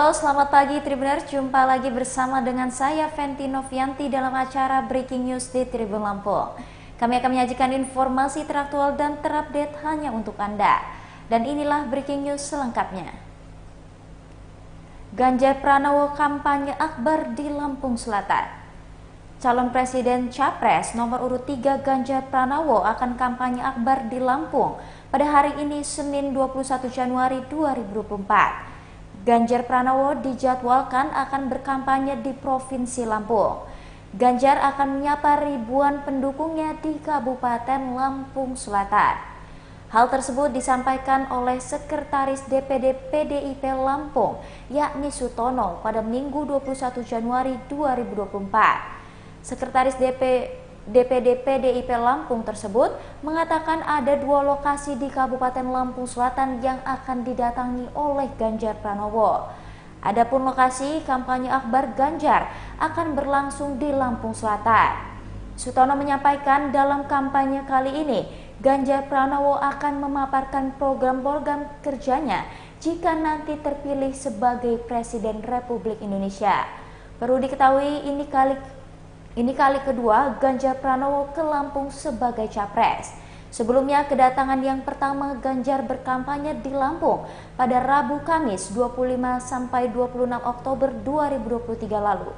Halo, selamat pagi Tribuners. Jumpa lagi bersama dengan saya Fenty Novianti dalam acara Breaking News di Tribun Lampung. Kami akan menyajikan informasi teraktual dan terupdate hanya untuk Anda. Dan inilah Breaking News selengkapnya. Ganjar Pranowo kampanye akbar di Lampung Selatan. Calon Presiden Capres nomor urut 3 Ganjar Pranowo akan kampanye akbar di Lampung pada hari ini Senin 21 Januari 2024. Ganjar Pranowo dijadwalkan akan berkampanye di Provinsi Lampung. Ganjar akan menyapa ribuan pendukungnya di Kabupaten Lampung Selatan. Hal tersebut disampaikan oleh Sekretaris DPD PDIP Lampung, yakni Sutono, pada Minggu 21 Januari 2024. Sekretaris DPD PDIP Lampung tersebut mengatakan ada 2 lokasi di Kabupaten Lampung Selatan yang akan didatangi oleh Ganjar Pranowo. Adapun lokasi kampanye akbar Ganjar akan berlangsung di Lampung Selatan. Sutono menyampaikan dalam kampanye kali ini, Ganjar Pranowo akan memaparkan program-program kerjanya jika nanti terpilih sebagai Presiden Republik Indonesia. Perlu diketahui ini kali kedua Ganjar Pranowo ke Lampung sebagai Capres. Sebelumnya kedatangan yang pertama Ganjar berkampanye di Lampung pada Rabu Kamis 25 sampai 26 Oktober 2023 lalu.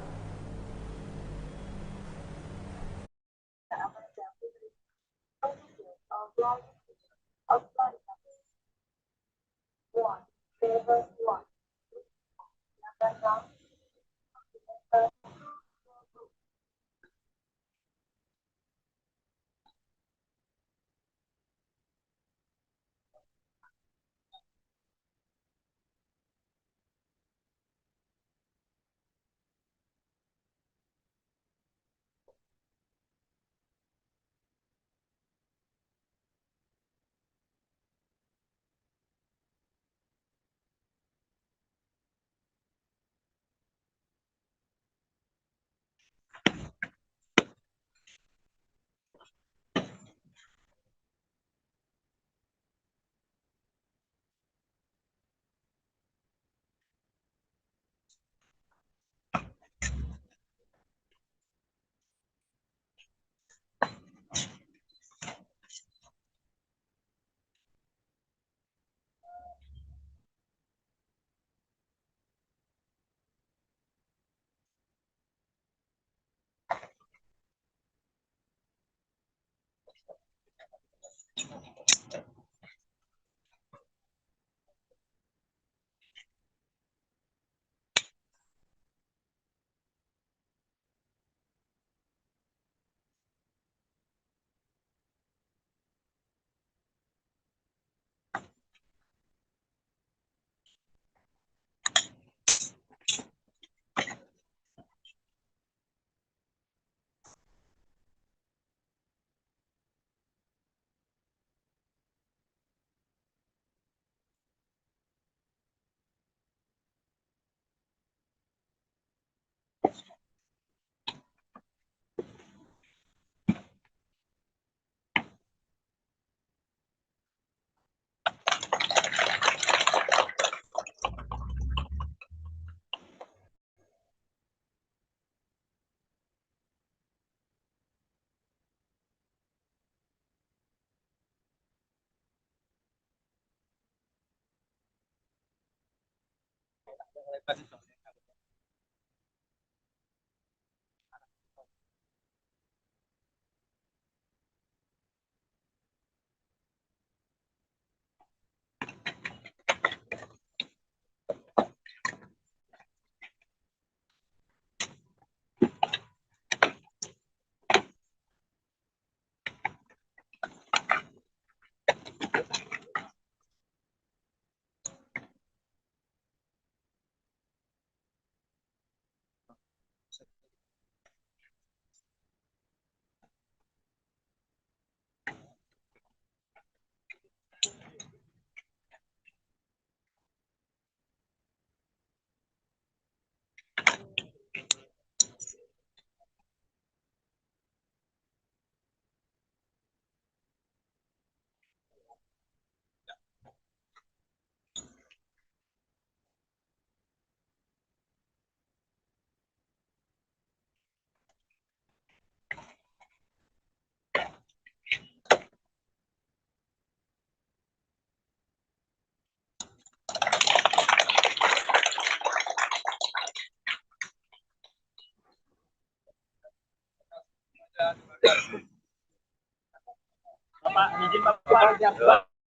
Bapak, izin Bapak.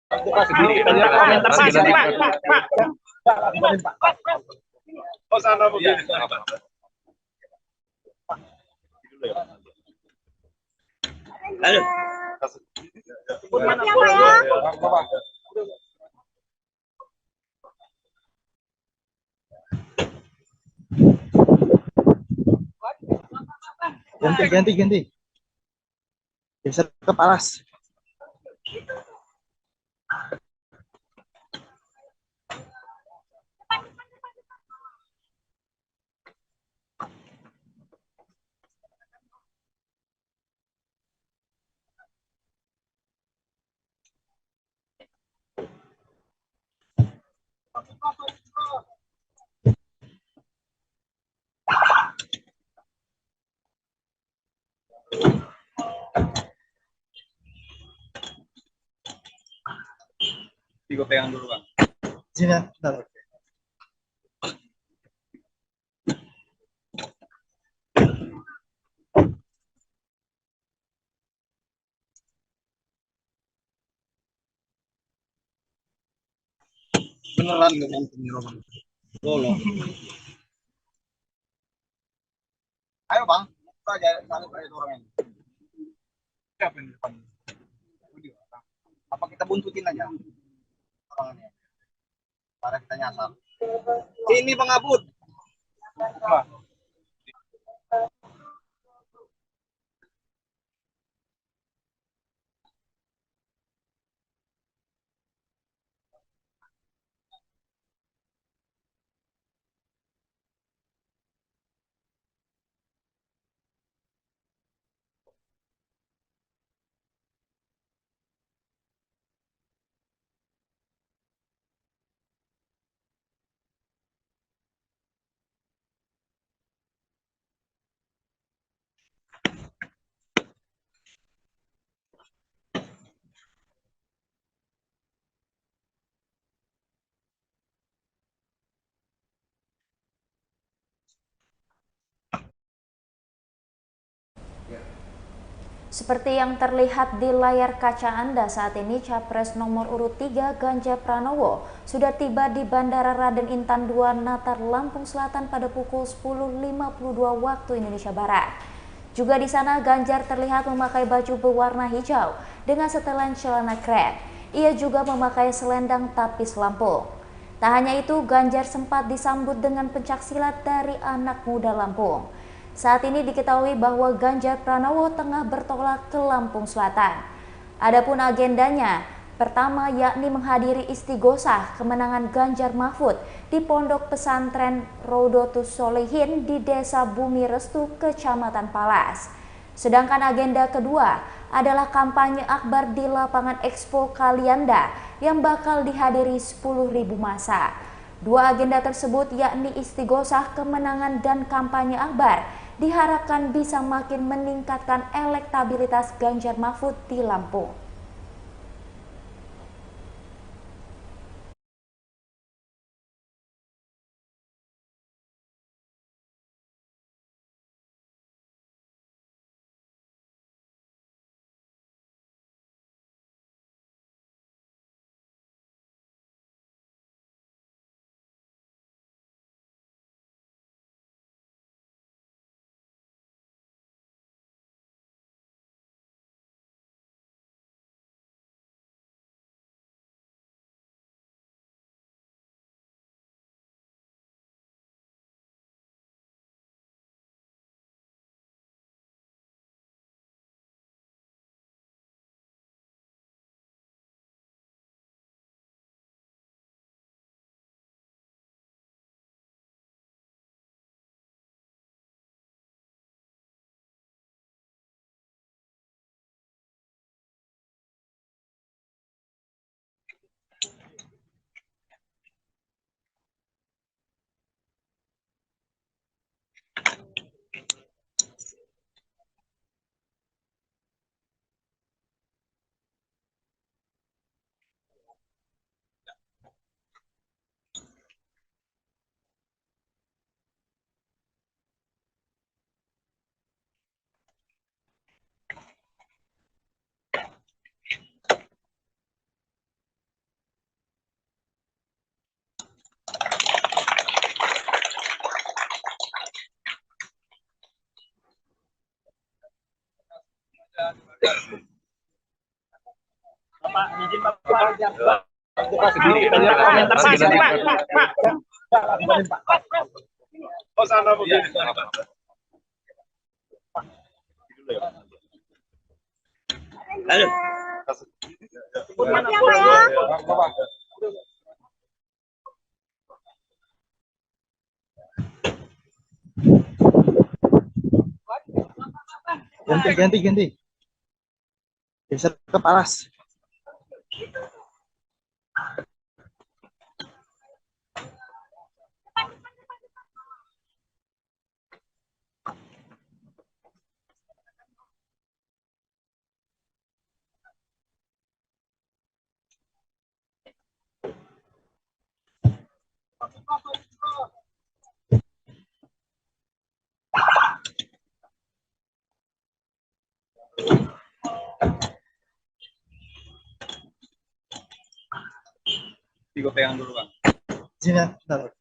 Komentar singkat, Pak. Oh, sana Bu. Halo. Siap ya, Pak ya? Ganti. Geser ke palas. Gue pegang dulu, Bang. Sini, bentar. Beneran nggak mau tolong. Ayo Bang, kita jalan ke orang ini. Siapa yang di depan? Apa kita buntutin aja orangnya? Para kita nyasar. Ini Bang Abud. Seperti yang terlihat di layar kaca Anda saat ini, Capres nomor urut 3 Ganjar Pranowo sudah tiba di Bandara Raden Intan II Natar, Lampung Selatan pada pukul 10.52 waktu Indonesia Barat. Juga di sana Ganjar terlihat memakai baju berwarna hijau dengan setelan celana krep. Ia juga memakai selendang tapis Lampung. Tak hanya itu, Ganjar sempat disambut dengan pencaksilat dari anak muda Lampung. Saat ini diketahui bahwa Ganjar Pranowo tengah bertolak ke Lampung Selatan. Adapun agendanya, pertama yakni menghadiri istighosah kemenangan Ganjar Mahfud di Pondok Pesantren Rodotus Solehin di Desa Bumi Restu, Kecamatan Palas. Sedangkan agenda kedua adalah kampanye akbar di lapangan Expo Kalianda yang bakal dihadiri 10.000 massa. Dua agenda tersebut yakni istighosah kemenangan dan kampanye akbar diharapkan bisa makin meningkatkan elektabilitas Ganjar Mahfud di Lampung. Bapak izin Bapak. Komentar sini Pak. Oh sana begini. Halo. Ganti. Geser ke palas. Gue pegang dulu Bang. Sini ya, bentar.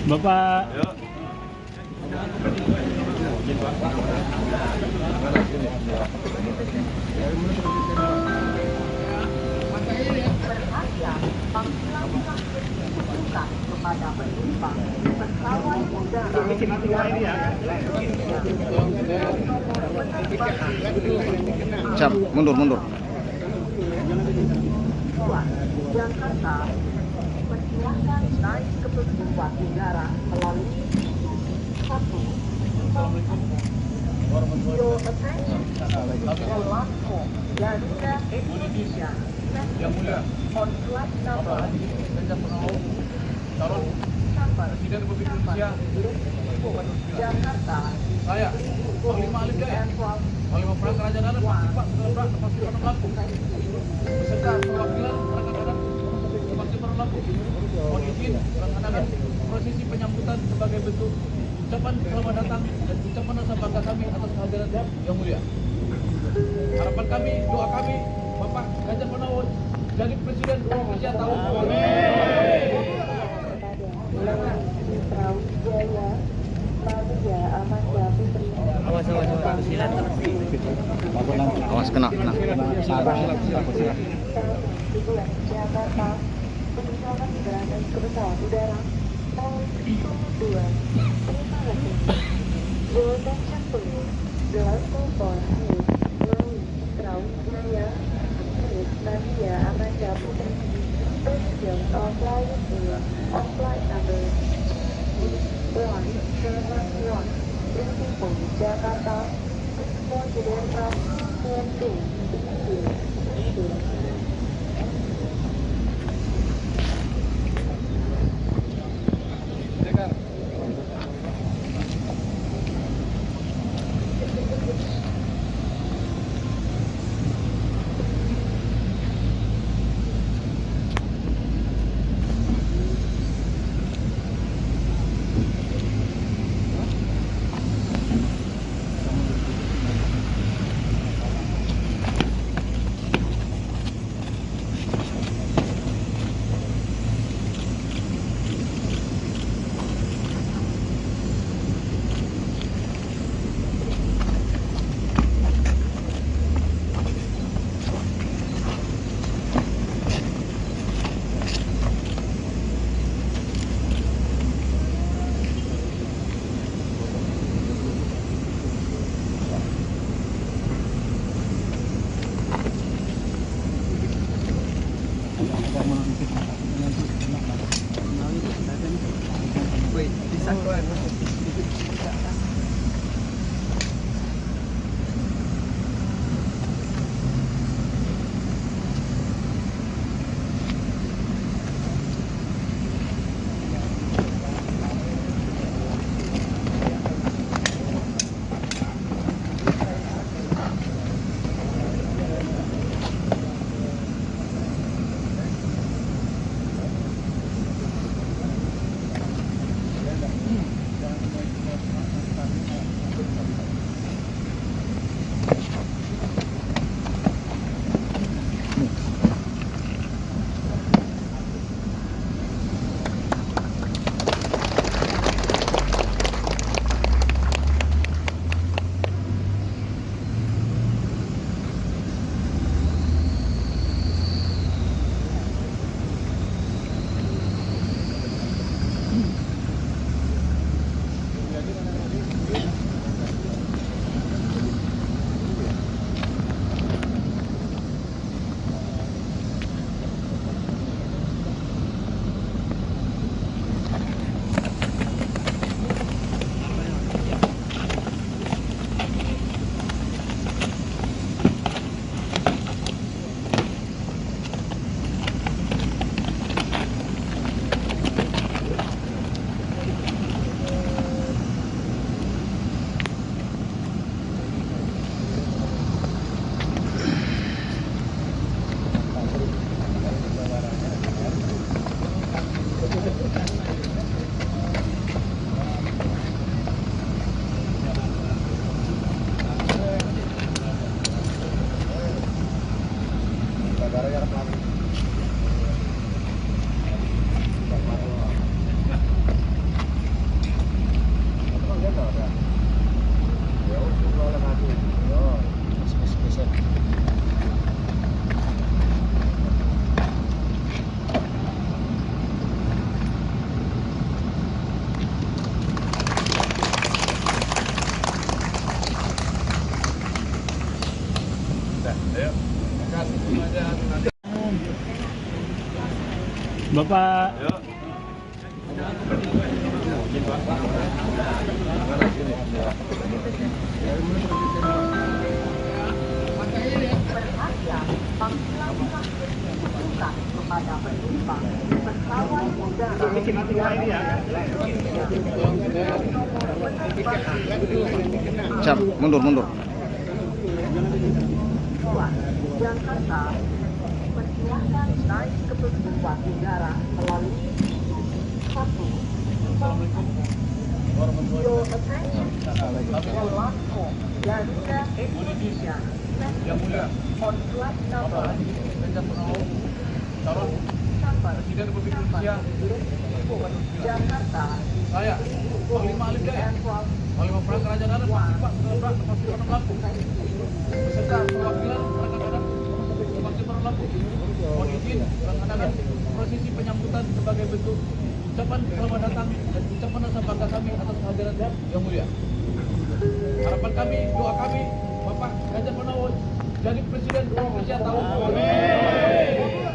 Bapak. Siap, mundur. Jakarta persilahkan naik ke pesawat udara melalui satu. Your attention. Polanco Garuda Indonesia on flight number Presiden Republik Indonesia Jakarta. saya Panglima Ali Jaya Panglima Perang Kerajaan Arab pasti pada Lampung beserta perwakilan rekan-rekan pasti pada Lampung mohon izin melaksanakan prosesi penyambutan sebagai bentuk ucapan selamat datang dan ucapan rasa bangga kami atas kehadiran yang mulia. Harapan kami, doa kami, Bapak Ganjar Pranowo jadi Presiden Indonesia tahun 2000. Awas kena. Jakarta persilakan berangkat ke pesawat udara nomor 2. Terima kasih. Your attention please. The last call for is Srawijaya Nadia Amanda Putri, President of Flight on flight number 171 Principal Jakarta. Please to the aircraft TNT. Thank you. Bapak. Siap, mundur. Jakarta persilahkan naik ke pesawat udara melalui 1. Your attention. Lampung, Garuda Indonesia. Yang mulia, On flight number Ganjar Pranowo, calon Presiden Republik Indonesia. Jakarta. Saya, Panglima Alif Jaya, Panglima Perang Kerajaan Adat, Pak Sekolah Pasti Pernah Lampung, beserta perwakilan rekan-rekan Pasti Pernah Lampung. Mohon izin melaksanakan prosesi penyambutan sebagai bentuk ucapan selamat datang dan ucapan rasa bangga kami atas kehadiran yang mulia. Harapan kami, doa kami, Bapak Ganjar Pranowo jadi Presiden Indonesia tahun 2020.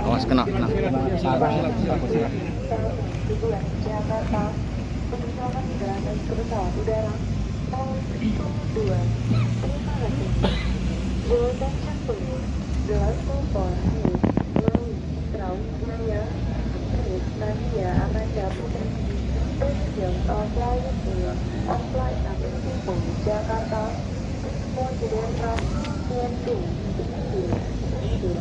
Awas kena. Tujuan Jakarta, penerbangan menggunakan pesawat udara tahun 2002. Terima kasih. Your attention please. The last call for is Brawijaya, Nadia Amanda Putri. Passengers are flying on flight number 2 Jakarta. Please to the aircraft TNT. Thank you.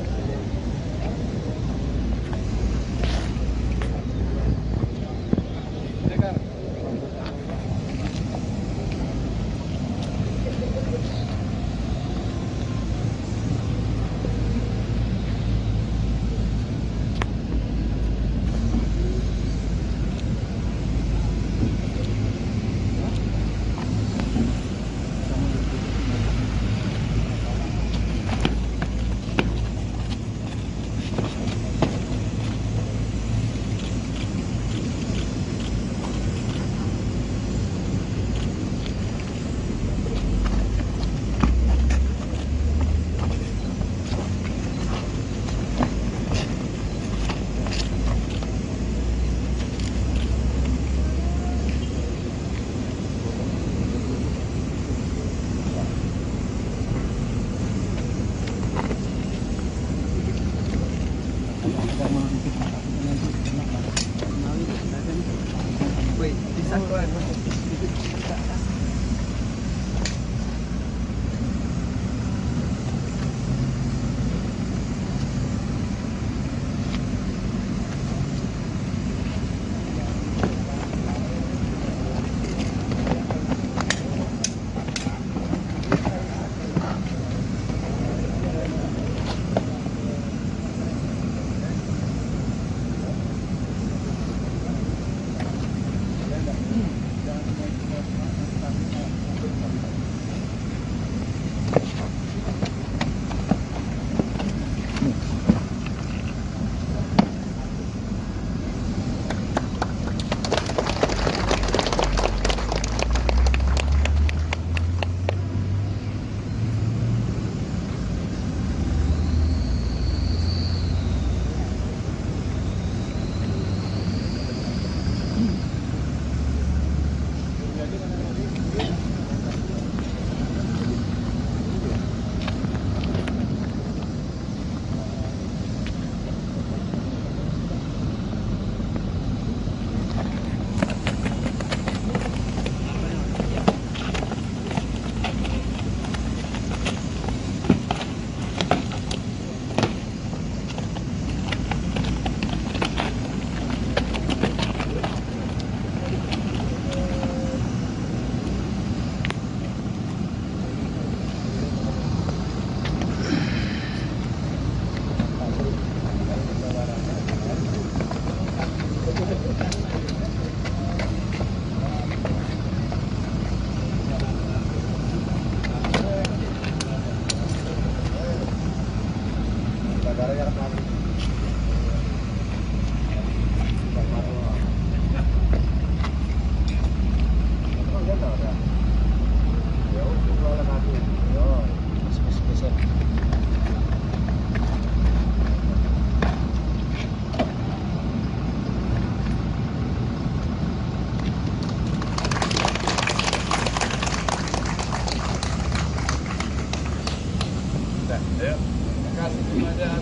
Ayo, terima kasih semuanya.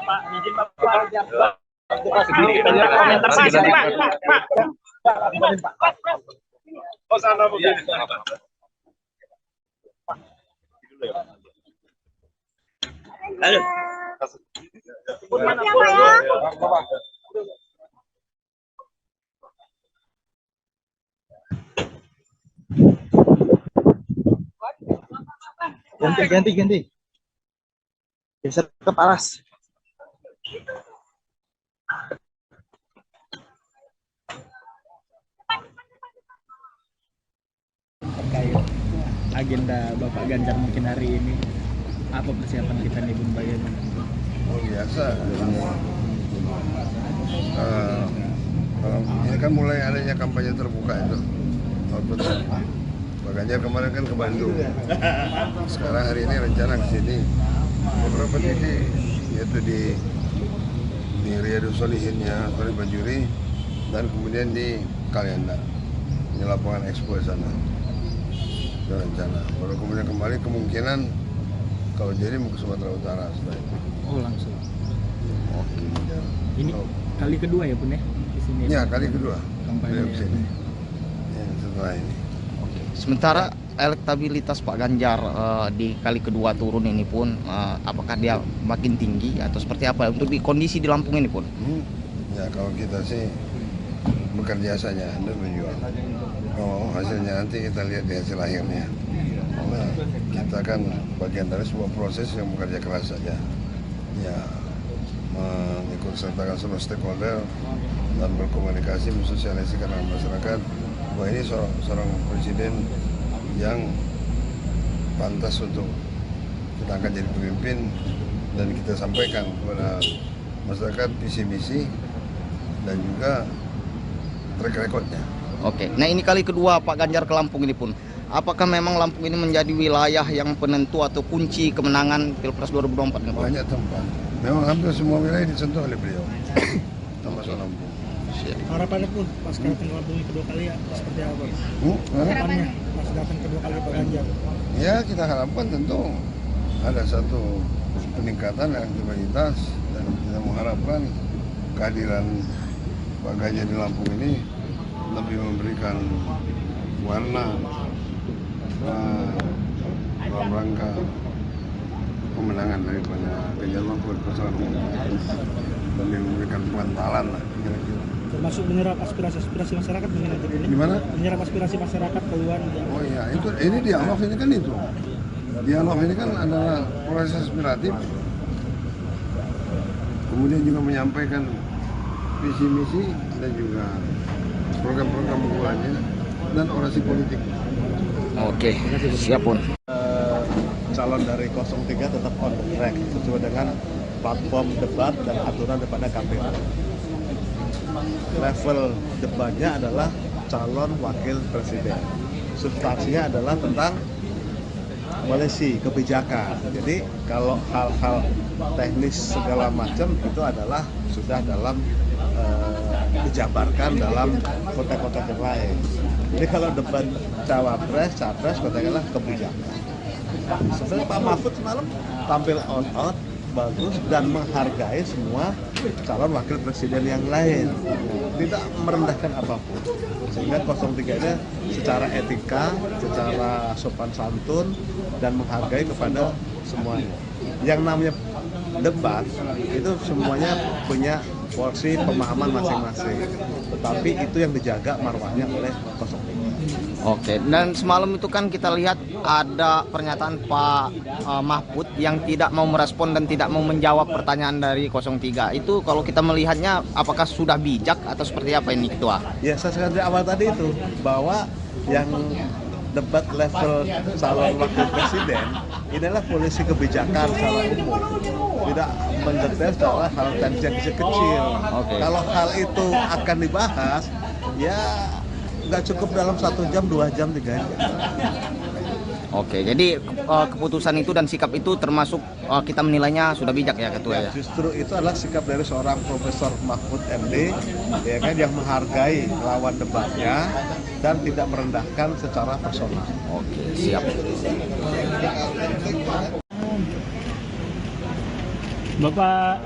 Pak, izin Bapak. Komentar singkat, Pak. Oh, sana Bu. Halo. Ganti. Geser ke Paras. Terkait agenda Bapak Ganjar mungkin hari ini, apa persiapan kita nih Bung, bagaimana? Oh biasa. Ini kan mulai adanya kampanye terbuka itu. Pak Ganjar kemarin kan ke Bandung. Sekarang hari ini rencana ke sini. Beberapa titik yaitu di Riyadus Shalihinnya, Sorry Bajuri, dan kemudian di Kalianda. Ini lapangan expo di sana. Itu rencana. Baru kemudian kembali kemungkinan kalau jadi mau ke Sumatera Utara setelah itu. Oh langsung. Ini kali kedua ya Bun ya di sini. Ya, kali kedua Kampanye. beliau kesini. Ya, setelah ini. Sementara elektabilitas Pak Ganjar di kali kedua turun ini pun, apakah dia makin tinggi atau seperti apa untuk di kondisi di Lampung ini pun? Ya kalau kita sih bekerja saja, Anda berjuang. Kalau hasilnya nanti kita lihat di hasil akhirnya. Karena kita kan bagian dari sebuah proses yang bekerja keras saja. Ya, mengikut sertakan seluruh stakeholder dan berkomunikasi, mensosialisasikan dengan masyarakat bahwa ini seorang presiden yang pantas untuk kita angkat jadi pemimpin, dan kita sampaikan kepada masyarakat visi misi dan juga track recordnya. Oke, nah ini kali kedua Pak Ganjar ke Lampung ini pun, apakah memang Lampung ini menjadi wilayah yang penentu atau kunci kemenangan Pilpres 2024 ini Pak? Banyak tempat, memang hampir semua wilayah disentuh oleh beliau, termasuk Lampung. Harapannya pun pas datang ke Lampung kedua kali ya seperti apa? Harapannya Pas datang kedua kali Pak Ganjar. ya kita harapkan tentu ada satu peningkatan elektabilitas, dan kita mengharapkan kehadiran Pak Ganjar di Lampung ini lebih memberikan warna dalam rangka kemenangan daripada Ganjar Mahfud bersama lebih memberikan pengentalan lah kira-kira. Termasuk menyerap aspirasi masyarakat mengenai ini. Gimana? Menyerap aspirasi masyarakat keluar. Oh iya, ini dialog ini kan itu. Dialog ini kan adalah proses aspiratif. Kemudian juga menyampaikan visi misi dan juga program-program unggulannya dan orasi politik. Oke, siap pun. Calon dari 03 tetap on the track sesuai dengan platform debat dan aturan daripada KPU. Level debatnya adalah calon wakil presiden. Substansinya adalah tentang polisi, kebijakan. Jadi kalau hal-hal teknis segala macam itu adalah sudah dalam dijabarkan dalam konteks-konteks yang lain. Jadi kalau debat cawapres, capres, katakanlah kebijakan. Sebenarnya Pak Mahfud semalam tampil on out, bagus dan menghargai semua calon wakil presiden yang lain, tidak merendahkan apapun, sehingga 03 ini secara etika, secara sopan santun dan menghargai kepada semuanya. Yang namanya debat itu semuanya punya porsi pemahaman masing-masing, tetapi itu yang dijaga marwahnya oleh 03. Oke, dan semalam itu kan kita lihat ada pernyataan Pak Mahfud yang tidak mau merespon dan tidak mau menjawab pertanyaan dari 03. Itu kalau kita melihatnya apakah sudah bijak atau seperti apa ini Ketua? Ya, saya dari awal tadi itu bahwa yang debat level calon wakil presiden inilah polisi kebijakan secara umum, tidak mendetail secara hal teknis yang kecil. Oke. Kalau hal itu akan dibahas, ya nggak cukup dalam 1 jam, 2 jam, 3 jam. Oke, jadi keputusan itu dan sikap itu termasuk kita menilainya sudah bijak ya Ketua ya? Justru itu adalah sikap dari seorang Profesor Mahfud MD, ya kan, yang menghargai lawan debatnya dan tidak merendahkan secara personal. Oke, siap. Bapak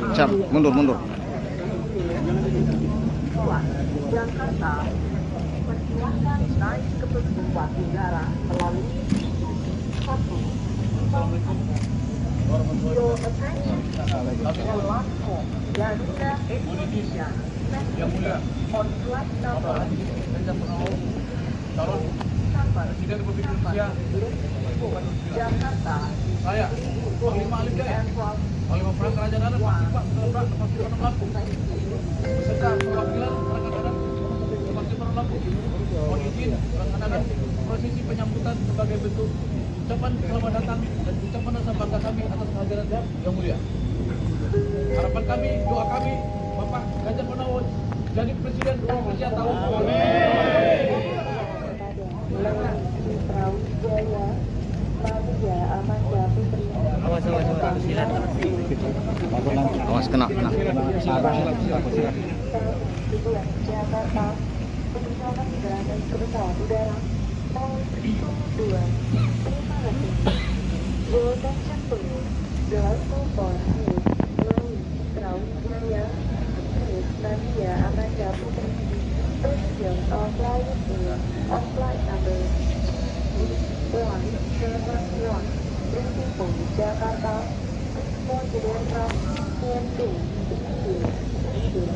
Siap, mundur. Jakarta, persilahkan naik ke pesawat udara melalui 1. Your attention. Lampung, Garuda Indonesia. On flight number Calon Presiden Republik Indonesia Jakarta. saya Panglima Ali Jaya, Panglima Perang Kerajaan Arab, Pak Sekolah Pasti Pernah Lampung, beserta perwakilan rekan-rekan Pasti Pernah Lampung. Mohon izin melaksanakan prosesi penyambutan sebagai bentuk ucapan selamat datang dan ucapan rasa bangga kami atas kehadiran yang mulia. Harapan kami, doa kami, Bapak Ganjar Pranowo jadi Presiden Indonesia tahun 2024. Lewat Brawijaya Awas kena. Tujuan Jakarta, persilakan menggunakan pesawat udara nomor 2. Terima kasih. Your attention please. The last call for is Lain Srawijaya, Miss Nadia Amanda Putri. Passengers are flying in on flight number 171. Reaching for Jakarta. Please board the aircraft TN2. Thank you.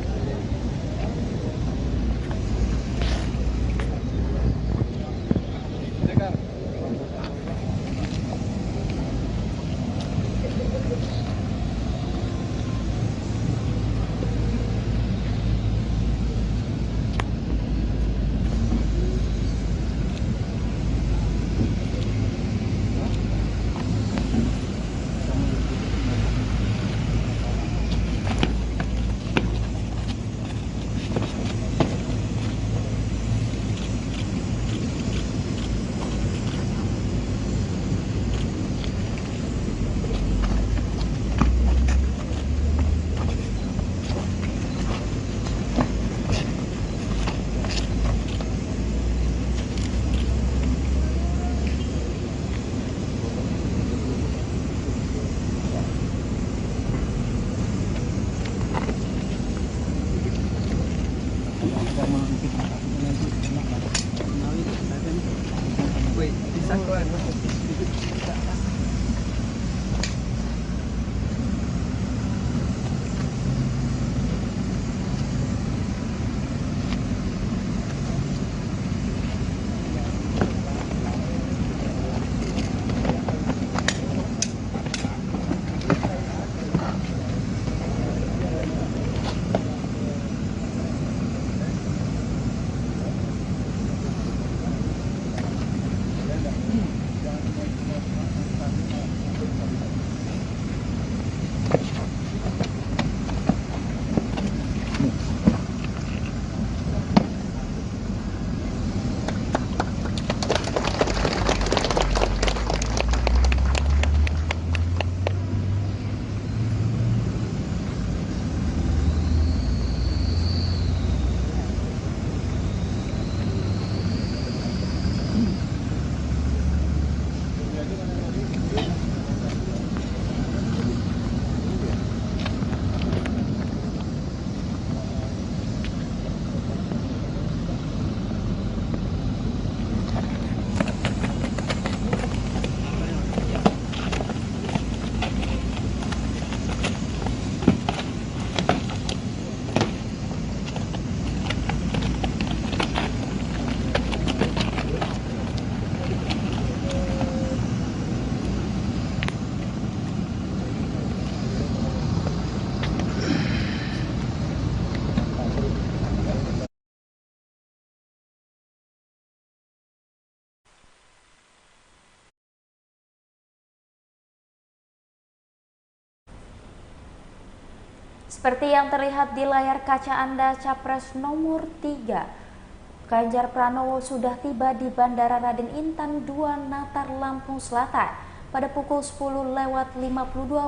Seperti yang terlihat di layar kaca Anda, Capres nomor 3 Ganjar Pranowo sudah tiba di Bandara Raden Intan II Natar, Lampung Selatan pada pukul 10:52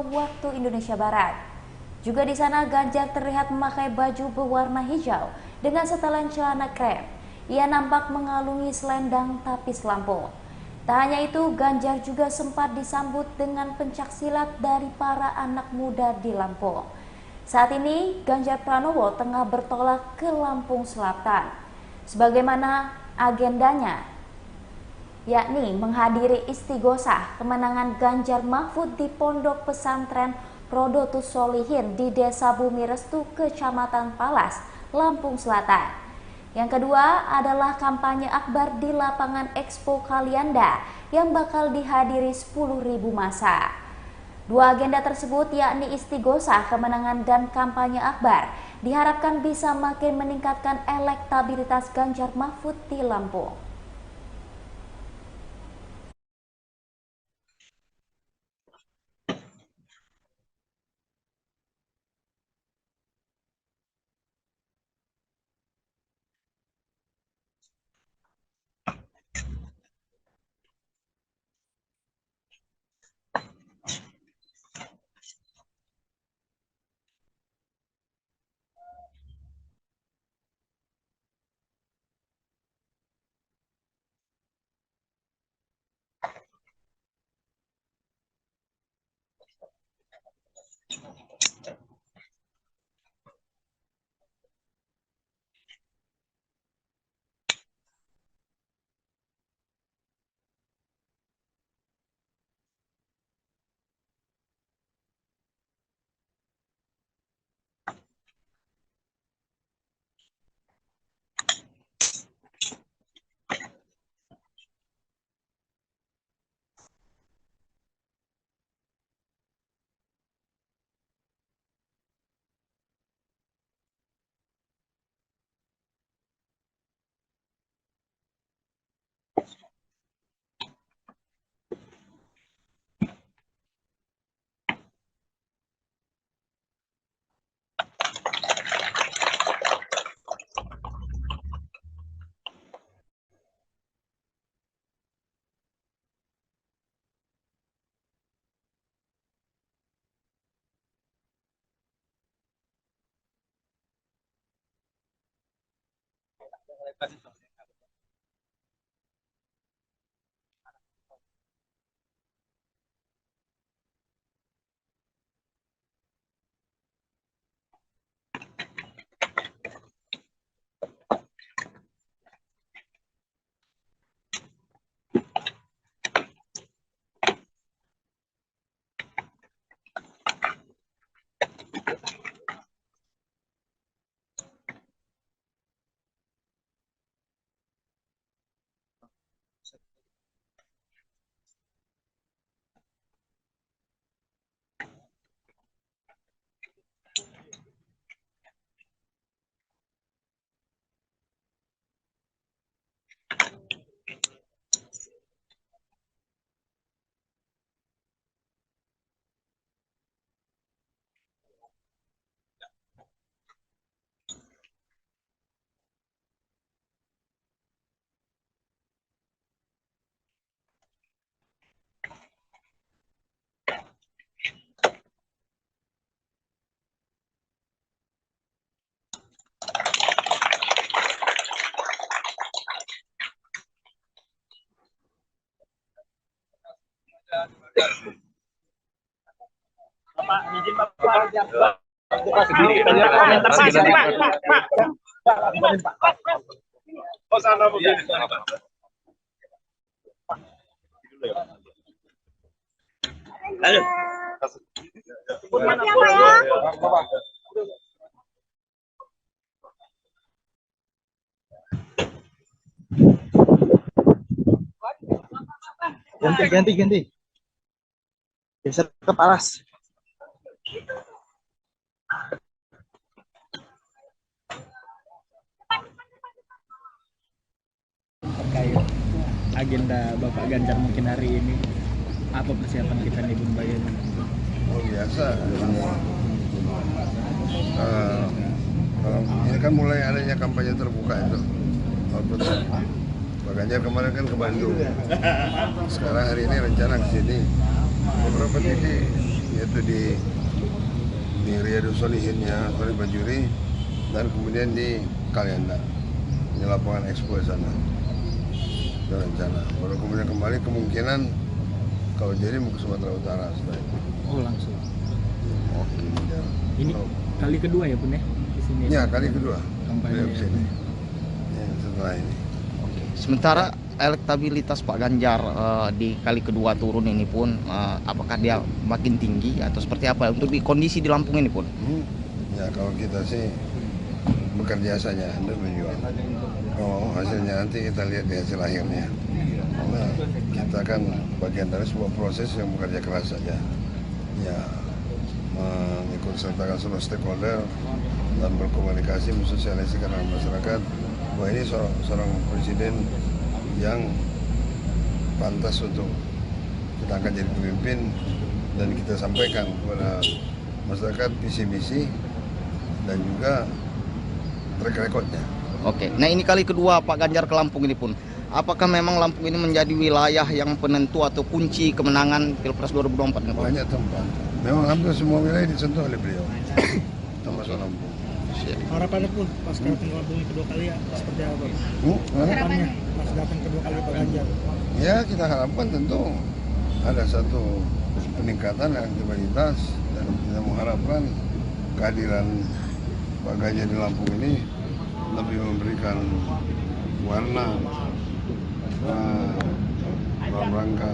waktu Indonesia Barat. Juga di sana Ganjar terlihat memakai baju berwarna hijau dengan setelan celana krem. Ia nampak mengalungi selendang tapis Lampung. Tak hanya itu, Ganjar juga sempat disambut dengan pencaksilat dari para anak muda di Lampung. Saat ini, Ganjar Pranowo tengah bertolak ke Lampung Selatan. Sebagaimana agendanya, yakni menghadiri istighosah kemenangan Ganjar Mahfud di Pondok Pesantren Rodotus Solihin di Desa Bumi Restu, Kecamatan Palas, Lampung Selatan. Yang kedua adalah kampanye akbar di lapangan Expo Kalianda yang bakal dihadiri 10.000 massa. Dua agenda tersebut, yakni istighosah kemenangan dan kampanye akbar, diharapkan bisa makin meningkatkan elektabilitas Ganjar Mahfud di Lampung. Ganti. Geser ke paras. Terkait agenda Bapak Ganjar mungkin hari ini, apa persiapan kita nih Bun bagaimana? Oh biasa. Ini kan mulai adanya kampanye terbuka itu. Pak Ganjar kemarin kan ke Bandung. Sekarang hari ini rencana ke sini. Beberapa titik yaitu di Riyadus Shalihinnya, Sorry Bajuri, dan kemudian di Kalianda. Ini lapangan expo di sana. Itu rencana. Baru kemudian kembali kemungkinan kalau jadi mau ke Sumatera Utara setelah itu. Oh langsung. Oke. Ini kali kedua ya Bun ya di sini? Ya kali kedua. Kampanye. Ke sini. Ya, setelah ini. Sementara elektabilitas Pak Ganjar di kali kedua turun ini pun, apakah dia makin tinggi atau seperti apa untuk di kondisi di Lampung ini pun? Ya kalau kita sih bekerja saja, Anda menjual. Oh hasilnya nanti kita lihat di hasil akhirnya. Karena kita kan bagian dari sebuah proses yang bekerja keras saja. Ya mengikut sertakan seluruh stakeholder dan berkomunikasi mensosialisasikan dengan masyarakat bahwa ini seorang presiden yang pantas untuk kita angkat jadi pemimpin dan kita sampaikan kepada masyarakat visi misi dan juga track recordnya. Oke, nah ini kali kedua Pak Ganjar ke Lampung ini pun, apakah memang Lampung ini menjadi wilayah yang penentu atau kunci kemenangan Pilpres 2024? Banyak tempat, memang hampir semua wilayah disentuh oleh beliau, termasuk Lampung. Harapannya pun pas datang ke Lampung kedua kali ya seperti apa? Harapannya pas datang kedua kali Pak Ganjar. Ya kita harapkan tentu ada satu peningkatan elektabilitas dan kita mengharapkan kehadiran Pak Ganjar di Lampung ini lebih memberikan warna dalam rangka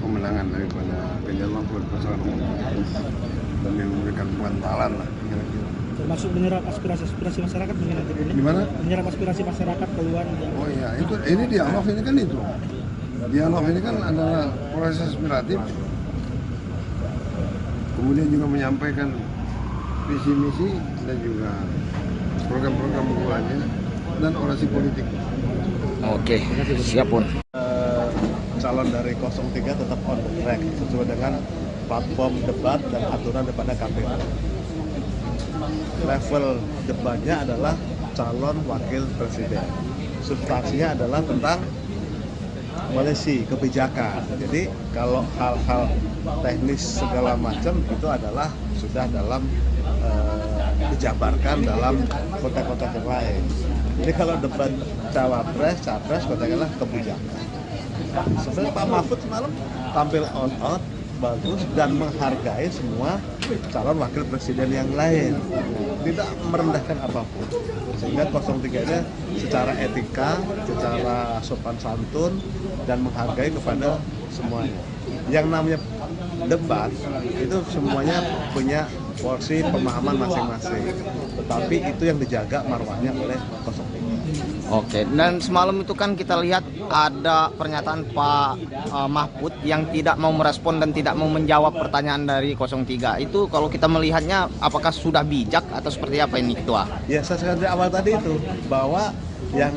kemenangan daripada Ganjar Mahfud pasangan umum, lebih memberikan bantalan lah kira-kira. Termasuk menyerap aspirasi masyarakat mungkin nanti ini. Gimana? Menyerap aspirasi masyarakat keluar. Oh iya, ini dialog ini kan itu. Dialog ini kan adalah proses aspiratif. Kemudian juga menyampaikan visi misi dan juga program-program unggulannya dan orasi politik. Oke, siap pun. Calon dari 03 tetap on the track sesuai dengan platform debat dan aturan daripada KPU. Level debatnya adalah calon wakil presiden. Substansinya adalah tentang polisi, kebijakan. Jadi kalau hal-hal teknis segala macam itu adalah sudah dalam dijabarkan dalam konteks-konteks yang lain. Jadi kalau debat cawapres, capres, katakanlah kebijakan. Sebenarnya Pak Mahfud semalam tampil all out, bagus dan menghargai semua calon wakil presiden yang lain, tidak merendahkan apapun, sehingga 03-nya secara etika, secara sopan santun dan menghargai kepada semuanya. Yang namanya debat itu semuanya punya porsi pemahaman masing-masing, tetapi itu yang dijaga marwahnya oleh 03. Oke, dan semalam itu kan kita lihat ada pernyataan Pak Mahfud yang tidak mau merespon dan tidak mau menjawab pertanyaan dari 03. Itu kalau kita melihatnya apakah sudah bijak atau seperti apa ini Ketua? Ya, saya sekali dari awal tadi itu bahwa yang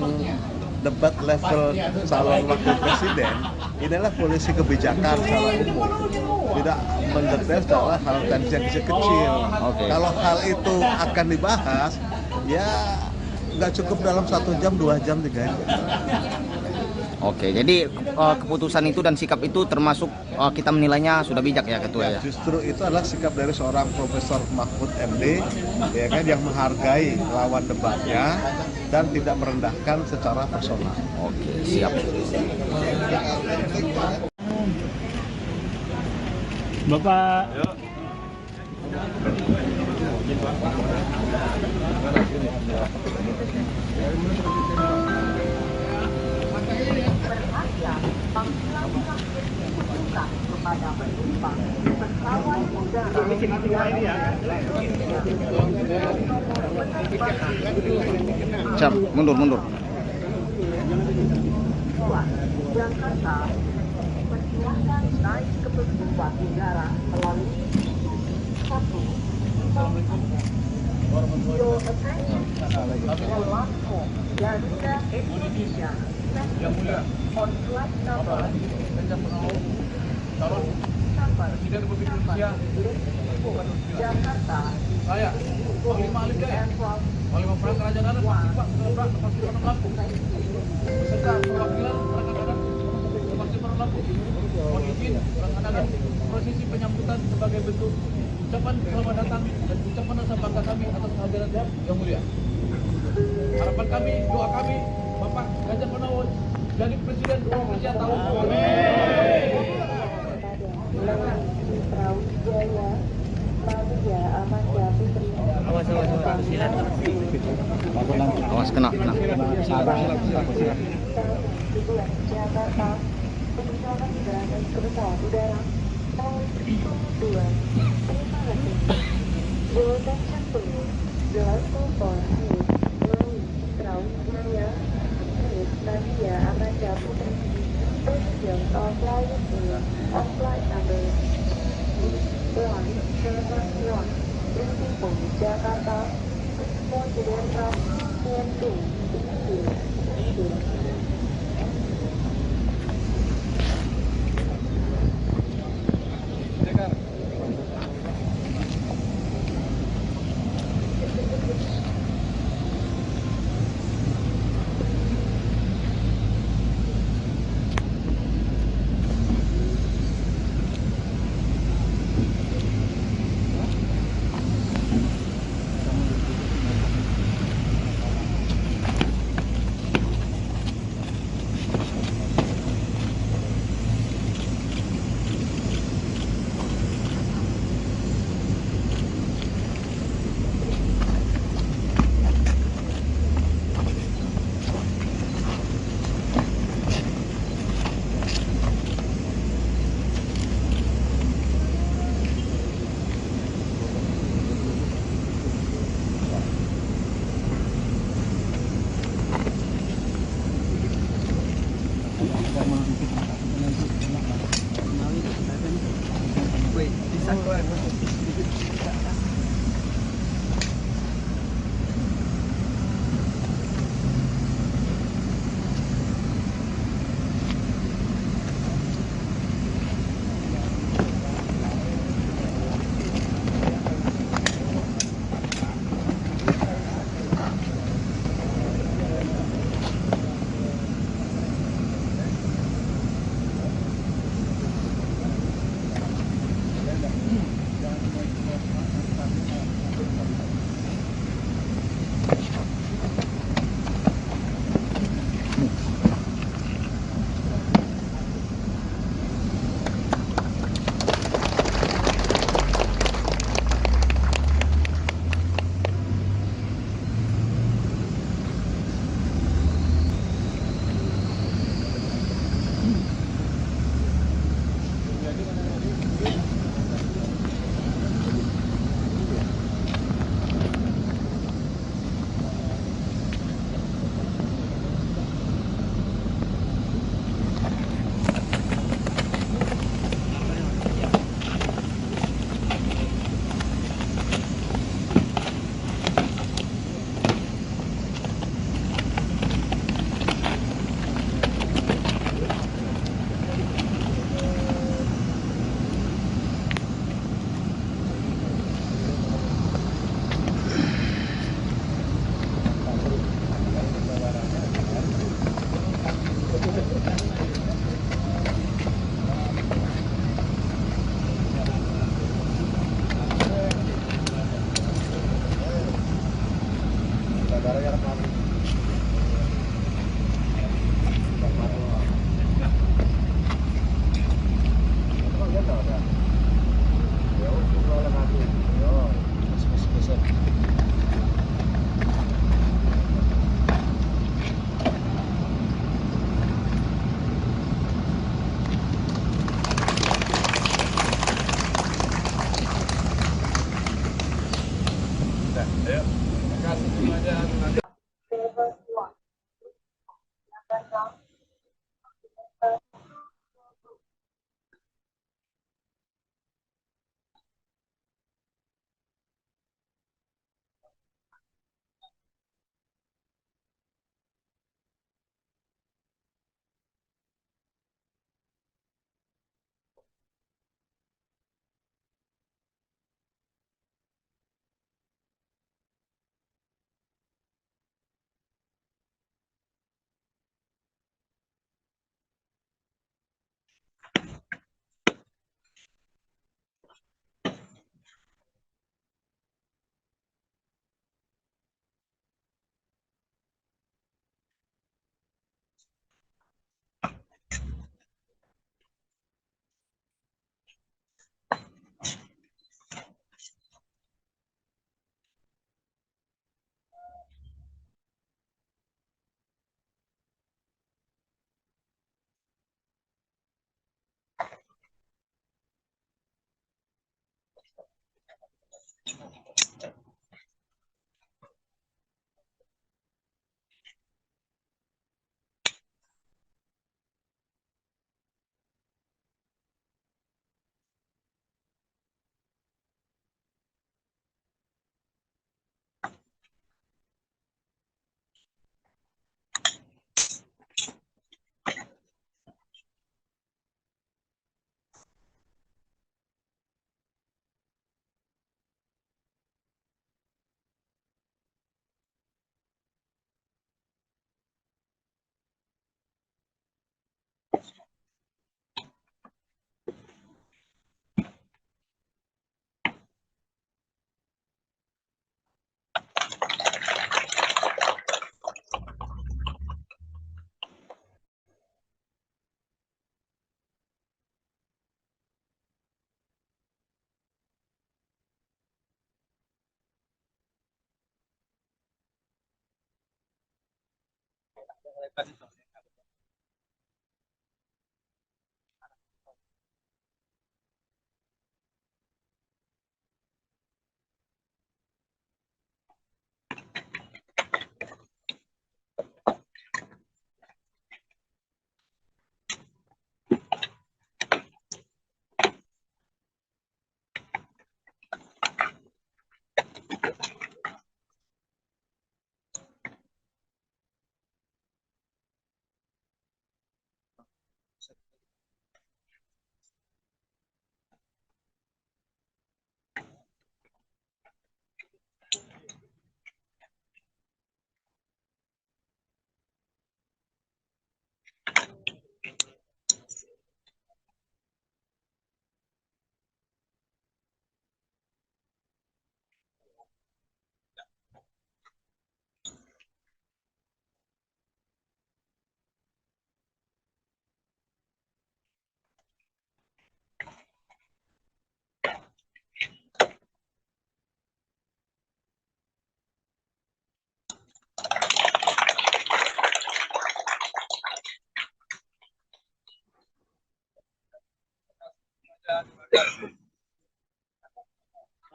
debat level calon wakil presiden inilah polisi kebijakan secara umum, tidak mendetail secara hal teknis yang kecil. Kalau hal itu akan dibahas, ya nggak cukup dalam 1 jam, 2 jam, 3 jam. Oke, jadi keputusan itu dan sikap itu termasuk kita menilainya sudah bijak ya Ketua ya? Justru itu adalah sikap dari seorang Profesor Mahfud MD, ya kan, yang menghargai lawan debatnya dan tidak merendahkan secara personal. Oke, siap. Bapak. Siap, mundur. Jakarta persilahkan naik ke pesawat udara melalui 1. Your attention. Platform Garuda Indonesia on flight number calon Presiden Republik Indonesia Jakarta. saya Panglima Alif Jaya, Panglima Perang Kerajaan Adat Pasti Pernah Lampung, beserta perwakilan perangkat adat Pasti Pernah Lampung. Mohon izin melaksanakan prosesi penyambutan sebagai bentuk ucapan selamat datang dan ucapan rasa bangga kami atas kehadiran yang mulia. Harapan kami, doa kami, Bapak Ganjar Pranowo jadi Presiden Indonesia tahun 2020. Awas kena. Jakarta persilakan segera naik ke pesawat udara nomor 2. Terima kasih. Your attention please. The last call for melalui Srawijaya Nadia Amanda Putri Passenger of flight on flight number 171 Principal Jakarta Consider from TNT. Thank you.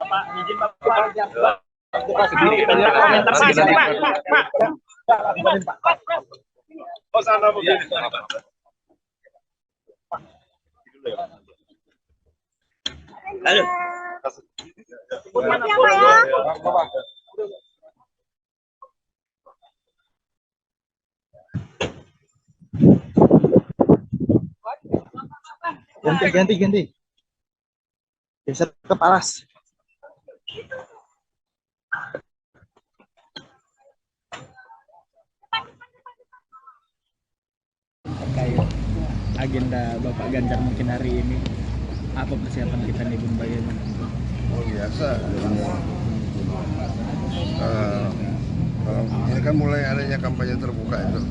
Bapak, izin Bapak. Komentar Pak. Oh, sana mungkin. Halo. Siapa ya? Ganti. Geser ke palas. Terkait agenda Bapak Ganjar mungkin hari ini, apa persiapan kita nih Bun, bagaimana? Oh biasa. Ini kan mulai adanya kampanye terbuka itu.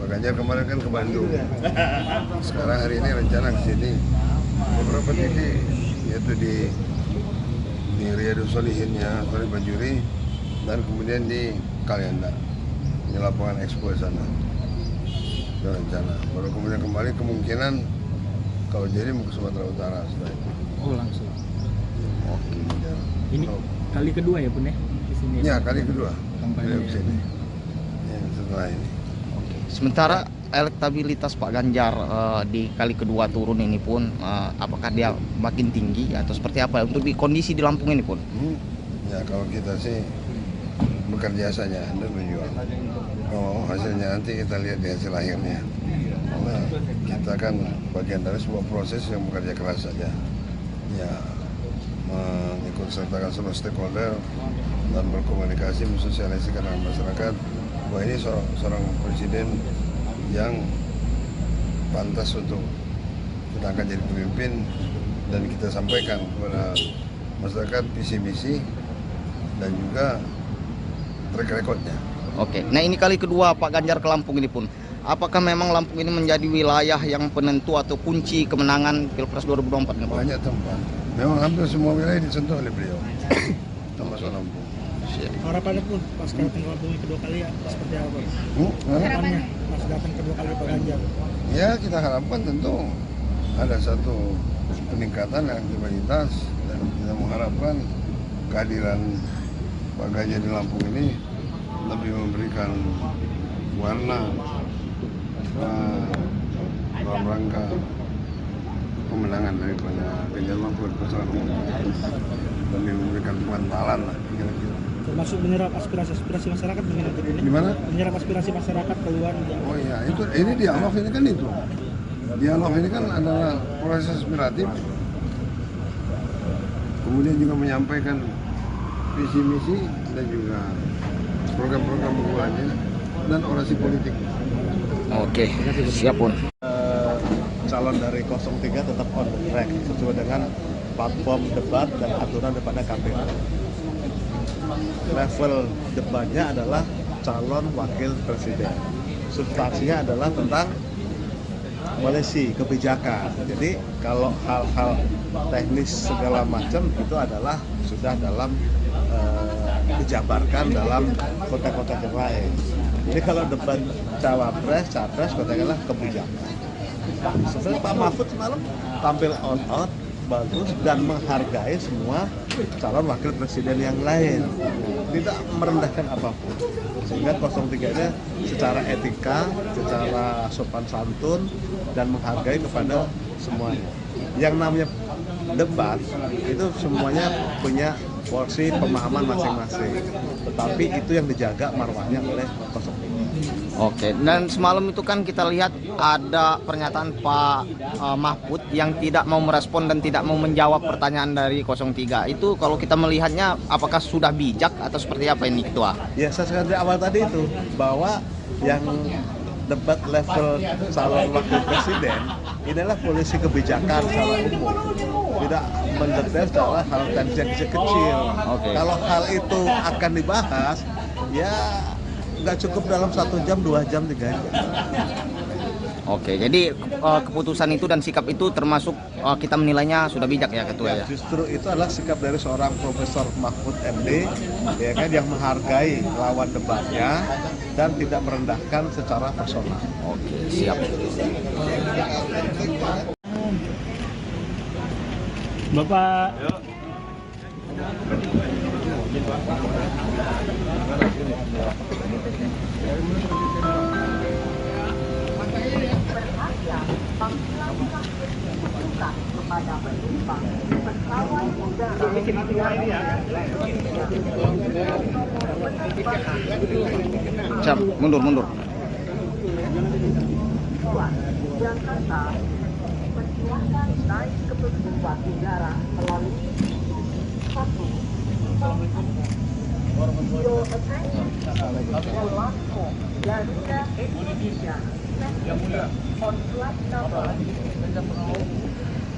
Pak Ganjar kemarin kan ke Bandung. Sekarang hari ini rencana ke sini. Beberapa titik yaitu di Riyadus Shalihinnya, Sorry Bajuri, dan kemudian di Kalianda, di lapangan Expo sana. Itu rencana. Baru kemudian kembali kemungkinan kalau jadi mau ke Sumatera Utara setelah itu. Oh langsung. Oke. Ini kali kedua ya Bun ya di sini? Ya kali kedua. Kampanye. Ya, setelah ini. Sementara elektabilitas Pak Ganjar di kali kedua turun ini pun, apakah dia makin tinggi atau seperti apa untuk di kondisi di Lampung ini pun? Ya kalau kita sih bekerja saja dan berjuang. Kalau hasilnya nanti kita lihat di hasil akhirnya. Karena kita kan bagian dari sebuah proses yang bekerja keras saja. Ya mengikut sertakan seluruh stakeholder dan berkomunikasi mensosialisasikan dengan masyarakat bahwa ini seorang presiden yang pantas untuk kita angkat jadi pemimpin, dan kita sampaikan kepada masyarakat visi misi dan juga track recordnya. Oke, nah ini kali kedua Pak Ganjar ke Lampung ini pun, apakah memang Lampung ini menjadi wilayah yang penentu atau kunci kemenangan Pilpres 2024? Banyak tempat, memang hampir semua wilayah disentuh oleh beliau, termasuk Lampung. Harapannya pun pas datang ke Lampung kedua kali ya seperti apa? Harapannya pas datang kedua kali Pak Ganjar. Ya kita harapkan tentu ada satu peningkatan aktivitas, dan kita mengharapkan kehadiran Pak Ganjar di Lampung ini lebih memberikan warna dalam rangka pemenangan daripada Ganjar Mahfud pasangan umum, lebih memberikan bantalan lah kira-kira. Termasuk menyerap aspirasi masyarakat dengan ini. Gimana? Menyerap aspirasi masyarakat keluar. Oh iya, ini dialog ini kan itu. Dialog ini kan adalah proses aspiratif. Kemudian juga menyampaikan visi misi dan juga program-program unggulannya dan orasi politik. Oke, siap Pun. Calon dari 03 tetap on the track sesuai dengan platform debat dan aturan daripada KPU. Level debatnya adalah calon wakil presiden. Substansinya adalah tentang polisi, kebijakan. Jadi kalau hal-hal teknis segala macam itu adalah sudah dalam dijabarkan dalam konteks-konteks yang lain. Jadi kalau debat cawapres, capres, katakanlah kebijakan. Sebenarnya Pak Mahfud semalam tampil all out, bagus dan menghargai semua calon wakil presiden yang lain, tidak merendahkan apapun, sehingga 03-nya secara etika, secara sopan santun dan menghargai kepada semuanya. Yang namanya debat itu semuanya punya porsi pemahaman masing-masing, tetapi itu yang dijaga marwahnya oleh 03. Oke, dan semalam itu kan kita lihat ada pernyataan Pak Mahfud yang tidak mau merespon dan tidak mau menjawab pertanyaan dari 03. Itu kalau kita melihatnya apakah sudah bijak atau seperti apa ini Ketua? Ya, saya sekali dari awal tadi itu bahwa yang debat level calon wakil presiden inilah polisi kebijakan secara umum, tidak mendetail secara hal yang kecil. Oke. Kalau hal itu akan dibahas, ya nggak cukup dalam 1 jam, 2 jam, 3 jam. Oke, jadi keputusan itu dan sikap itu termasuk kita menilainya sudah bijak ya Ketua ya? Justru itu adalah sikap dari seorang Profesor Mahfud MD, ya kan, yang menghargai lawan debatnya dan tidak merendahkan secara personal. Oke, siap. Bapak. Siap, mundur. Jakarta persilahkan naik ke pesawat udara melalui 1. Your attention. The last call Garuda Indonesia on flight number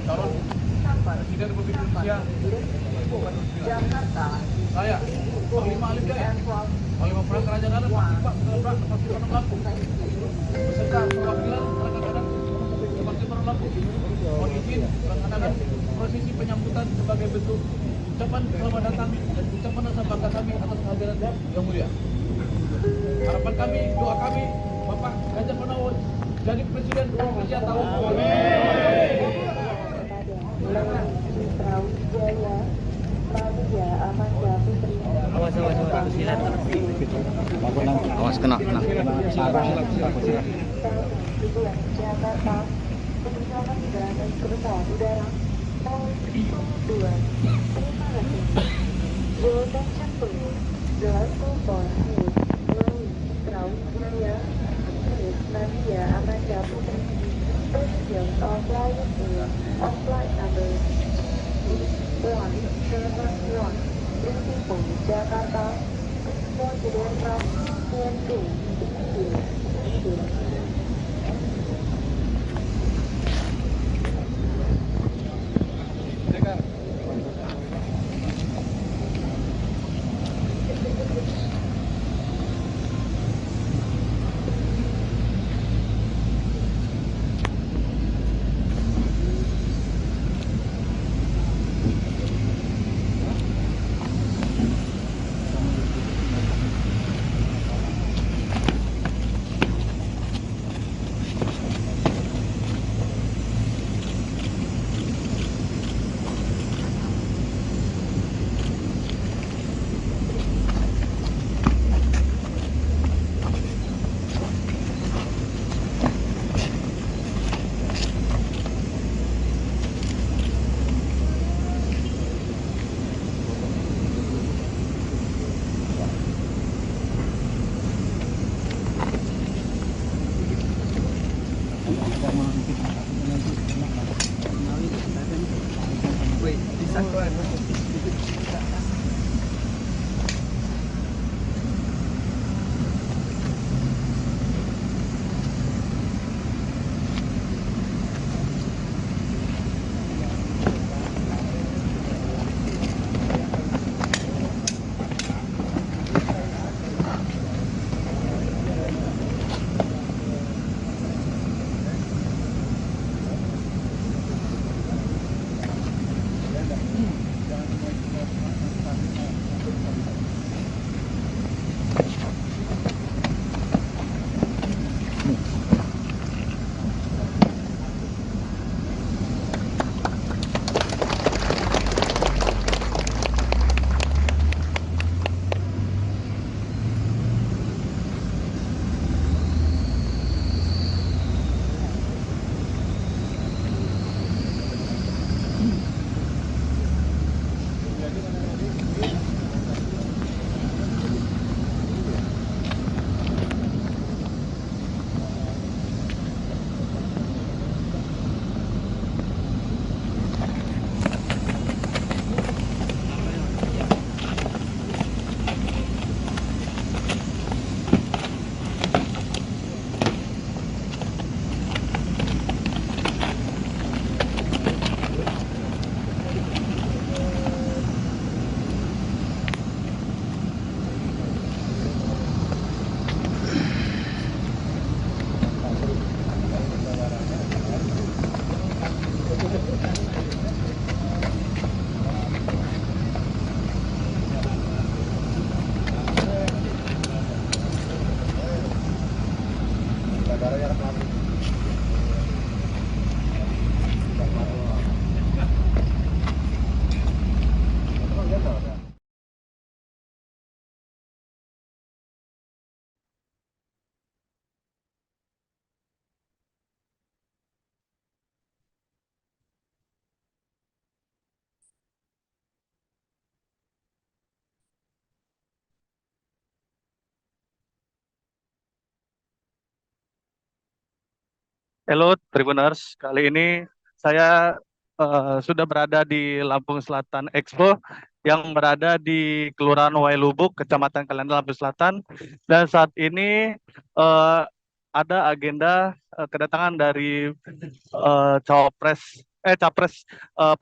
calon Presiden Republik Indonesia Jakarta. saya Panglima Alif Jaya, Panglima Perang Kerajaan Arab, Pak Sekolah Pasti Pondok Lampung, beserta perwakilan rekan-rekan Pasti Pondok Lampung. Mohon izin melaksanakan prosesi penyambutan sebagai bentuk ucapan selamat datang dan ucapan rasa bangga kami atas kehadiran yang mulia. Harapan kami, doa kami, Bapak Ganjar Pranowo jadi Presiden Indonesia tahun 2024. Awas kena. Jakarta, perjalanan berangkat ke pesawat udara tahun 2. Terima kasih. Your attention please. The last call for Smith melalui Srawijaya, Smith Nadia Amanda Putri, Presiden of Flight on flight number 171, Principal Jakarta, Presiden from TNT, Hello Tribuners, kali ini saya sudah berada di Lampung Selatan Expo yang berada di Kelurahan Wailubuk, Kecamatan Kalenda, Lampung Selatan. Dan saat ini eh, ada agenda kedatangan dari Capres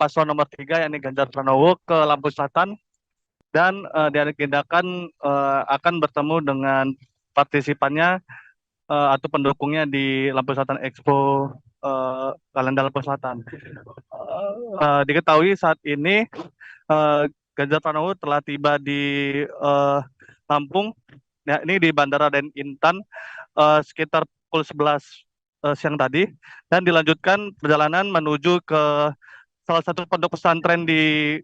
paslon nomor 3 yakni Ganjar Pranowo ke Lampung Selatan dan diagendakan akan bertemu dengan partisipannya atau pendukungnya di Lampung Selatan Expo Kalenda Lampung Selatan. Diketahui saat ini Ganjar Pranowo telah tiba di Lampung, ya, ini di Bandara Den Intan sekitar pukul 11 siang tadi, dan dilanjutkan perjalanan menuju ke salah satu pondok pesantren di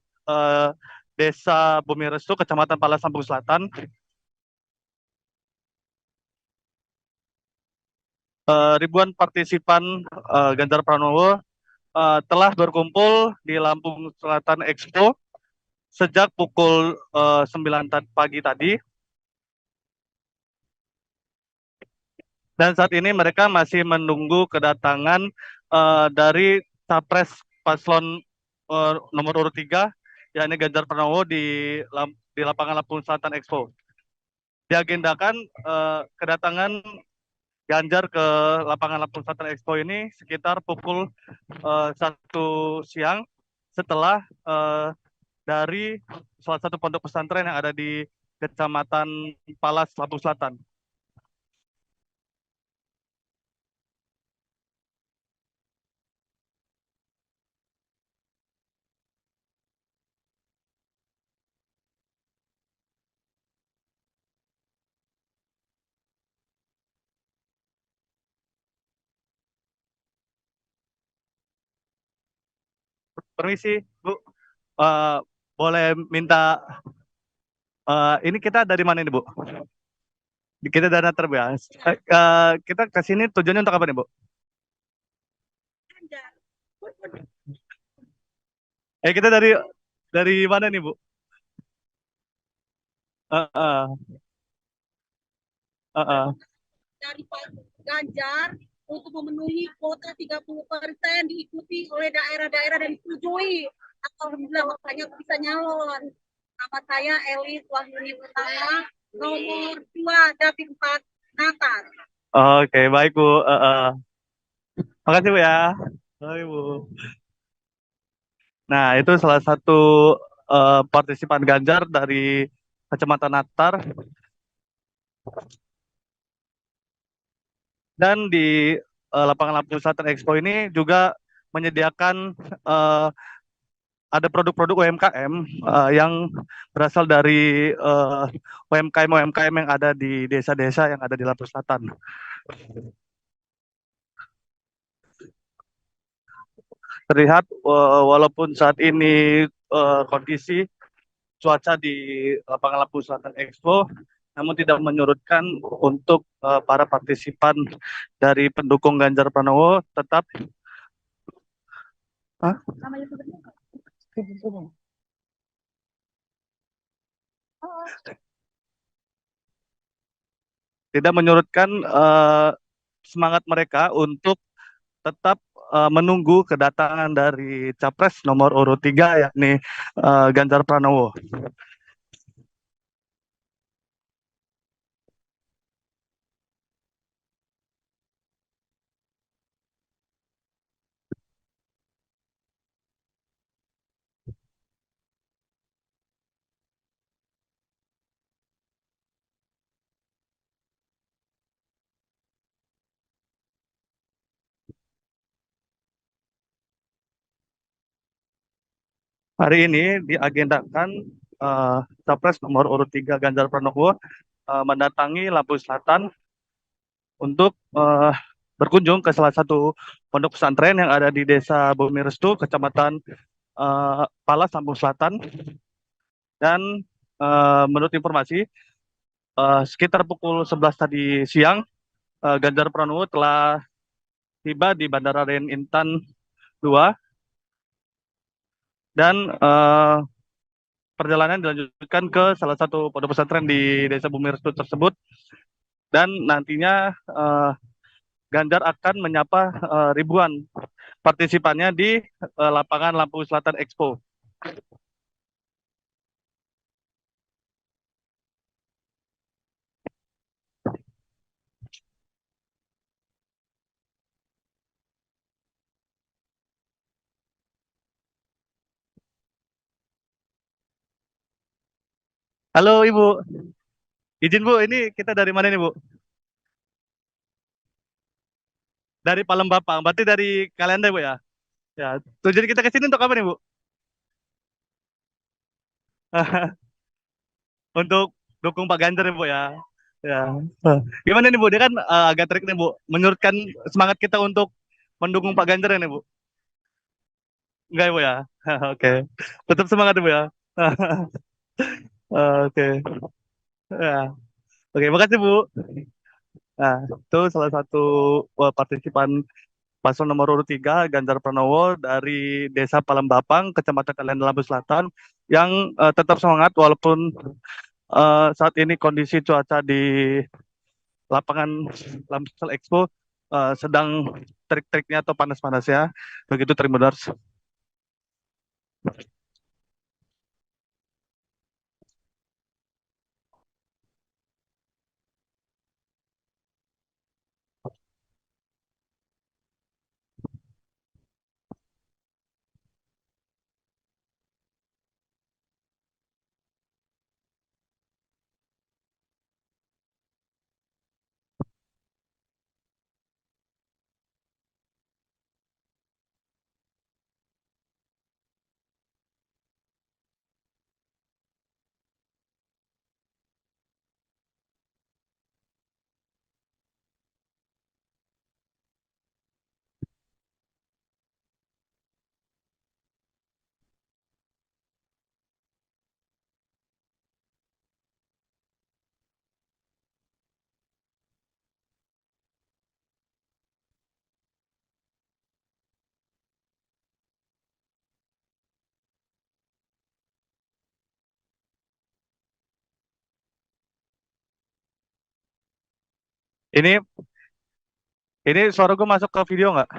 Desa Bumi Restu, Kecamatan Palas, Lampung Selatan. Ribuan partisipan Ganjar Pranowo telah berkumpul di Lampung Selatan Expo sejak pukul 9 pagi tadi. Dan saat ini mereka masih menunggu kedatangan dari Capres paslon nomor urut 3, yakni Ganjar Pranowo di lapangan Lampung Selatan Expo. Diagendakan kedatangan Ganjar ke lapangan Lampung Selatan Expo ini sekitar pukul 1 siang setelah dari salah satu pondok pesantren yang ada di Kecamatan Palas, Lampung Selatan. Permisi, Bu. Boleh minta, ini kita dari mana ini, Bu? Kita dari Natar, Bu, ya. Kita ke sini tujuannya untuk apa nih, Bu? Kita dari mana nih, Bu? Uh, uh, uh, uh. Dari Pak Ganjar untuk memenuhi kuota 30% diikuti oleh daerah-daerah dan disetujui. Alhamdulillah makanya bisa nyalon. Nama saya Elis Wahyuni Pertama, nomor 2 Dapil 4 Natar. Oke, baik Bu. Makasih Bu ya. Baik Bu. Nah, itu salah satu partisipan Ganjar dari Kecamatan Natar. Dan di lapangan Lampung Selatan Expo ini juga menyediakan ada produk-produk UMKM yang berasal dari UMKM yang ada di desa-desa yang ada di Lampung Selatan. Terlihat walaupun saat ini kondisi cuaca di lapangan Lampung Selatan Expo namun tidak menyurutkan untuk para partisipan dari pendukung Ganjar Pranowo tetap tidak menyurutkan semangat mereka untuk tetap menunggu kedatangan dari Capres nomor urut 3 yakni Ganjar Pranowo. Hari ini diagendakan Capres nomor urut 3 Ganjar Pranowo mendatangi Lampung Selatan untuk berkunjung ke salah satu pondok pesantren yang ada di Desa Bumi Restu, Kecamatan Palas, Lampung Selatan. Dan menurut informasi sekitar pukul 11 tadi siang Ganjar Pranowo telah tiba di Bandara Den Intan 2 dan perjalanan dilanjutkan ke salah satu pondok pesantren di Desa Bumi Restu tersebut, dan nantinya Ganjar akan menyapa ribuan partisipannya di lapangan Lampung Selatan Expo. Halo Ibu, izin Bu, ini kita dari mana nih Bu? Dari Palembang, berarti dari kalian deh Bu ya? Ya, tujuan kita ke sini untuk apa nih Bu? Untuk dukung Pak Ganjar nih Bu ya? Ya. Gimana nih Bu? Dia kan agak trik nih Bu, menyurutkan semangat kita untuk mendukung Pak Ganjar nih Bu. Enggak ya Bu ya? Oke. Tetap semangat ya Bu ya. Oke. Ya. Oke, makasih Bu. Nah, itu salah satu partisipan paslon nomor urut 3 Ganjar Pranowo dari Desa Palembapang, Kecamatan Kalian Lampung Selatan yang tetap semangat walaupun saat ini kondisi cuaca di lapangan Lampung Expo sedang trik-triknya atau panas-panasnya. Begitu Trimodars. Ini suara gue masuk ke video nggak?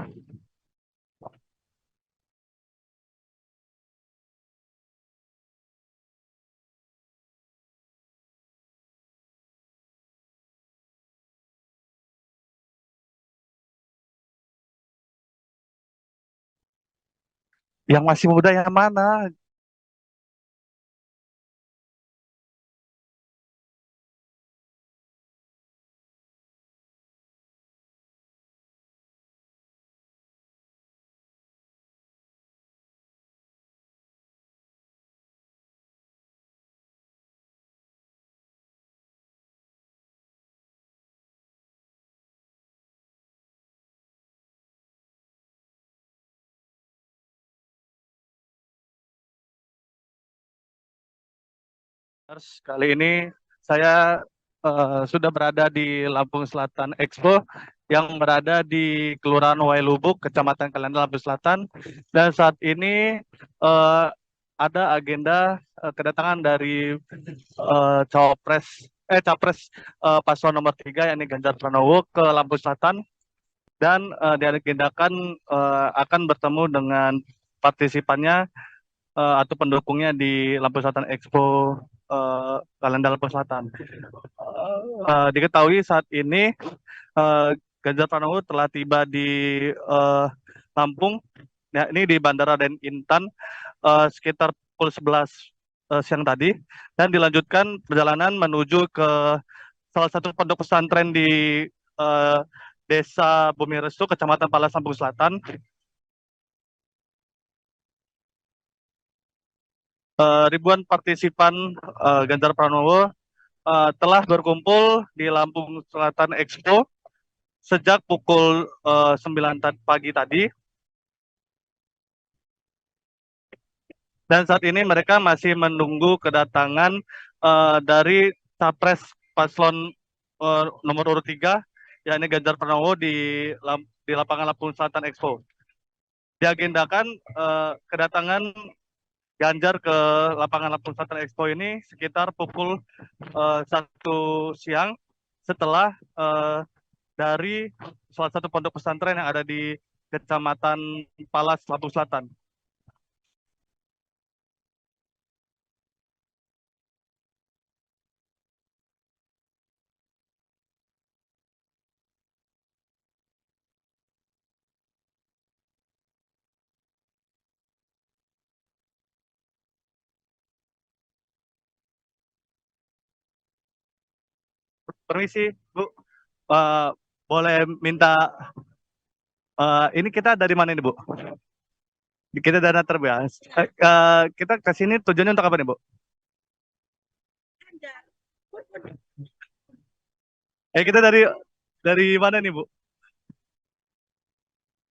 Yang masih muda yang mana? Kali ini saya sudah berada di Lampung Selatan Expo yang berada di Kelurahan Wailubuk, Kecamatan Kalian Lampung Selatan. Dan saat ini eh, ada agenda kedatangan dari capres paslon nomor 3 yakni Ganjar Pranowo ke Lampung Selatan dan diagendakan akan bertemu dengan partisipannya atau pendukungnya di Lampung Selatan Expo Kalenda Lampung Selatan. Diketahui saat ini Ganjar Pranowo telah tiba di Lampung, ya, ini di Bandara Den Intan sekitar pukul 11 siang tadi, dan dilanjutkan perjalanan menuju ke salah satu pondok pesantren di Desa Bumi Restu, Kecamatan Palas, Lampung Selatan. Ribuan partisipan Ganjar Pranowo telah berkumpul di Lampung Selatan Expo sejak pukul 9 pagi tadi. Dan saat ini mereka masih menunggu kedatangan dari capres paslon nomor urut 3, yakni Ganjar Pranowo di lapangan Lampung Selatan Expo. Diagendakan kedatangan Ganjar ke lapangan Lampung Selatan Expo ini sekitar pukul 1 siang setelah dari salah satu pondok pesantren yang ada di Kecamatan Palas, Lampung Selatan. Permisi, Bu. Eh, boleh minta ini kita dari mana ini, Bu? Kita dari Natar, Bu ya. Kita ke sini tujuannya untuk apa nih, Bu? Kita dari mana nih, Bu?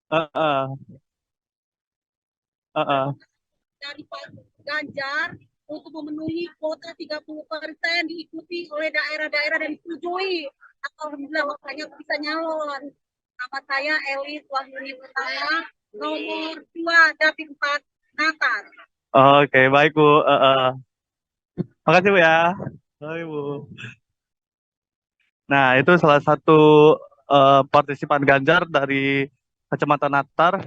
Uh, uh, Dari Pak Ganjar untuk memenuhi kuota 30% diikuti oleh daerah-daerah dan disetujui. Alhamdulillah makanya bisa nyalon. Nama saya Elis Wahyuni Pertama, nomor 2 Dapil 4 Natar. Oke, baik, Bu. Makasih, Bu ya. Baik, Bu. Nah, itu salah satu partisipan Ganjar dari Kecamatan Natar.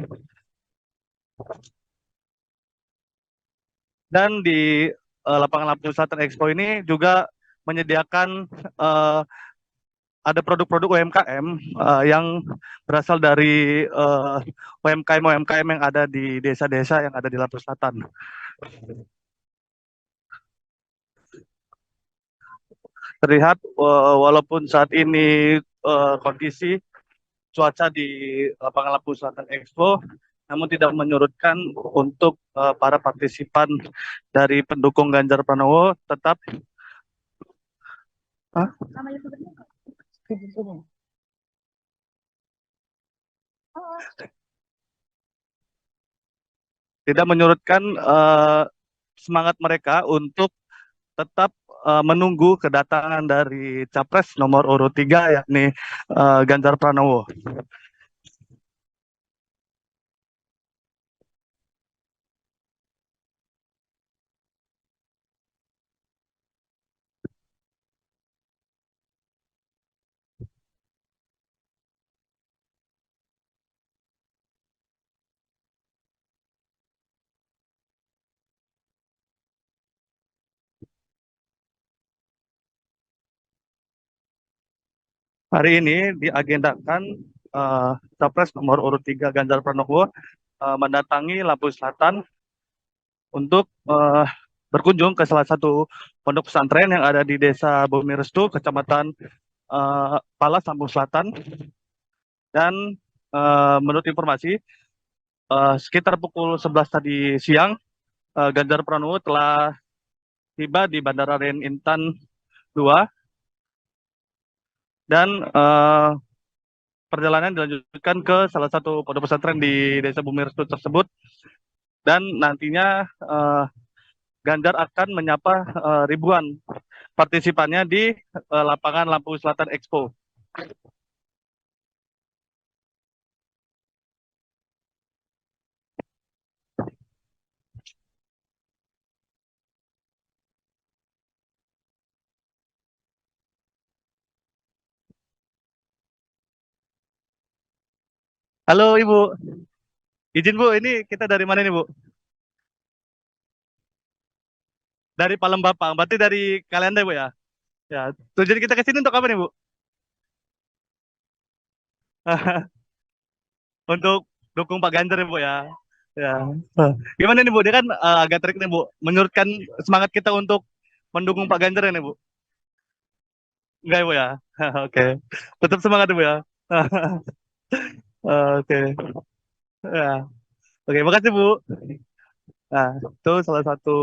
Dan di lapangan Lampung Selatan Expo ini juga menyediakan ada produk-produk UMKM yang berasal dari UMKM-UMKM yang ada di desa-desa yang ada di Lampung Selatan. Terlihat walaupun saat ini kondisi cuaca di lapangan Lampung Selatan Expo namun tidak menyurutkan untuk para partisipan dari pendukung Ganjar Pranowo tetap tidak menyurutkan semangat mereka untuk tetap menunggu kedatangan dari Capres nomor urut 3 yakni Ganjar Pranowo. Hari ini diagendakan Capres nomor urut 3 Ganjar Pranowo mendatangi Lampung Selatan untuk berkunjung ke salah satu pondok pesantren yang ada di Desa Bumi Restu, Kecamatan Palas, Lampung Selatan. Dan menurut informasi, sekitar pukul 11 tadi siang, Ganjar Pranowo telah tiba di Bandara Ren Intan 2 dan perjalanan dilanjutkan ke salah satu pondok pesantren di Desa Bumi Restu tersebut. Dan nantinya Ganjar akan menyapa ribuan partisipannya di lapangan Lampung Selatan Expo. Halo Ibu, izin Bu, ini kita dari mana nih Bu? Dari Palembang, berarti dari kalian deh Bu ya? Ya, tujuan kita ke sini untuk apa nih Bu? Untuk dukung Pak Ganjar nih Bu ya? Ya. Gimana nih Bu? Dia kan agak trik nih Bu, menyurutkan semangat kita untuk mendukung Pak Ganjar nih Bu. Enggak ya Bu ya? Oke. Tetap semangat Bu ya. Oke. Ya. Oke, makasih Bu. Nah, itu salah satu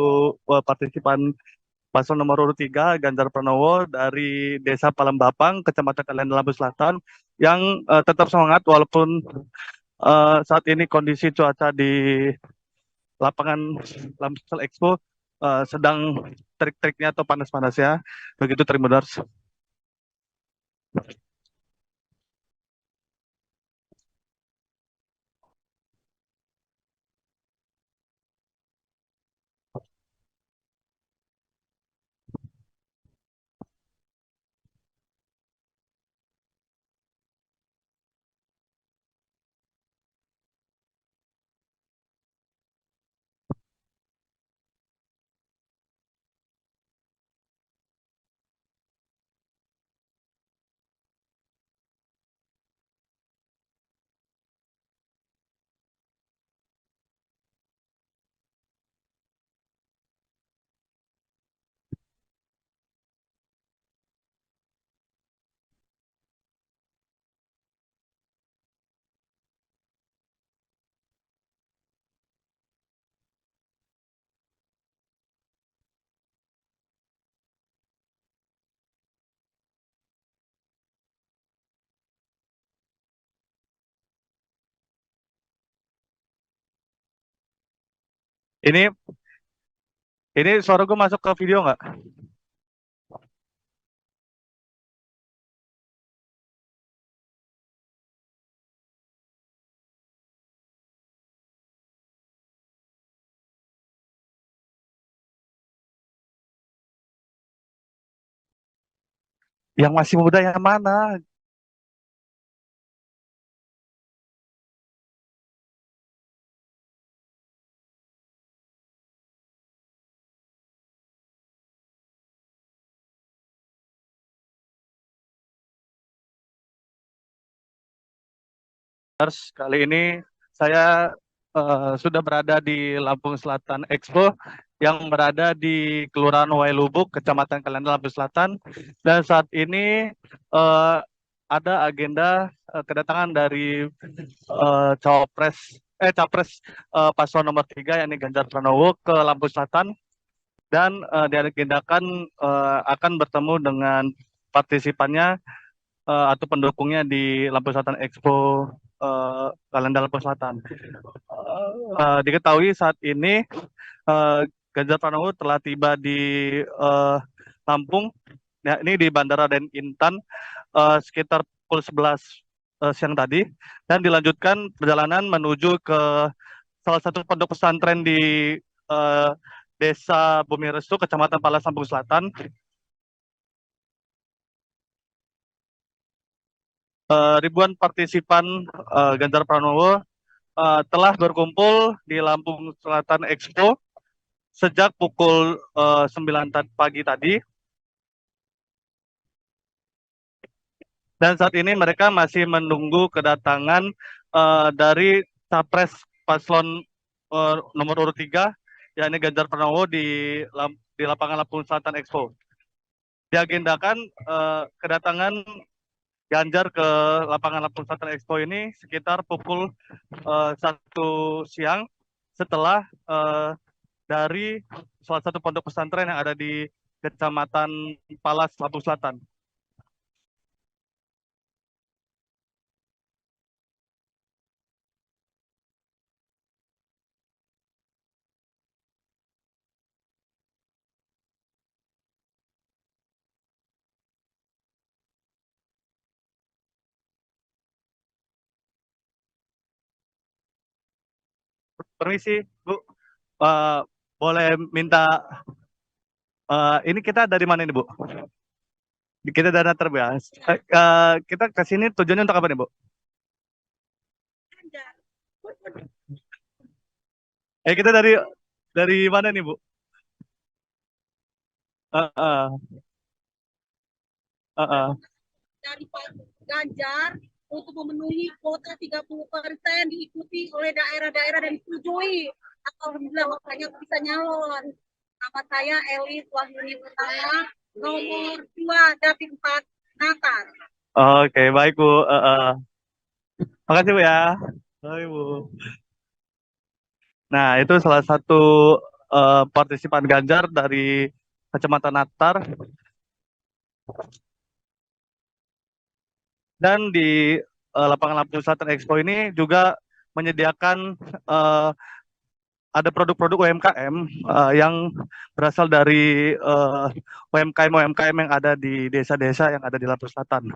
partisipan paslon nomor urut 3 Ganjar Pranowo dari Desa Palembapang, Kecamatan Kalian Lampung Selatan yang tetap semangat walaupun saat ini kondisi cuaca di lapangan Lampung Expo sedang terik-teriknya atau panas-panasnya. Begitu Trimodars. Ini suara gue masuk ke video nggak? Yang masih muda yang mana? Kali ini saya sudah berada di Lampung Selatan Expo yang berada di Kelurahan Wailubuk, Kecamatan Kalenda, Lampung Selatan. Dan saat ini eh, ada agenda kedatangan dari capres paslon nomor 3 yakni Ganjar Pranowo ke Lampung Selatan dan diagendakan akan bertemu dengan partisipannya atau pendukungnya di Lampung Selatan Expo Kalenda Lampung Selatan. Diketahui saat ini Ganjar Pranowo telah tiba di Lampung, ya, ini di Bandara Den Intan sekitar pukul 11 siang tadi, dan dilanjutkan perjalanan menuju ke salah satu pondok pesantren di eh, Desa Bumi Restu, Kecamatan Palas, Lampung Selatan. Ribuan partisipan Ganjar Pranowo telah berkumpul di Lampung Selatan Expo sejak pukul 9 pagi tadi. Dan saat ini mereka masih menunggu kedatangan dari capres paslon nomor urut 3, yakni Ganjar Pranowo di lapangan Lampung Selatan Expo. Diagendakan kedatangan Ganjar ke lapangan Lampung Selatan Expo ini sekitar pukul 1 siang setelah dari salah satu pondok pesantren yang ada di Kecamatan Palas, Lampung Selatan. Permisi, Bu. Eh, boleh minta, ini kita dari mana ini, Bu? Kita dari Natar, Bu, ya. Kita ke sini tujuannya untuk apa nih, Bu? Kita dari mana nih, Bu? Uh, uh, uh, uh. Dari Pak Ganjar untuk memenuhi kuota 30% diikuti oleh daerah-daerah dan disetujui. Alhamdulillah makanya bisa nyalon. Nama saya Elis Wahyuni Pertama, nomor 2 Dapil 4 Natar. Oke, baik, Bu. Makasih, Bu, ya. Baik, Bu. Nah, itu salah satu partisipan Ganjar dari Kecamatan Natar. Dan di lapangan Lampung Selatan Expo ini juga menyediakan ada produk-produk UMKM yang berasal dari UMKM yang ada di desa-desa yang ada di Lampung Selatan.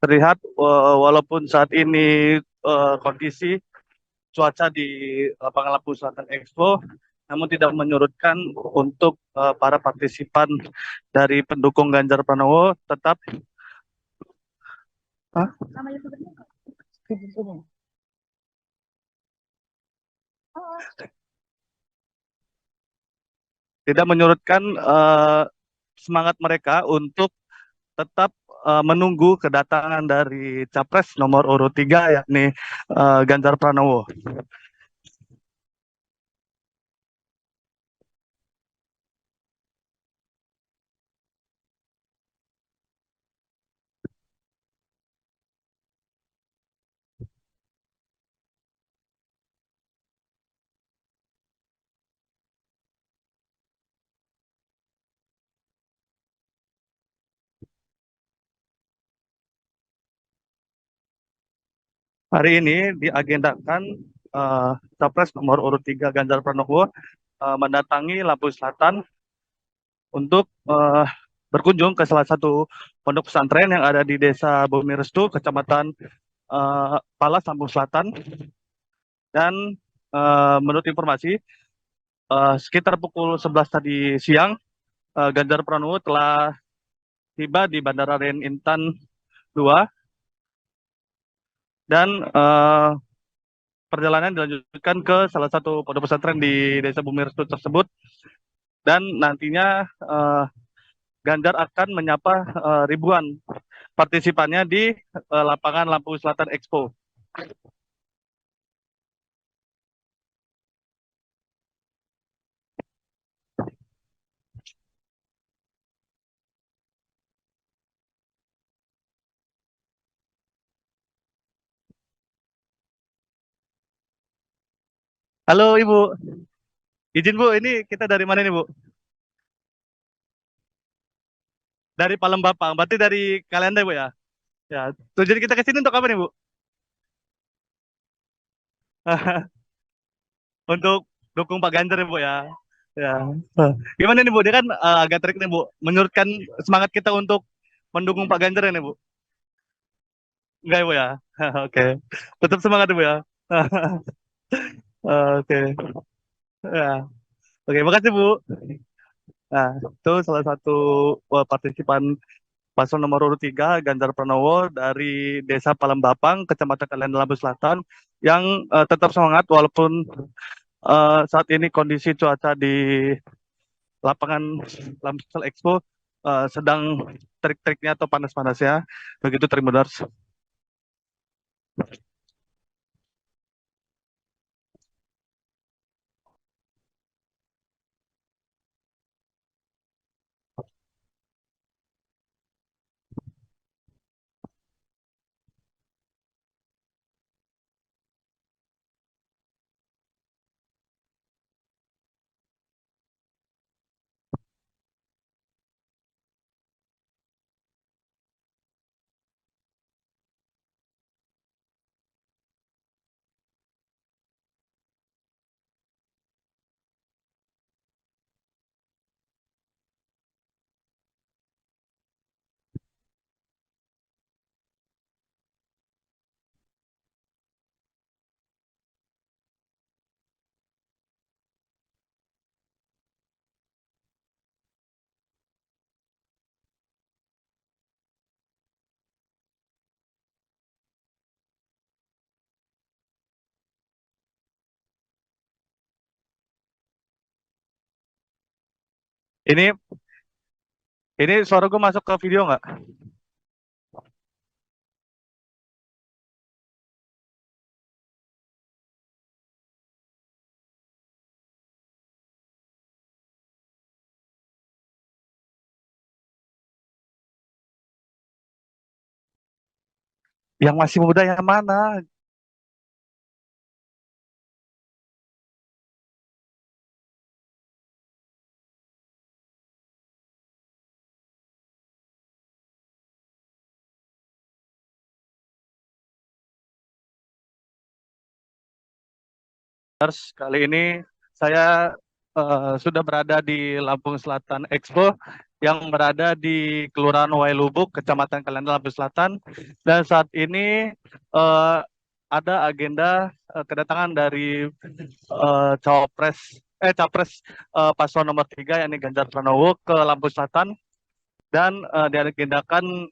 Terlihat walaupun saat ini kondisi cuaca di lapangan Lampung Selatan Expo namun tidak menyurutkan untuk para partisipan dari pendukung Ganjar Pranowo tetap tidak menyurutkan semangat mereka untuk tetap menunggu kedatangan dari capres nomor urut 3 yakni Ganjar Pranowo. Hari ini diagendakan Capres nomor urut 3 Ganjar Pranowo mendatangi Lampung Selatan untuk berkunjung ke salah satu pondok pesantren yang ada di Desa Bumi Restu, Kecamatan Palas, Lampung Selatan. Dan menurut informasi, sekitar pukul 11 tadi siang, Ganjar Pranowo telah tiba di Bandara Ren Intan 2 dan perjalanan dilanjutkan ke salah satu pondok pesantren di Desa Bumi Restu tersebut. Dan nantinya Ganjar akan menyapa ribuan partisipannya di lapangan Lampung Selatan Expo. Halo Ibu, izin Bu, ini kita dari mana nih Bu? Dari Palembang, berarti dari kalian deh Bu ya? Ya, tujuan kita ke sini untuk apa nih Bu? Untuk dukung Pak Ganjar ya Bu ya? Ya. Gimana nih Bu, dia kan agak trik nih Bu, menyurutkan semangat kita untuk mendukung Pak Ganjar ya nih Bu? Enggak ya Bu ya? Oke, tetap semangat ya Bu ya? Oke, ya. Oke, makasih Bu. Nah, itu salah satu partisipan paslon nomor urut 3 Ganjar Pranowo dari Desa Palembapang, Kecamatan Kalian Lampung Selatan yang tetap semangat walaupun saat ini kondisi cuaca di lapangan Lampung Expo sedang terik-teriknya atau panas-panasnya. Begitu Trimodars. Ini suara gue masuk ke video nggak? Yang masih muda yang mana? Kali ini saya sudah berada di Lampung Selatan Expo yang berada di Kelurahan Wailubuk, Kecamatan Kalenda, Lampung Selatan. Dan saat ini ada agenda kedatangan dari Capres paslon nomor 3 yakni Ganjar Pranowo ke Lampung Selatan dan diagendakan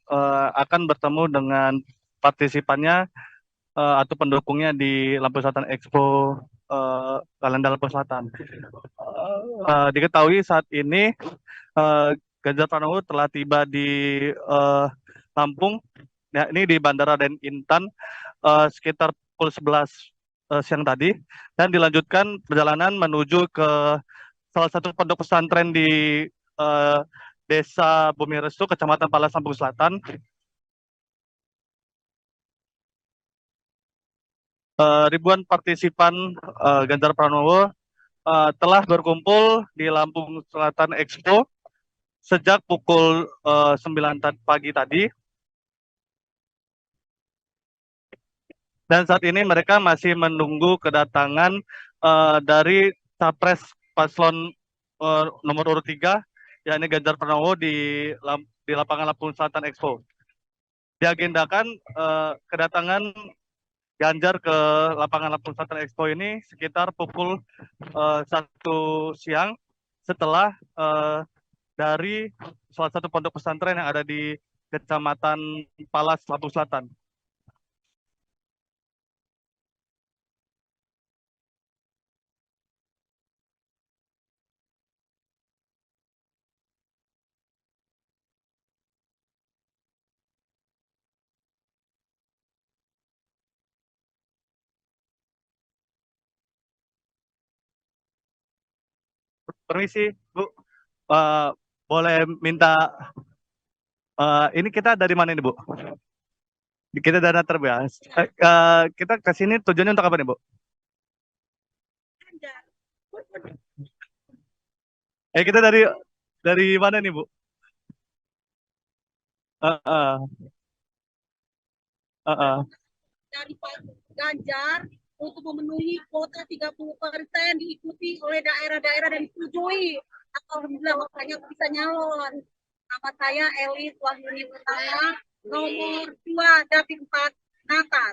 akan bertemu dengan partisipannya atau pendukungnya di Lampung Selatan Expo Kalenda Lampung Selatan. Diketahui saat ini Ganjar Pranowo telah tiba di Lampung, ya, ini di Bandara Den Intan sekitar pukul 11 siang tadi, dan dilanjutkan perjalanan menuju ke salah satu pondok pesantren di Desa Bumi Restu, Kecamatan Palas, Lampung Selatan. Ribuan partisipan Ganjar Pranowo telah berkumpul di Lampung Selatan Expo sejak pukul 9 pagi tadi. Dan saat ini mereka masih menunggu kedatangan dari capres paslon nomor urut 3, yakni Ganjar Pranowo di lapangan Lampung Selatan Expo. Diagendakan kedatangan Ganjar ke lapangan Lampung Selatan Expo ini sekitar pukul 1 siang setelah dari salah satu pondok pesantren yang ada di Kecamatan Palas, Lampung Selatan. Permisi, Bu. Boleh minta ini kita dari mana ini, Bu? Kita dari Natar, Bu ya. Kita ke sini tujuannya untuk apa nih, Bu? Kita dari mana nih, Bu? Dari Pak Ganjar untuk memenuhi kuota 30% diikuti oleh daerah-daerah dan disetujui. Alhamdulillah makanya bisa nyalon. Nama saya Elis Wahyuni Pertama, nomor 2 Dapil 4 Natar.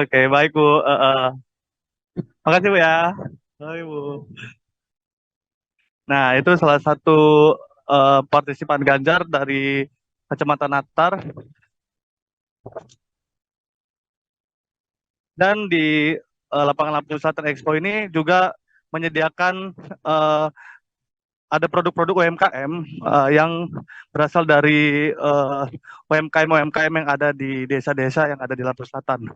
Oke, baik Bu. Makasih Bu ya. Baik Bu. Nah, itu salah satu partisipan Ganjar dari Kecamatan Natar. Dan di lapangan Lampung Selatan Expo ini juga menyediakan ada produk-produk UMKM yang berasal dari UMKM yang ada di desa-desa yang ada di Lampung Selatan.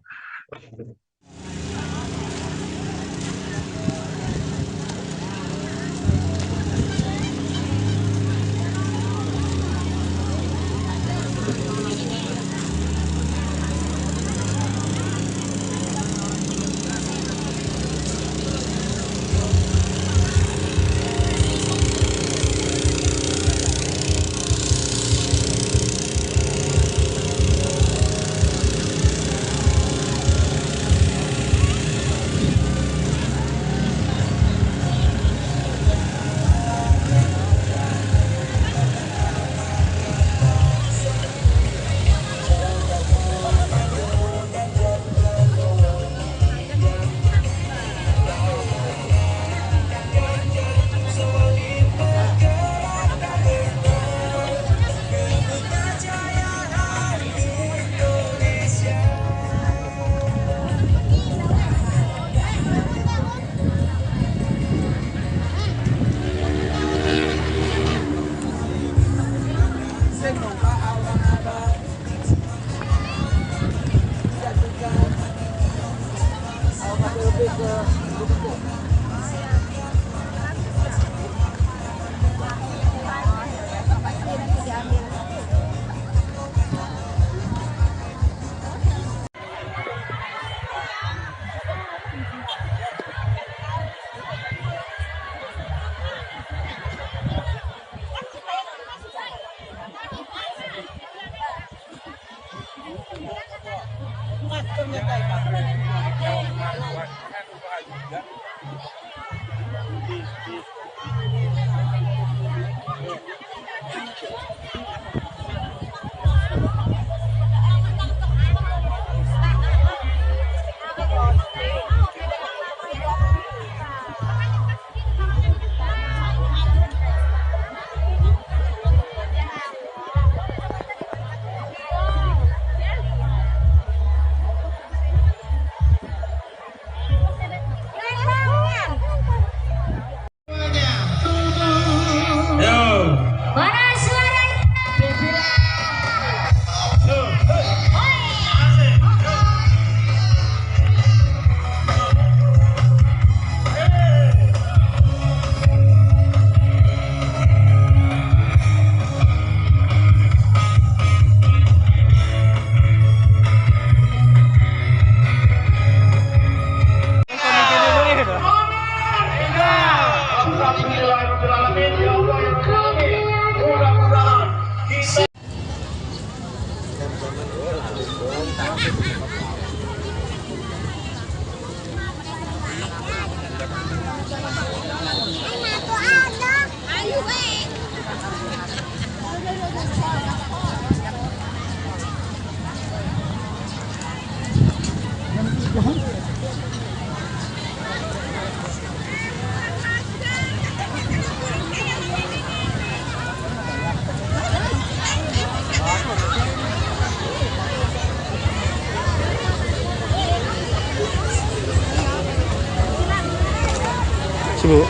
Bu.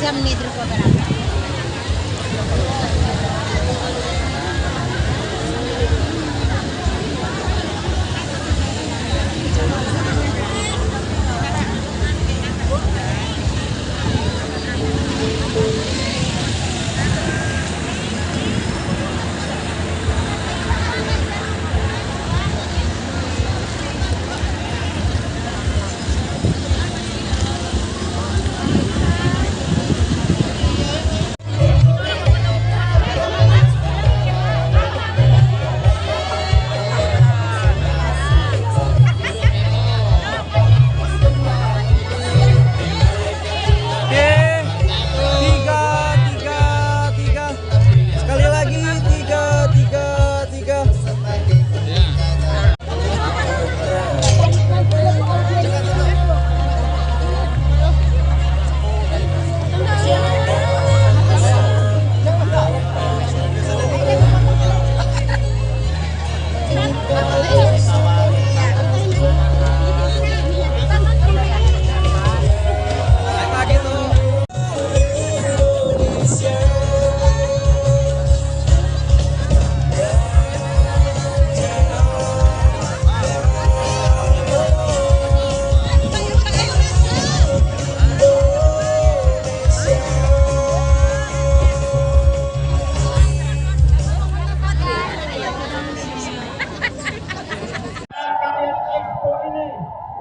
Jam nih terus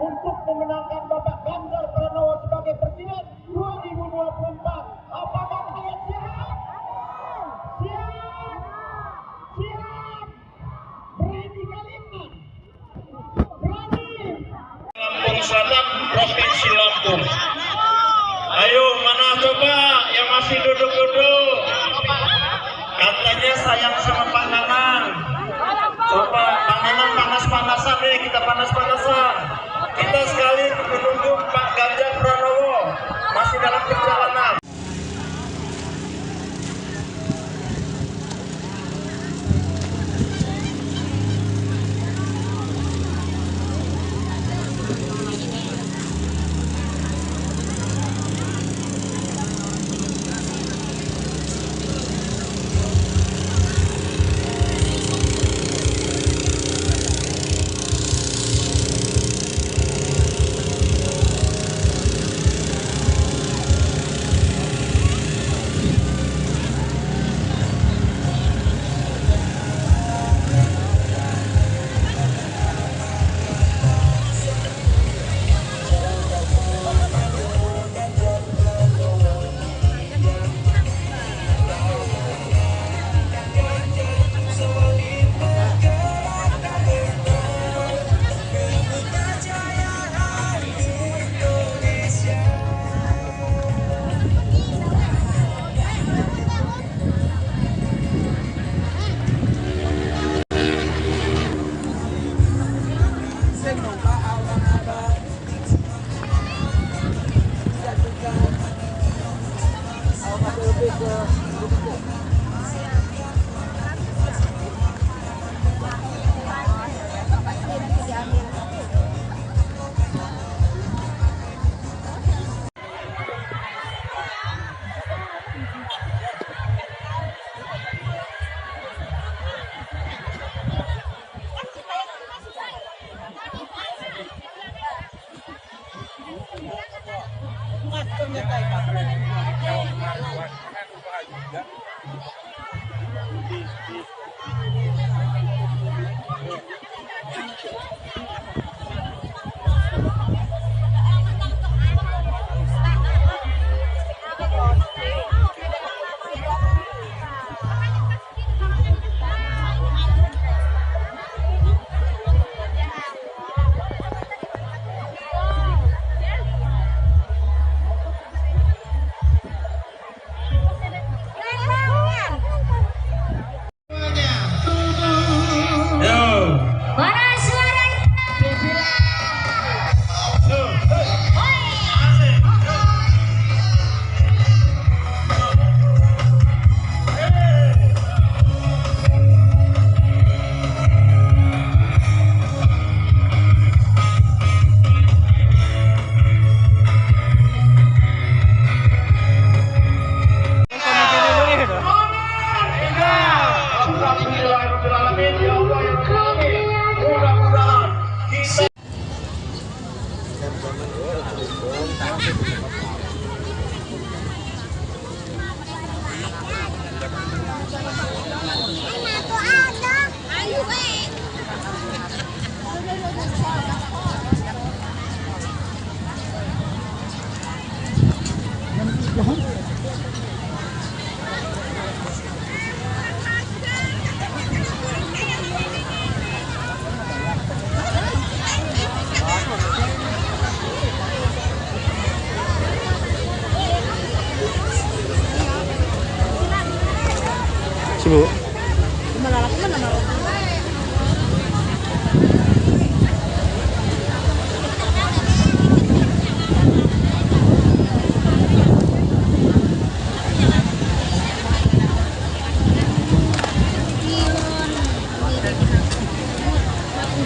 untuk memenangkan Bapak Ganjar Pranowo sebagai Presiden 2024. Apakah kalian siap? Siap? Siap? Berani kalian? Berani? Lampung Selatan, Provinsi Lampung. Ayo, mana coba yang masih duduk-duduk? Katanya sayang sama Pak Nanang. Coba Pak Nanang panas-panasan nih, kita panas-panasan. Kita sekali menunggu Pak Ganjar Pranowo masih dalam perjalanan.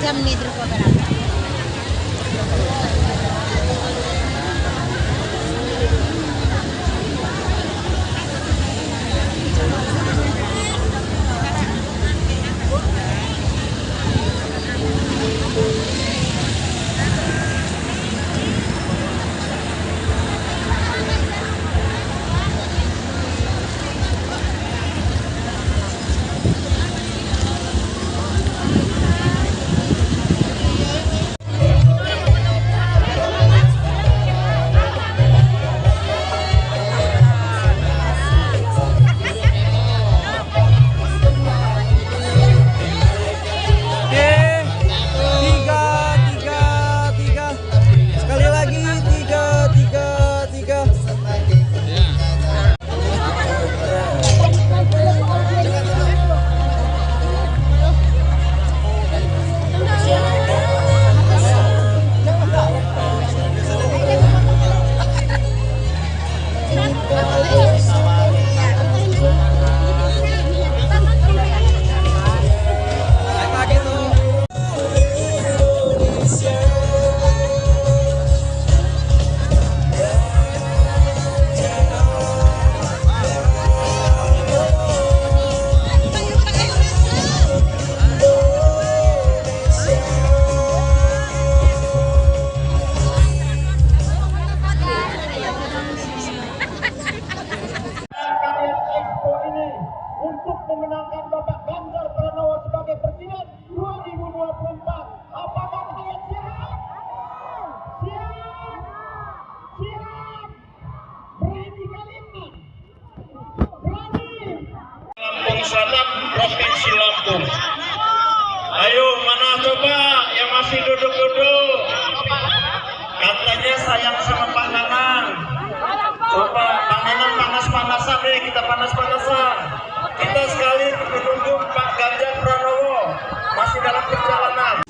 jam nih Druko berangkat. Untuk memenangkan Bapak Ganjar Pranowo sebagai Presiden 2024. Apakah kalian siap? Siap? Siap? Berani kalian? Berani? Lampung Selatan, Provinsi Lampung. Ayo, mana coba yang masih duduk-duduk? Katanya sayang sama Pak Nanang. Coba Pak Nanang panas-panasan nih, kita panas-panasan. Kita sekali menunggu Pak Ganjar Pranowo masih dalam perjalanan.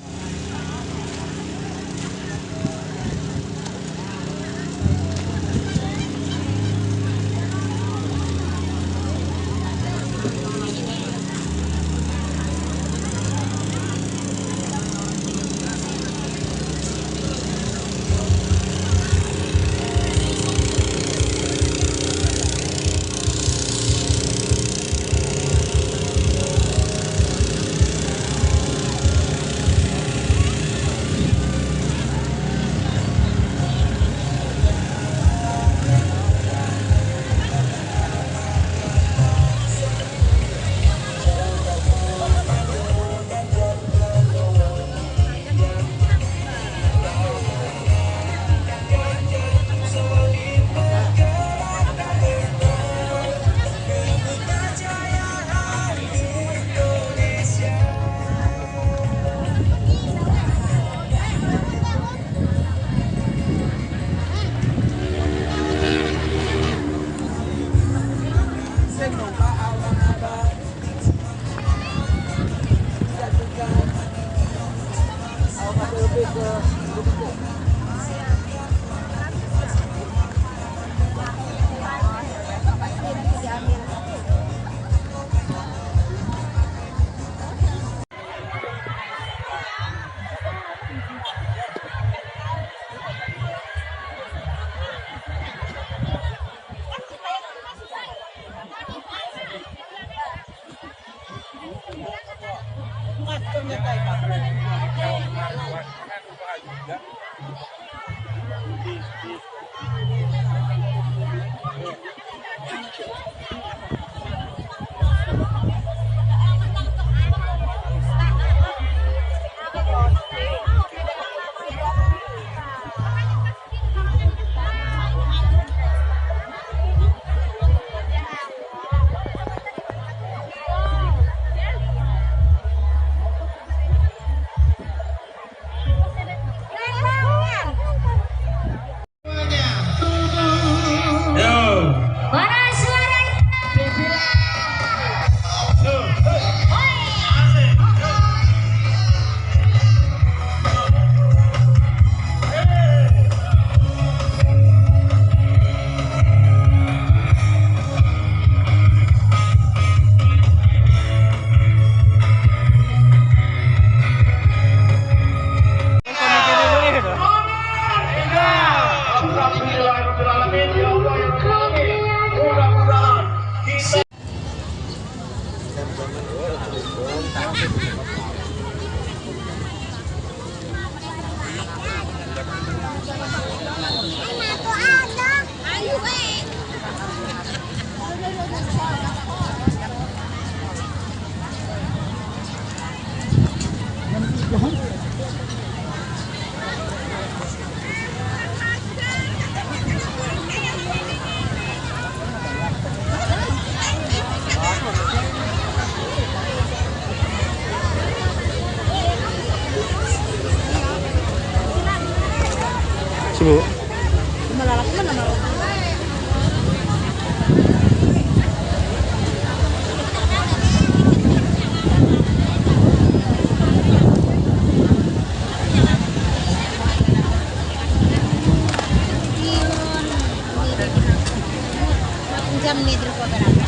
Sibuk. Jam nih terus berapa?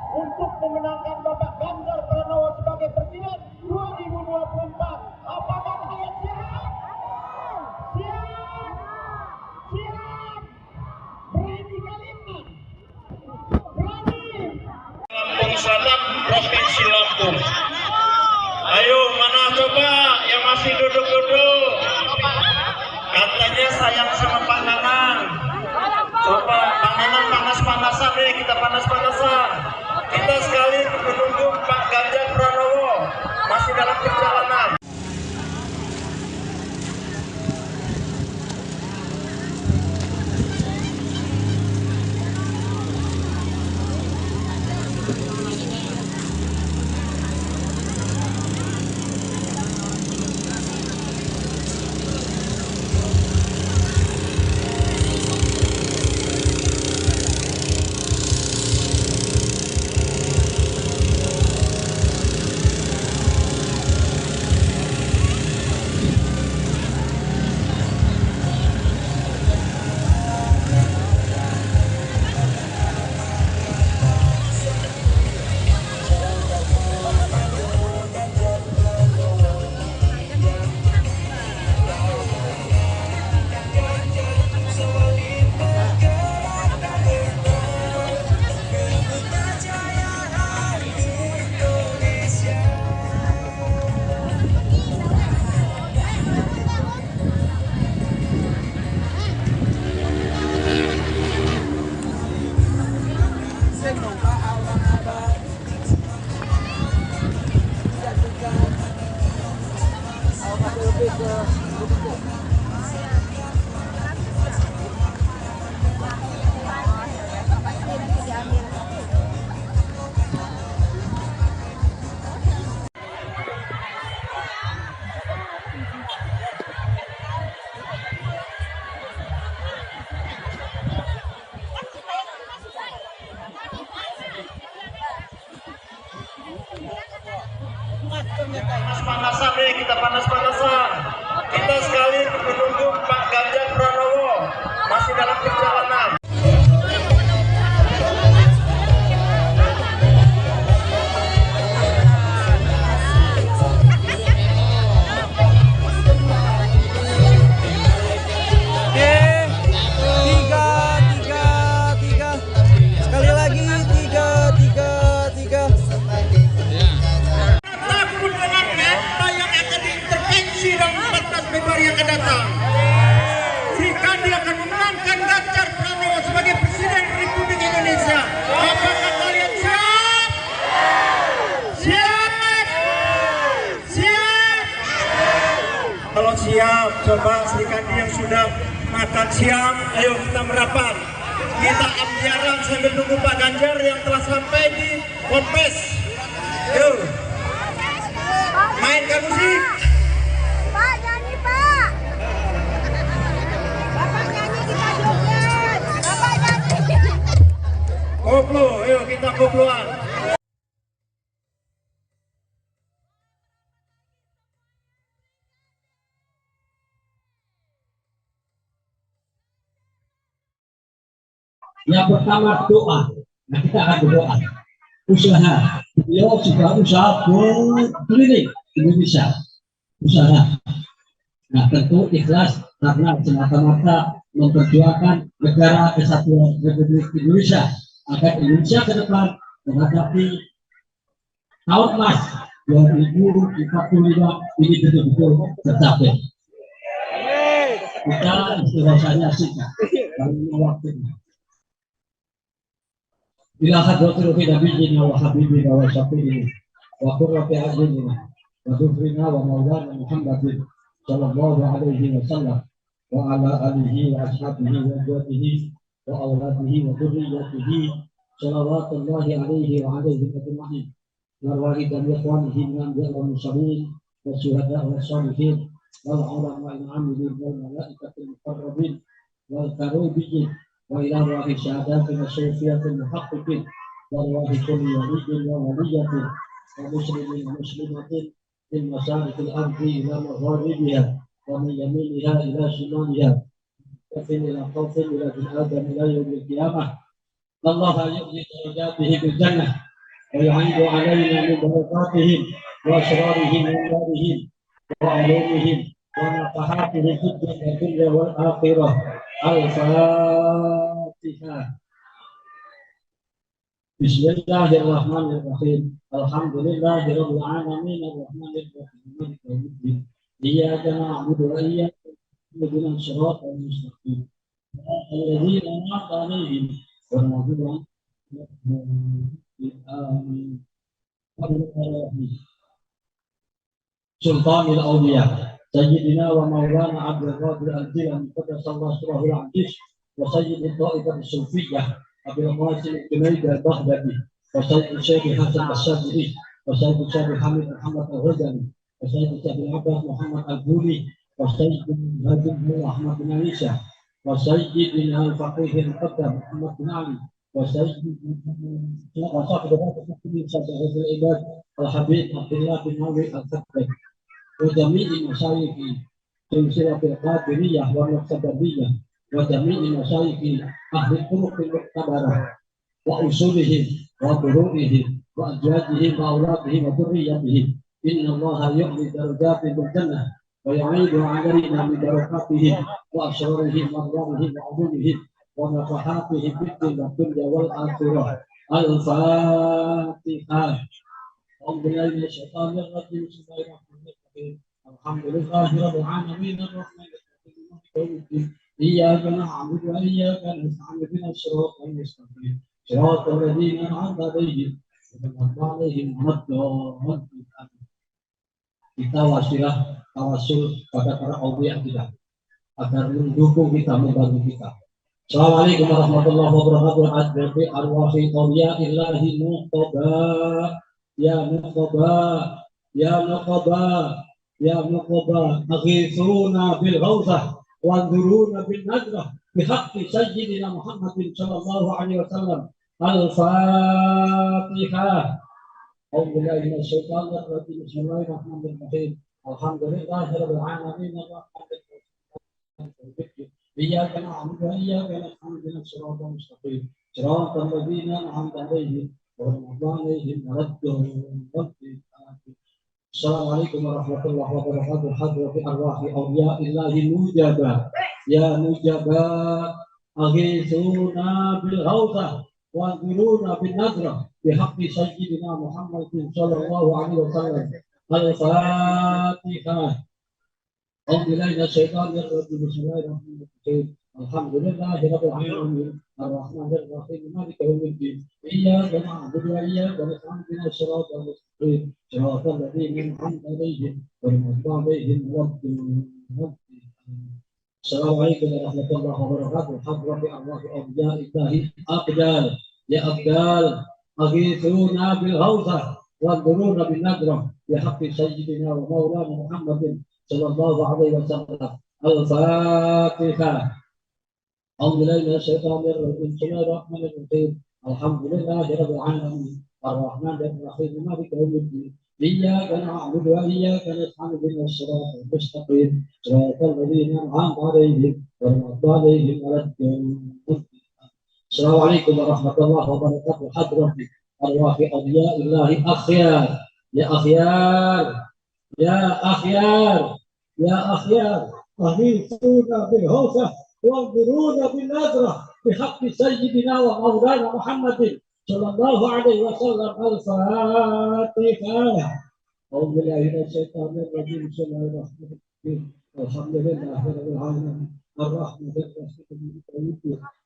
Untuk memenangkan Bapak Ganjar Pranowo sebagai Presiden 2024. Apakah kalian siap? Siap? Siap? Berani kalian? Berani? Lampung Selatan, Provinsi Lampung. Ayo, mana coba yang masih duduk-duduk? Katanya sayang sama Pak Nanang. Coba Pak Nanang panas-panasan nih, kita panas-panasan. Kita sekali menunggu Pak Ganjar Pranowo masih dalam perjalanan. Panas-panasan nih, kita panas-panasan. Kita sekali menunggu Pak Ganjar Pranowo siap. Coba Serikandi yang sudah makan siang, ayo kita merapat. Kita ambiaran sambil tunggu Pak Ganjar yang telah sampai di Ponpes. Yuk, mainkan musik. Pak, nyanyi Pak. Bapak nyanyi, kita joget. Bapak nyanyi. Koplo, yuk kita koploan. Yang pertama doa. Nah, kita akan berdoa. Usaha. Beliau juga usaha berkeliling Indonesia. Usaha. Nah, tentu ikhlas karena semata-mata memperjuangkan negara kesatuan Republik Indonesia agar Indonesia ke depan menghadapi tahun emas 2045 ini betul-betul tercapai. Kita istilahnya singkat karena waktunya. Bila hadratul nabiyina wa habibina wa syafi'ina wa qurrati a'yunina wa dhufrina wa maulana Muhammadin sallallahu alaihi wasallam wa ala alihi wa ashabihi wa azwajihi wa awladihi wa dhurriyyatihi salawatullahi alaihi wa alaihi ajma'in wa arwahi dan ikhwanihi min anbiya'i wal mursalin wa syuhada wa shalihin wal ulama'i al-'amilin wal malaikatil muqarrabin wal karubiyyin وإلى روح شهاداتنا الصوفية المحققين وأرواح كل ولي وولية ومسلم ومسلمة من مشارق الأرض إلى مغاربها ومن يمينها إلى شمالها وفي إلى خوف إلى ابن آدم إلى يوم القيامة الله يؤذي درجاته بالجنة ويعيد علينا من بركاتهم وأسرارهم وأنوارهم وعلومهم ونفحاتهم في الدنيا والآخرة. Al-Fatihah. Bismillahirrahmanirrahim. Alhamdulillahirabbil alamin arrahmanir rahim maliki yaumiddin. Iyyaka na'budu wa iyyaka nasta'in shiratal mustaqim. Alladzina an'amta 'alaihim ghairil maghdubi 'alaihim waladdallin. Sultanul Awliya Sayyidina wa Maulana Abdul Qadir Al-Jilani Qaddasallahu sirrahul 'aziz wa sayyidul Ta'ifatus Sufiyyah Abdul Qasim Al-Junaid Al-Baghdadi wa sayyidul Syekh Hasan Al-Syadzili wa sayyidul Syekh Hamid Muhammad Al-Ghazali wa sayyidul Syekh Abbas Muhammad Al-Buni wa sayyidul Hadim Ahmad bin Aisyah wa sayyidina Al-Faqih Al-Qaddam Muhammad bin Ali wa sayyidina Al-Habib Abdullah bin Nawi Al-Fatih وجميع مشايخ سلسلة القادرية والمقتدرية وجميع مشايخ أهل الطرق المعتبرة وأصولهم وفروعهم وأزواجهم وأولادهم وذريتهم إن الله يعلي درجات بالجنة ويعيد علينا من بركاتهم وأسرارهم وأنوارهم وعلومهم ونفحاتهم في الدنيا والآخرة. الفاتحة. أعوذ بالله من الشيطان الرجيم. بسم الله الرحمن الرحيم. الحمد لله رب العالمين الرحمن الرحيم مالك يوم الدين. إياك نعبد وإياك نستعين اهدنا الصراط المستقيم صراط الذين أنعمت عليهم غير المغضوب عليهم ولا الضالين. Kita wasilah tawasul pada para awliya kita agar mendukung kita, membantu kita. Assalamualaikum warahmatullahi wabarakatuh. Adbi arwahi awliya illahi muqaba ya muqaba ya muqaba ya muqaba aghithuna bil ghawthah wanzuruna bin najrah bihaqqi sayyidina Muhammadin sallallahu alaihi wasallam. Al-Fatihah. A'udzubillahi minasyaitonir rajim. Bismillahirrahmanirrahim. Alhamdulillahirabbil alamin arrahmanir rahim. Iyyaka na'budu wa iyyaka nasta'in ihdinas siratal mustaqim siratal ladzina an'amta 'alaihim ghairil maghdubi 'alaihim waladdallin. Assalamualaikum warahmatullahi wabarakatuh. Hadrati arwahi awliya'illahi mujaba ya mujaba aghithuna bil ghawthah wanzuruna bin najrah bihaqqi sayyidina Muhammadin sallallahu alaihi wasallam. Al-Fatihah. Alhamdulillahi minasyaitonir rajim. Bismillahirrahmanirrahim. Alhamdulillahirabbil alamin arrahmanir rahim maliki yaumiddin. Iyyaka na'budu wa iyyaka nasta'in ihdinas siratal mustaqim siratal ladzina an'amta 'alaihim ghairil maghdubi 'alaihim waladdallin. Assalamualaikum warahmatullahi wabarakatuh. Hadrati arwah awliyaillahi abdal ya abdal aghithuna bil hawzah wa duruna bin nadrah bi haqqi sayyidina wa maulana Muhammadin sallallahu alaihi wasallam. Al-Fatihah. Alhamdulillah minasyaitonir rajim. Bismillahirrahmanirrahim. Alhamdulillahirabbil alamin. Ar-Rahmanir Rahim. Maliki yaumiddin. إياك نعبد وإياك نستعين اهدنا الصراط المستقيم صراط الذين أنعمت عليهم غير المغضوب عليهم ولا الضالين. السلام عليكم ورحمة الله وبركاته. حضرة أرواح أولياء الله أخيار يا أخيار يا أخيار يا أخيار أغيثونا بالهوسة وانظرونا بالنذرة بحق سيدنا ومولانا محمد صلى الله عليه وسلم. الفاتحة. أعوذ بالله من الشيطان الرجيم. بسم الله الرحمن الرحيم. الحمد لله رب العالمين الرحمن الرحيم.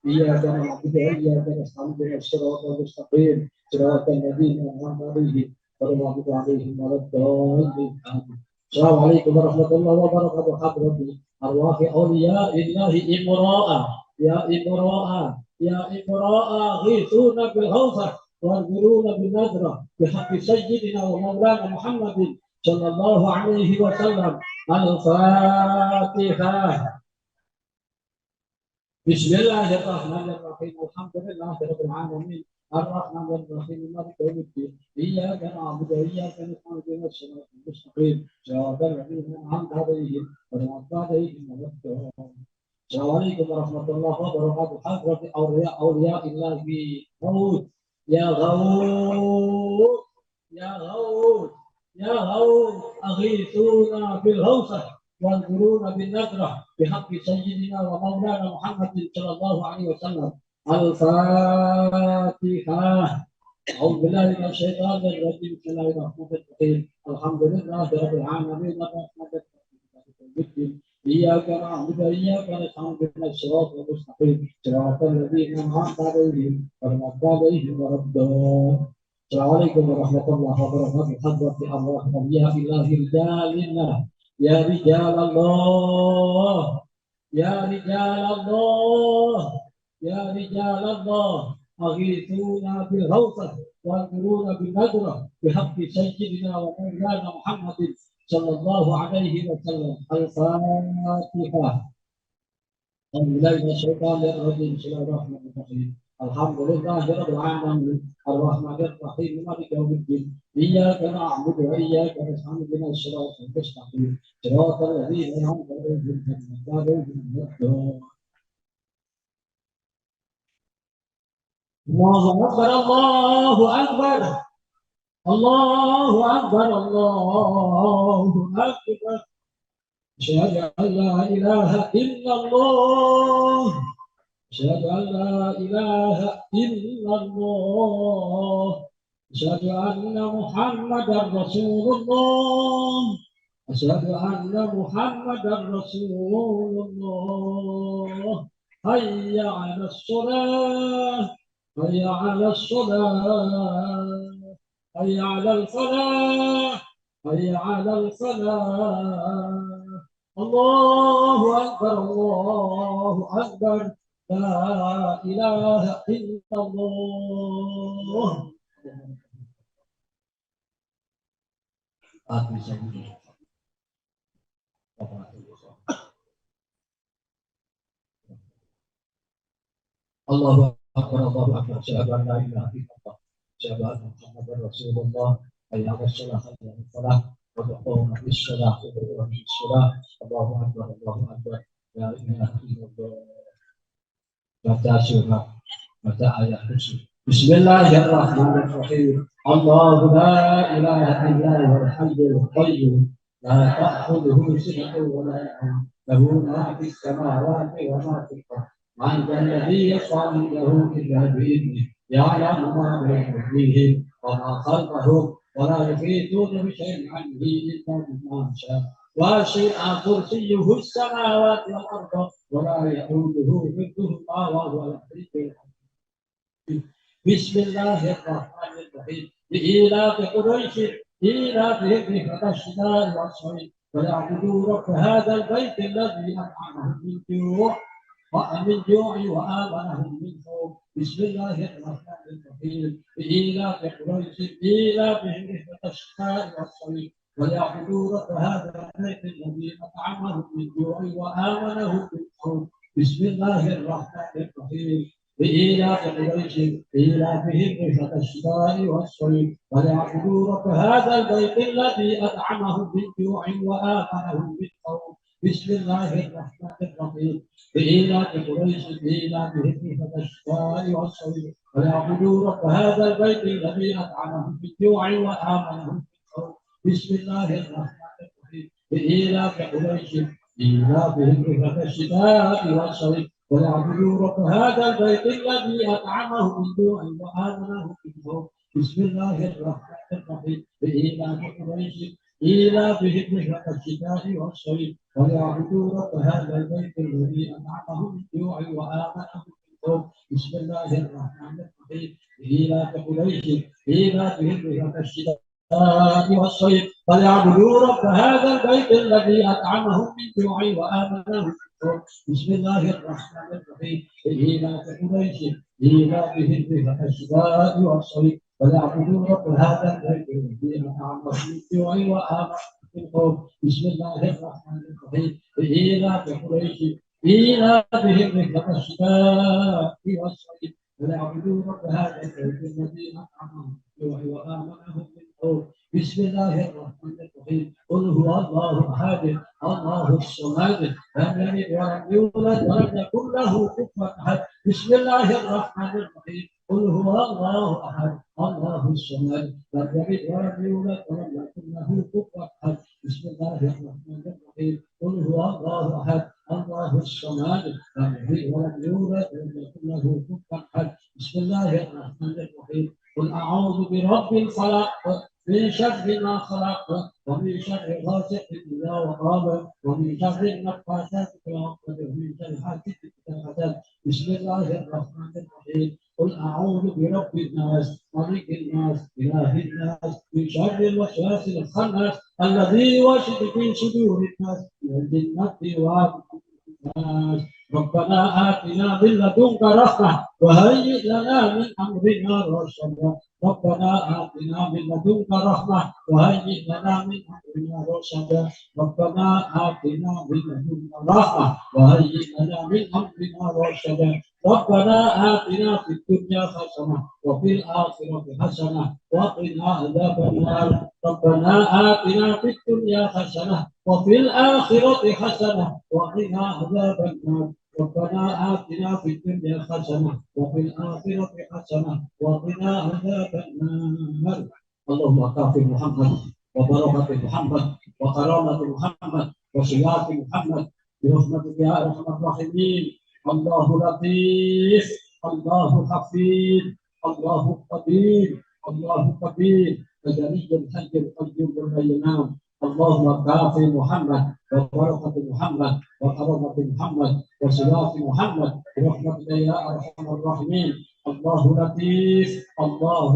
إياك نعبد وإياك نستعين اهدنا الصراط المستقيم صراط الذين أنعمت عليهم غير المغضوب عليهم ولا الضالين. السلام عليكم ورحمة الله وبركاته. حضرة أرواح أولياء الله امرأة يا امرأة يا امرأة غيثونا بالهوسة وانظرونا بالنذرة بحق سيدنا ومولانا محمد صلى الله عليه وسلم. الفاتحة. بسم الله الرحمن الرحيم. الحمد لله رب العالمين الرحمن الرحيم مالك يوم الدين. إياك نعبد وإياك نستعين اهدنا الصراط المستقيم صراط الذين أنعمت عليهم غير المغضوب عليهم ولا الضالين. Assalamualaikum warahmatullahi wabarakatuh. Hadrat awliya illahi Ghaus ya Ghaus ya Ghaus ya Ghaus aghithuna bil hawsah wanzuruna bin nadrah bihaqqi sayyidina wa maulana Muhammadin sallallahu alaihi wasallam. Al-Fatihah. A'udzu billahi minasyaitonir rajim. Bismillahirrahmanirrahim. Alhamdulillahirabbil alamin arrahmanir rahim. إياك نعبد وإياك نستعين اهدنا الصراط المستقيم صراط الذين أنعمت عليهم غير المغضوب عليهم ولا الضالين. السلام عليكم ورحمة الله وبركاته. حضرة أرواح أولياء الله رجال الله يا رجال الله يا رجال الله يا رجال الله أغيثونا بالهوسة وانظرونا بالنذرة بحق سيدنا ومولانا محمد صلى الله عليه وسلم. الفاتحة. أعوذ بالله من الشيطان الرجيم. بسم الله الرحمن الرحيم. الحمد لله رب العالمين الرحمن الرحيم مالك يوم الدين. إياك نعبد وإياك نستعين اهدنا الصراط المستقيم صراط الذين أنعمت عليهم غير المغضوب عليهم ولا الضالين. الله أكبر الله أكبر الله أكبر الله أكبر. أشهد أن لا إله إلا الله أشهد أن لا إله إلا الله أشهد أن محمدا رسول الله أشهد أن محمدا رسول الله. حي على الصلاة حي على الصلاة حي على الفلاح حي على الفلاح. الله أكبر الله أكبر لا إله إلا الله. الله أكبر الله أكبر. أشهد أن لا إله إلا الله أشهد أن محمدا رسول الله. حي على الصلاة حي على الفلاح وتقوم بالصلاة وتقوم بالصلاة. الله أكبر الله أكبر لا إله إلا الله. Baca surah, baca ayat kursi. Bismillahirrahmanirrahim. Allahu la ilaha illa huwal hayyul qayyum la ta'khudhuhu sinatun wa la nawm lahu ma fis samawati wa ma fil ardh. Man dhal ladzi yashfa'u indahu illa bi'idhnihi ya'lamu ma bayna aydihim wa ma khalfahum wa la yuhituna bi shay'in 'ilmihi illa bima sha'a. وسع كرسيه السماوات والأرض ولا يئوده حفظهما وهو العلي العظيم. بسم الله الرحمن الرحيم. لإيلاف قريش إيلافهم رحلة الشتاء والصيف فليعبدوا رب هذا البيت الذي أطعمهم من جوع وآمنهم من خوف. بسم الله الرحمن الرحيم. إيلاف قريش إيلافهم رحلة الشتاء والصيف وليعبدوا رب هذا البيت الذي أطعمهم من جوع وآمنهم من خوف. بسم الله الرحمن الرحيم. بإيلاف قريش إيلافهم رحلة الشتاء والصيف وليعبدوا رب هذا البيت الذي أطعمهم من جوع وآمنهم من خوف. بسم الله الرحمن الرحيم. بإيلاف قريش إيلافهم رحلة الشتاء والصيف وليعبدوا رب هذا البيت الذي أطعمهم من جوع وآمنهم من خوف. بسم الله الرحمن الرحيم. بإيلاف قريش إيلافهم رحلة الشتاء والصيف وليعبدوا رب هذا البيت الذي أطعمهم من جوع وآمنهم من خوف. بسم الله الرحمن الرحيم. بإيلاف قريش إيلافهم رحلة الشتاء والصيف وليعبدوا رب هذا البيت الذي أطعمهم من جوع وآمنهم من خوف. بسم الله الرحمن الرحيم. إيلاف قريش إيلافهم رحلة الشتاء والصيف فليعبدوا رب هذا البيت الذي أطعمهم من جوع وآمنهم من خوف. بسم الله الرحمن الرحيم. إيلاف قريش إيلافهم رحلة الشتاء والصيف فليعبدوا رب هذا البيت الذي أطعمهم من جوع وآمنهم من خوف. بسم الله الرحمن الرحيم. إيلاف قريش إيلافهم رحلة الشتاء والصيف فليعبدوا رب هذا البيت الذي أطعمهم من جوع وآمنهم من خوف. بسم الله الرحمن الرحيم. قل هو الله أحد الله الصمد لم يلد ولم يولد ولم يكن له كفوا أحد. بسم الله الرحمن الرحيم. قل هو الله أحد الله الصمد لم يلد ولم يولد ولم يكن له كفوا أحد. بسم الله الرحمن الرحيم. قل هو الله أحد الله الصمد لم يلد ولم يولد ولم يكن له كفوا أحد. بسم الله الرحمن الرحيم. قل أعوذ برب الفلق من شر ما خلق ومن شر غاسق إذا وقاب ومن شر النفاثات في العقد ومن شر حاسد إذا حسد. بسم الله الرحمن الرحيم. قل أعوذ برب الناس ملك الناس إله الناس من شر الوسواس الخناس الذي يوسوس في صدور الناس من الجنة والناس. ربنا آتنا من لدنك رحمة وهيئ لنا من أمرنا رشدا. ربنا آتنا من لدنك رحمة وهيئ لنا من أمرنا رشدا. ربنا آتنا من لدنك رحمة وهيئ لنا من أمرنا رشدا. ربنا آتنا في الدنيا حسنة وفي الآخرة حسنة وقنا عذاب النار. ربنا آتنا في الدنيا حسنة وفي الآخرة حسنة وقنا عذاب النار. ربنا آتنا في الدنيا حسنة وفي الآخرة حسنة وقنا عذاب النار. اللهم كافِ محمد وبركة محمد وكرامة محمد وصلاة محمد برحمتك يا أرحم الراحمين. الله لطيف الله حفيظ الله قدير الله قدير الجليل الحي القيوم لا ينام. اللهم كافِ محمد وبركة محمد وكرامة محمد وصلاة محمد برحمتك يا أرحم الراحمين. الله لطيف الله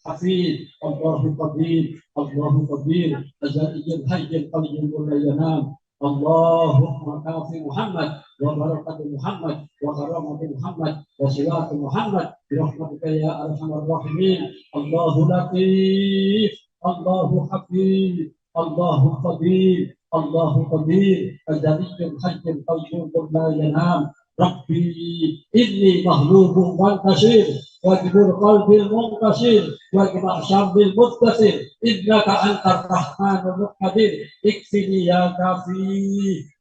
حفيظ الله قدير الله قدير الجليل الحي القيوم لا ينام. اللهم كافِ محمد وبركة محمد وكرامة محمد وصلاة محمد برحمتك يا أرحم الراحمين. الله لطيف الله حفيظ الله قدير الله قدير الجليل الحي القيوم لا ينام. ربي إني مغلوب منتصر واجبر قلبي المنتصر واجمع شملي المتصل إنك أنت الرحمن المقتدر. اكفني يا كافي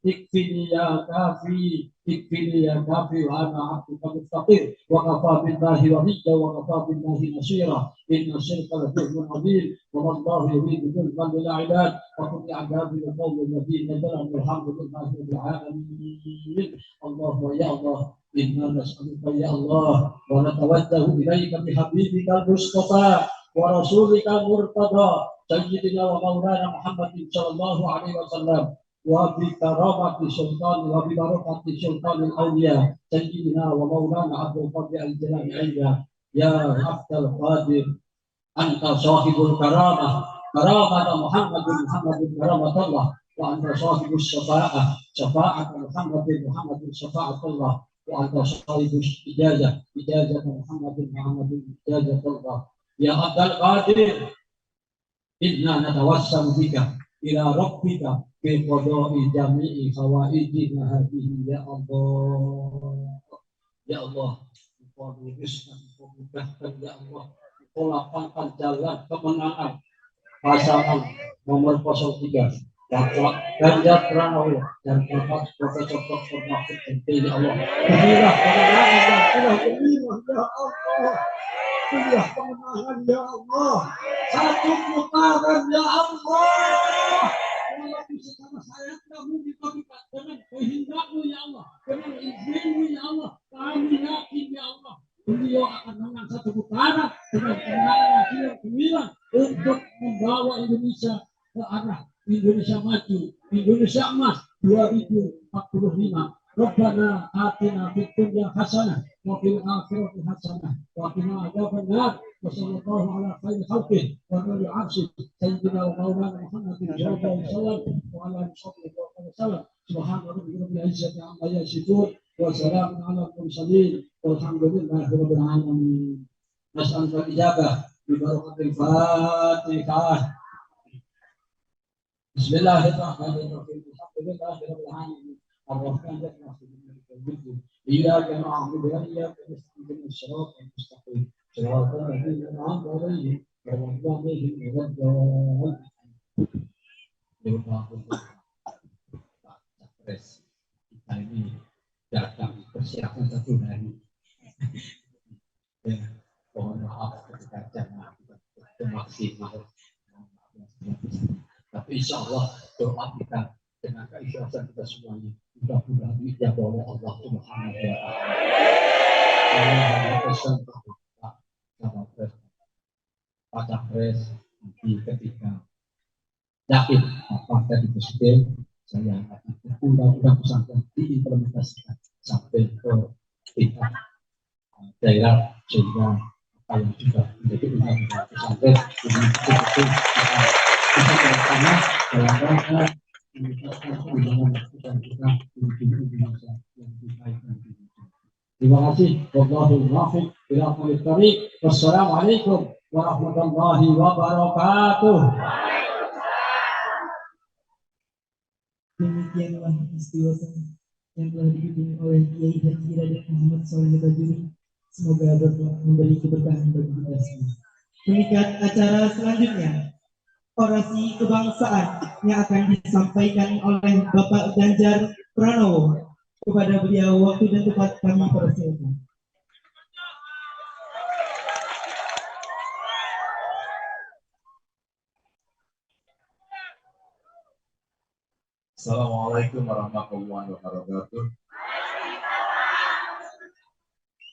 اكفني يا كافي اكفني يا كافي وأنا عبدك المستقيم. وكفى بالله وليا وكفى بالله نصيرا. إن الشرك لظلم عظيم وما الله يريد ظلما للعباد وكل عباد القوم الذين ظلموا. الحمد لله رب العالمين. اللهم يا الله إنا نسألك يا الله ونتوجه إليك بحبيبك المصطفى ورسولك المرتضى سيدنا ومولانا محمد صلى الله عليه وسلم وبكرامة سلطان وببركة سلطان الأولياء سيدنا ومولانا عبد القادر الجيلاني. يا عبد القادر أنت صاحب الكرامة كرامة محمد كرامة الله وأنت صاحب الشفاعة شفاعة محمد شفاعة الله وأنت صاحب إجازة محمد إجازة الله يا عبد القادر إنا نتوسل بك إلى ربك في قضاء جميع حوائجنا هذه يا الله ya Allah, engkau luruskan, engkau mudahkan ya Allah, engkau lapangkan jalan kemenangan pasangan nomor 03 Bapak Ganjar Pranowo dan Bapak Profesor Dr. Mahfud MD ya Allah. Berilah kemenangan yang telah berilah ya Allah. Berilah kemenangan ya Allah. Satu putaran ya Allah. Walaupun secara saya kamu diberikan dengan kehendakmu ya Allah, dengan izinmu ya Allah, kami yakin ya Allah, beliau akan menang satu putaran dengan kemenangan yang gemilang untuk membawa Indonesia ke arah Indonesia maju, Indonesia emas 2045. Rabbana atina fid dunya hasanah wa fil akhirati hasanah wa qina adzabannar. Wassallallahu ala khairi khalqih wa ala alihi sayyidina wa maulana Muhammadin sallallahu alaihi wasallam wa ala alihi wasallam. Subhana rabbika rabbil izzati amma yasifun wa salamun ala mursalin walhamdulillahi rabbil alamin. Nas'aluka ijabah bi barakatil Fatihah. Bismillahirrahmanirrahim. Alhamdulillahirabbil alamin. Ar-Rahman ar-Rahim. Iyyaka na'budu wa iyyaka nasta'in. Shiratal mustaqim. Shiratal ladzina an'amta 'alaihim ghairil maghdubi 'alaihim Capres kita ini datang persiapan 1 hari. Ya, mohon maaf ketika jamaah kita maksimal. Tapi insya Allah doa kita dengan keikhlasan kita semuanya mudah-mudahan dijabah oleh Allah Subhanahu wa Taala. Pak Capres nanti ketika yakin apakah di presiden saya akan undang-undang pesantren diimplementasikan sampai ke tingkat daerah sehingga apa yang sudah menjadi undang-undang pesantren ini betul-betul kita bersama dalam rangka meningkatkan perlindungan dan kita menuju Indonesia yang lebih baik dan lebih baik. Terima kasih. Wallahul muwaffiq ila aqwamit thoriq. Wassalamualaikum warahmatullahi wabarakatuh. Demikianlah peristiwa yang telah dipimpin oleh Kiai Haji Raden Muhammad Shalih Bajuri. Semoga memberi keberkahan bagi kita semua. Mengikat acara selanjutnya, orasi kebangsaan yang akan disampaikan oleh Bapak Ganjar Pranowo. Kepada beliau waktu dan tempat kami persilakan. Assalamualaikum warahmatullahi wabarakatuh.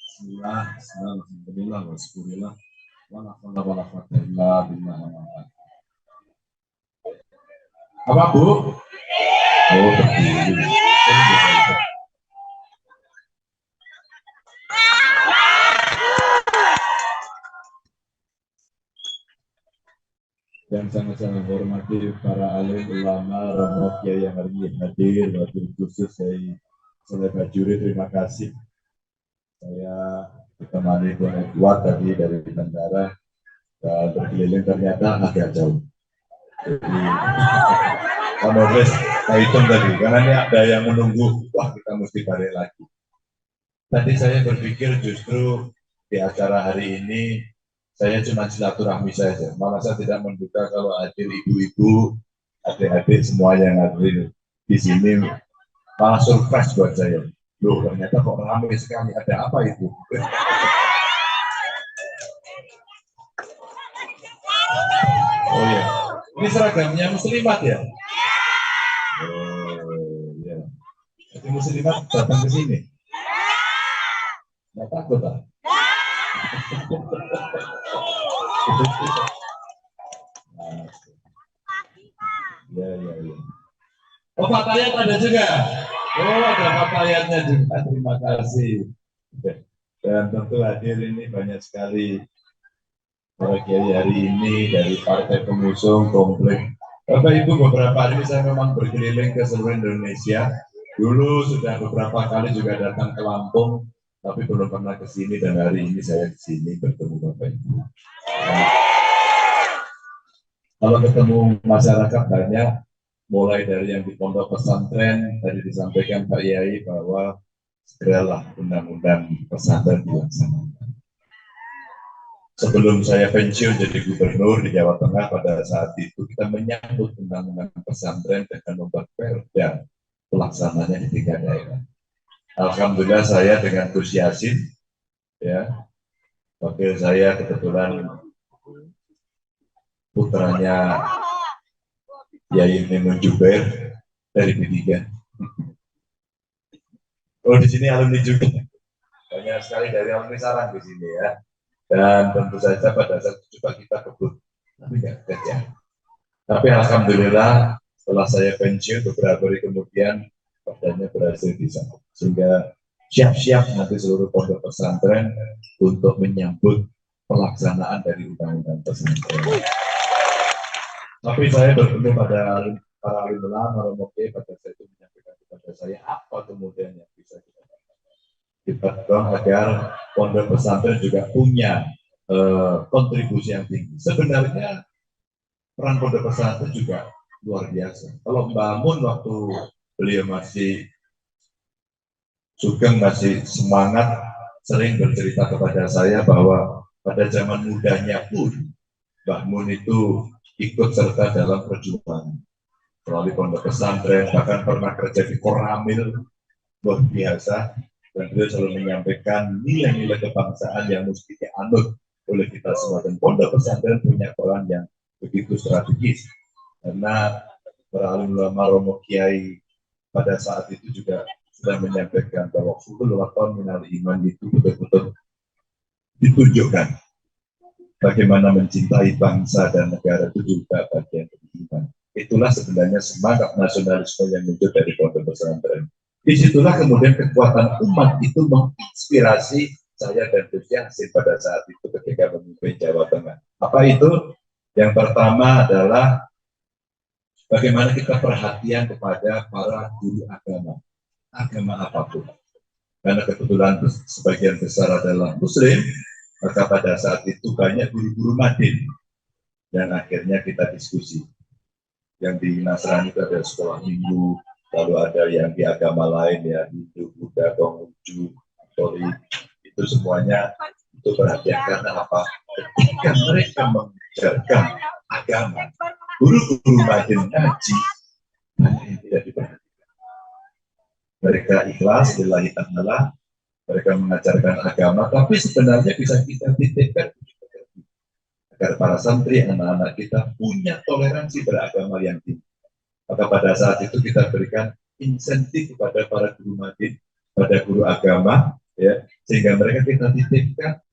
Bismillah, alhamdulillah, wassalillah, wa la hawla wa la quwwata illa billah. Apa Bu? Oh, berdiri. Yang sangat-sangat hormati para alim ulama, romo kiai yang hari ini hadir, wabil khusus saya Shalih Bajuri, terima kasih. Saya ditemani kuat tadi dari Bandara dan berkeliling ternyata agak jauh. Jadi, Kamobes, saya hitung tadi, karena ini ada yang menunggu, wah kita mesti balik lagi. Tadi saya berpikir justru di acara hari ini saya cuma silaturahmi saja, malah saya tidak menduga kalau hadir ibu-ibu, adik-adik semua yang hadir di sini, malah surprise buat saya. Loh, ternyata kok ramai sekali, ada apa itu? Oh ya, ini seragamnya muslimat ya? Oh ya, jadi muslimat datang ke sini? Nggak takut ah? Ya. Oh, pakaian ada juga. Oh, ada pakaiannya juga. Terima kasih. Dan tentu hadir ini banyak sekali para kiai hari ini dari partai pengusung komplek Bapak Ibu, beberapa hari ini saya memang berkeliling ke seluruh Indonesia. Dulu sudah beberapa kali juga datang ke Lampung, tapi belum pernah ke sini, dan hari ini saya ke sini bertemu Bapak Ibu. Kalau ketemu masyarakat banyak, mulai dari yang di pondok pesantren, tadi disampaikan Pak Yai bahwa segeralah undang-undang pesantren dilaksanakan. Sebelum saya pensiun jadi gubernur di Jawa Tengah pada saat itu, kita menyambut undang-undang pesantren dengan membuat perda pelaksananya di 3 daerah. Alhamdulillah saya dengan Gus Yasin, ya, wakil saya kebetulan putranya Yai Mimun Jubair dari P3. Oh, di sini alumni juga, banyak sekali dari alumni Sarang di sini ya. Dan tentu saja pada saat itu juga kita kebut, tapi nggak kerja. Tapi alhamdulillah setelah saya pensiun beberapa hari kemudian perdanya berhasil disahkan, sehingga siap-siap nanti seluruh pondok pesantren untuk menyambut pelaksanaan dari undang-undang pesantren. Tapi saya bertemu pada para alim ulama, pada saat itu menyampaikan kepada saya apa kemudian yang bisa kita kita dorong agar pondok pesantren juga punya kontribusi yang tinggi. Sebenarnya peran pondok pesantren juga luar biasa. Kalau Mbak Mun waktu beliau masih Sugeng masih semangat, sering bercerita kepada saya bahwa pada zaman mudanya pun Mbak Mun itu ikut serta dalam perjuangan melalui pondok pesantren, bahkan pernah kerja di Koramil, luar biasa. Dan beliau selalu menyampaikan nilai-nilai kebangsaan yang mesti dianut oleh kita semua. Dan pondok pesantren punya peran yang begitu strategis. Karena para alim ulama Romo Kiai pada saat itu juga sudah menyampaikan bahwa sulul waton minal iman itu betul-betul ditunjukkan. Bagaimana mencintai bangsa dan negara itu juga bagian dari iman. Itulah sebenarnya semangat nasionalisme yang muncul dari pondok pesantren. Disitulah kemudian kekuatan umat itu menginspirasi saya dan Gus Yasin pada saat itu ketika memimpin Jawa Tengah. Apa itu? Yang pertama adalah bagaimana kita perhatian kepada para guru agama apapun. Karena kebetulan sebagian besar adalah Muslim, maka pada saat itu banyak guru-guru Madin. Dan akhirnya kita diskusi. Yang di Nasrani itu ada sekolah minggu, lalu ada yang di agama lain ya, Hindu, Buddha, Konghucu, Katolik, itu semuanya itu perhatian. Karena apa? Ketika mereka mengajarkan agama, guru-guru Madin ngaji, banyak yang tidak diperhatikan. Mereka ikhlas, lillahi ta'ala, mereka mengajarkan agama, tapi sebenarnya bisa kita titipkan agar para santri, anak-anak kita punya toleransi beragama yang tinggi. Maka pada saat itu kita berikan insentif kepada para guru Madin, pada guru agama, ya, sehingga mereka kita titipkan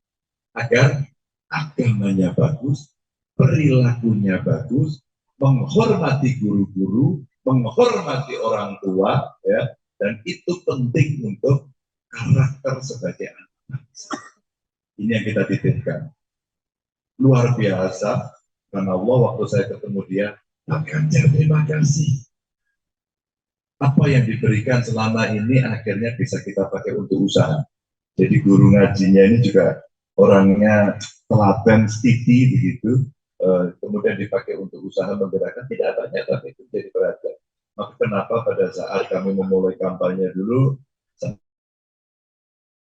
agar agamanya bagus, perilakunya bagus, menghormati guru-guru, menghormati orang tua, ya, dan itu penting untuk karakter sebagai anak bangsa. Ini yang kita titipkan. Luar biasa, karena Allah waktu saya ketemu dia, Pak Ganjar terima kasih. Apa yang diberikan selama ini akhirnya bisa kita pakai untuk usaha. Jadi guru ngajinya ini juga orangnya telaten, stidi begitu, kemudian dipakai untuk usaha menggerakkan, tidak banyak tapi itu jadi perhatian. Maka kenapa pada saat kami memulai kampanye dulu,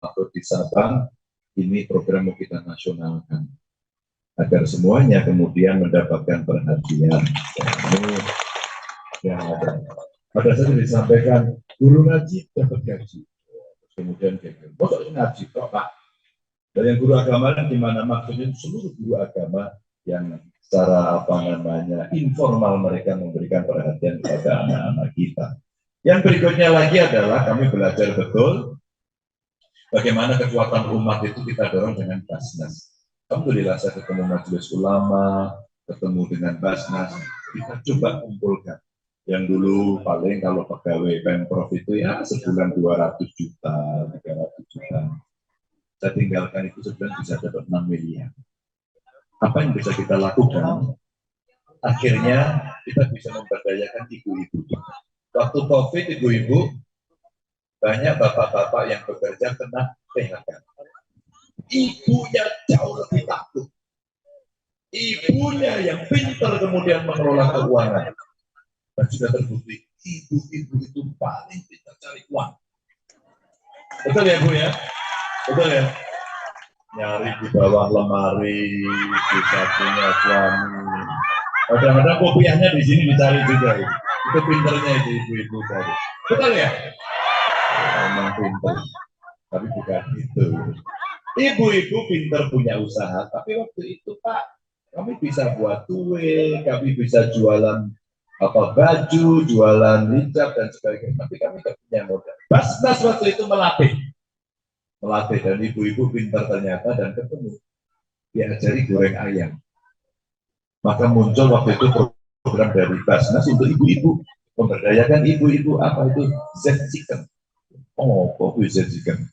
atau di Sabang, ini program mau kita nasionalkan agar semuanya kemudian mendapatkan perhatian. Ini yang ada. Pada saat disampaikan guru ngaji dapat gaji, kemudian pokoknya ngaji kok Pak. Dan yang guru agama di mana maksudnya seluruh guru agama yang secara informal mereka memberikan perhatian kepada anak-anak kita. Yang berikutnya lagi adalah kami belajar betul bagaimana kekuatan umat itu kita dorong dengan Basnas. Alhamdulillah saya ketemu majelis ulama, ketemu dengan Basnas, kita coba kumpulkan. Yang dulu paling kalau pegawai Pemprov itu ya sebulan 200 juta, 300 juta. Saya tinggalkan itu sebulan bisa dapat 6 miliar. Apa yang bisa kita lakukan? Akhirnya kita bisa memberdayakan ibu-ibu. Waktu COVID, ibu-ibu, banyak bapak-bapak yang bekerja kena PHK. Ibunya jauh lebih takut. Ibunya yang pintar kemudian mengelola keuangan. Dan sudah terbukti, ibu-ibu itu paling pintar cari uang. Betul ya Bu ya? Betul ya? Nyari di bawah lemari, bisa punya suami. Kadang-kadang kopiahnya di sini dicari juga. Itu pinternya itu ibu-ibu tadi. Betul ya? Memang pintar. Tapi bukan itu. Ibu-ibu pintar punya usaha, tapi waktu itu Pak, kami bisa buat kue, kami bisa jualan baju, jualan hijab dan sebagainya. Tapi kami tidak punya modal. Basnas waktu itu melatih dan ibu-ibu pintar ternyata dan ketemu. Diajari goreng ayam. Maka muncul waktu itu program dari Basnas untuk ibu-ibu, memberdayakan ibu-ibu apa itu Z-Chicken. Oh, kok Z-Chicken?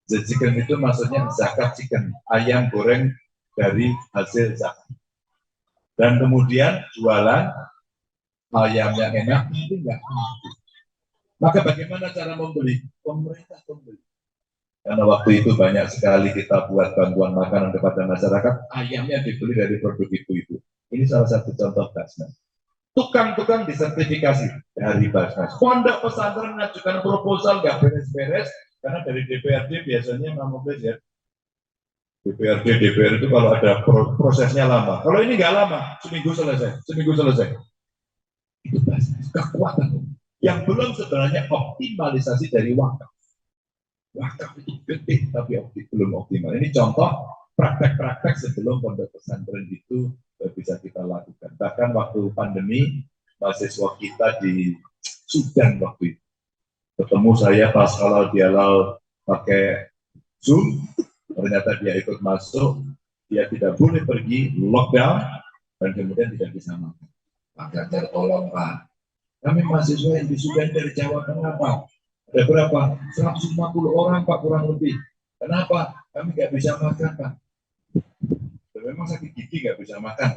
Z-Chicken itu maksudnya zakat chicken, ayam goreng dari hasil zakat. Dan kemudian jualan ayam yang enak, itu enggak mampu. Maka bagaimana cara membeli? Pemerintah membeli. Karena waktu itu banyak sekali kita buat bantuan makanan kepada masyarakat, ayamnya dibeli dari produk ibu-ibu. Ini salah satu contoh Basnas. Tukang-tukang disertifikasi dari Basnas. Pondok pesantren mengajukan proposal nggak beres-beres, karena dari DPRD biasanya mampu ya. DPR itu kalau ada prosesnya lama. Kalau ini nggak lama, seminggu selesai. Itu Basnas, kekuatan. Yang belum sebenarnya optimalisasi dari wakaf. Wakaf itu gede, tapi belum optimal. Ini contoh praktek-praktek sebelum pondok pesantren itu bisa kita lakukan. Bahkan waktu pandemi, mahasiswa kita di Sudan waktu itu. Ketemu saya pas kalau dia pakai Zoom, ternyata dia ikut masuk, dia tidak boleh pergi, lockdown, dan kemudian tidak bisa makan. Pak Ganjar tolong Pak, kami mahasiswa yang di Sudan dari Jawa Tengah Pak, ada berapa? 150 orang Pak kurang lebih. Kenapa? Kami nggak bisa makan Pak. Dan memang sakit gigi nggak bisa makan.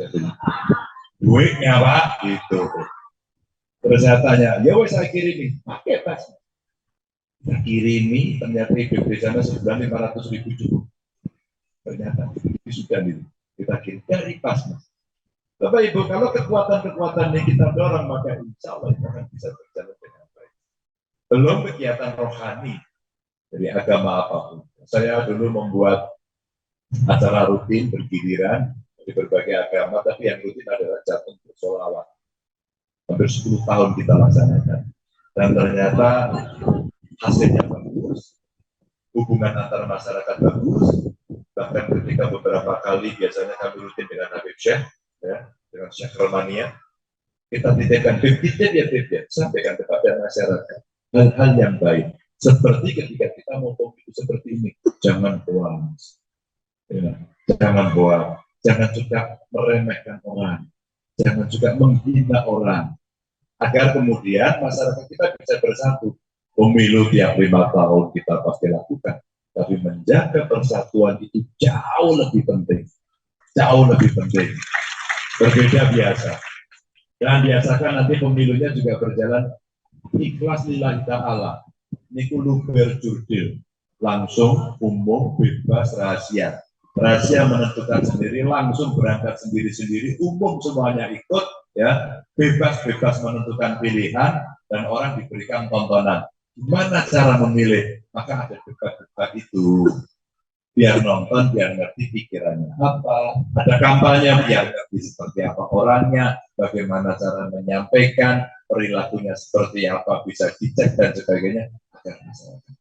Duitnya Pak, gitu. Terus saya tanya, ya wes saya kirimi, pakai pas. Kita kirimi, ternyata hidup di sana sebulan 500.000 cukup. Ternyata di Sudan itu kita kirim dari Basnas. Bapak Ibu, kalau kekuatan-kekuatan yang kita dorong, maka insya Allah itu akan bisa berjalan dengan baik. Belum kegiatan rohani dari agama apapun. Saya dulu membuat acara rutin bergiliran di berbagai agama, tapi yang rutin adalah jatuh bersolawat. Hampir 10 tahun kita laksanakan. Dan ternyata hasilnya bagus, hubungan antar masyarakat bagus, bahkan ketika beberapa kali biasanya kami rutin dengan Habib Syekh, ya, dengan Syekh Romania, kita titipkan titip, sampaikan kepada masyarakat hal-hal yang baik. Seperti ketika kita ngomong itu seperti ini, jangan bohong, ya, jangan bohong, jangan juga meremehkan orang, jangan juga menghina orang, agar kemudian masyarakat kita bisa bersatu. Pemilu tiap 5 tahun kita pasti lakukan, tapi menjaga persatuan itu jauh lebih penting, berbeda biasa. Dan biasakan nanti pemilunya juga berjalan ikhlas lillahi ta'ala, niku luber jurdil, langsung, umum, bebas, rahasia. Rahasia menentukan sendiri, langsung berangkat sendiri-sendiri, umum semuanya ikut, ya, bebas-bebas menentukan pilihan, dan orang diberikan tontonan. Gimana cara memilih? Maka ada debat-debat itu. Biar nonton, biar ngerti pikirannya apa. Ada kampanye, biar ngerti seperti apa orangnya, bagaimana cara menyampaikan, perilakunya seperti apa, bisa dicek dan sebagainya. Agar masyarakat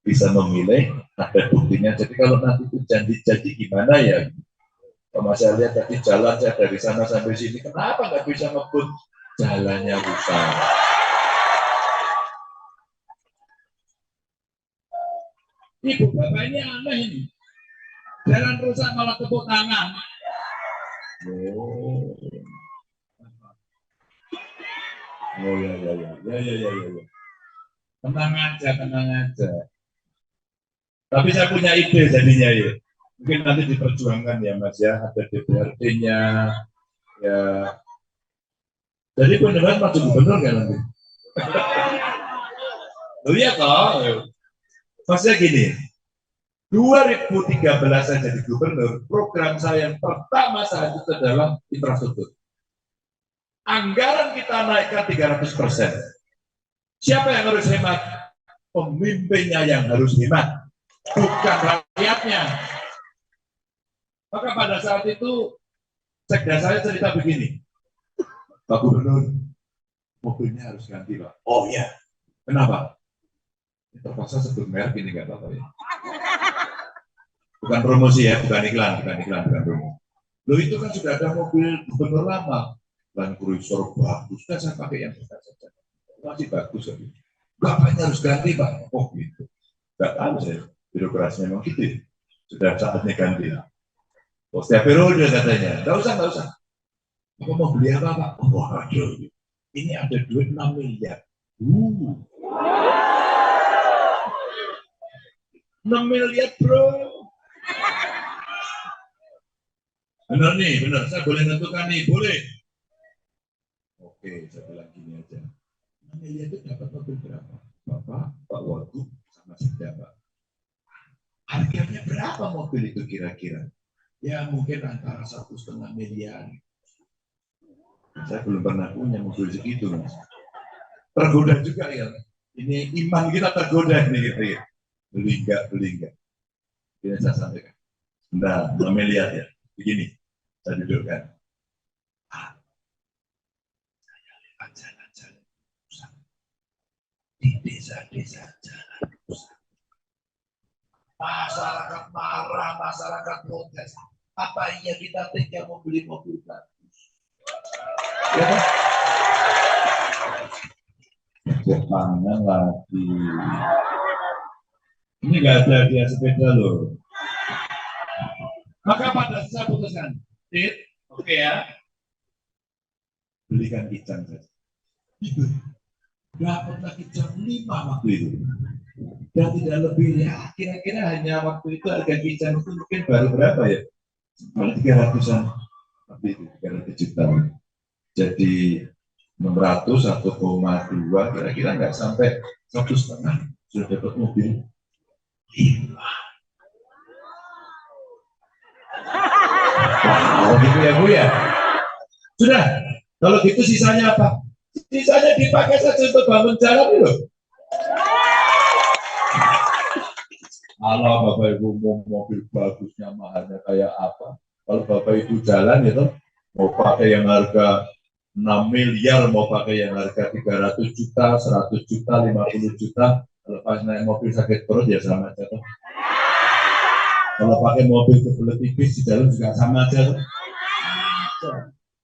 bisa memilih, ada buktinya. Jadi kalau nanti itu janji-janji gimana ya? Kalau saya lihat tadi jalan saya dari sana sampai sini, kenapa nggak bisa ngebut? Jalannya rusak. Ibu bapak ini aneh ini. Jalan rusak malah tepuk tangan. Oh ya. Tenang aja. Tapi saya punya ide jadinya ya. Mungkin nanti diperjuangkan ya Mas ya. Ada DPRD-nya, ya Jadi beneran maju gubernur kan nanti? Lihat toh, maksudnya gini, 2013 saya jadi gubernur, program saya yang pertama saat itu adalah infrastruktur. Anggaran kita naikkan 300%. Siapa yang harus hemat? Pemimpinnya yang harus hemat, bukan rakyatnya. Maka pada saat itu, sekda saya cerita begini, Pak Gubernur, mobilnya harus ganti, Pak. Oh iya, kenapa? Terpaksa sebut merek ini nggak apa-apa ya. Bukan promosi ya, bukan iklan, bukan promosi. Loh itu kan sudah ada mobil gubernur lama, Land Cruiser bagus, kan saya pakai yang besar saja. Masih bagus kan? Bapaknya harus ganti Pak. Oh gitu. Nggak tahu saya, birokrasi memang gitu. Sudah saatnya ganti. Oh, setiap periode katanya, nggak usah. Apa mau beli apa Pak? Oh aduh, ini ada duit 6 miliar. 6 miliar bro. Benar nih, benar. Saya boleh nentukan nih, boleh. Oke, saya bilang gini aja. 6 miliar itu dapat mobil berapa? Bapak, Pak Wagub, sama saya Pak. Harganya berapa mobil itu kira-kira? Ya mungkin antara 1,5 miliar. Saya belum pernah punya mobil segitu, Mas. Tergoda juga ya. Ini iman kita tergoda nih gitu ya. Beli enggak. Ini saya sampaikan. Nah, 6 miliar ya. Begini, saya dudukkan. Saya lewat jalan-jalan pusat. Di desa-desa jalan pusat. Masyarakat marah, masyarakat protes. Apa iya kita tega membeli mobil bagus? Ya, Jepangan lagi. Ini nggak ada dia sepeda loh. Maka pada saya putuskan, oke ya, belikan kijang saja. Dapatlah kijang 5 waktu itu. Dan tidak lebih ya, kira-kira hanya waktu itu harga kijang itu mungkin baru berapa ya? 300-an. Tapi itu 300 juta. Jadi 600 1,2 kira-kira nggak sampai 1,5 sudah dapat mobil. 5. Oh gitu ya Bu ya. Sudah. Kalau gitu sisanya apa? Sisanya dipakai saja untuk bangun jalan loh. Kalau Bapak Ibu mau mobil bagusnya mahalnya kayak apa? Kalau Bapak Ibu jalan itu mau pakai yang harga 6 miliar, mau pakai yang harga 300 juta, 100 juta, 50 juta, kalau pas naik mobil sakit perut ya sama aja tuh. Kalau pakai mobil kebelet tipis di jalan juga sama aja tuh.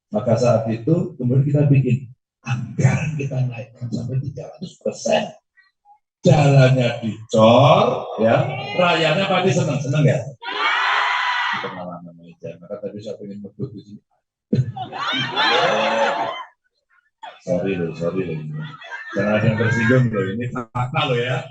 Maka saat itu kemudian kita bikin anggaran kita naikkan sampai 300%. Jalannya dicor, ya, rakyatnya pasti senang ya. Pengalaman aja. Maka tadi saya ingin ngebut di sini. Sorry loh. Jangan ada yang tersinggung loh. Ini fakta loh ya.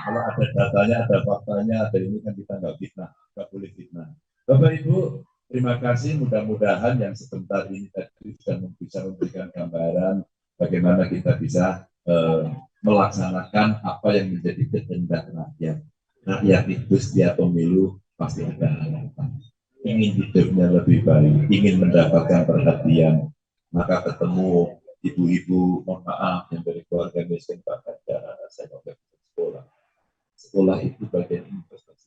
Kalau ada datanya, ada faktanya, ada ini kan kita nggak fitnah, nggak boleh fitnah. Bapak Ibu, terima kasih. Mudah-mudahan yang sebentar ini tadi sudah bisa memberikan gambaran bagaimana kita bisa melaksanakan apa yang menjadi kehendak rakyat. Rakyat itu setiap pemilu pasti ada harapan. Ingin hidupnya lebih baik, ingin mendapatkan perhatian, maka ketemu ibu-ibu, mohon maaf, yang dari keluarga miskin, bahkan saya mau ke sekolah. Sekolah itu bagian investasi.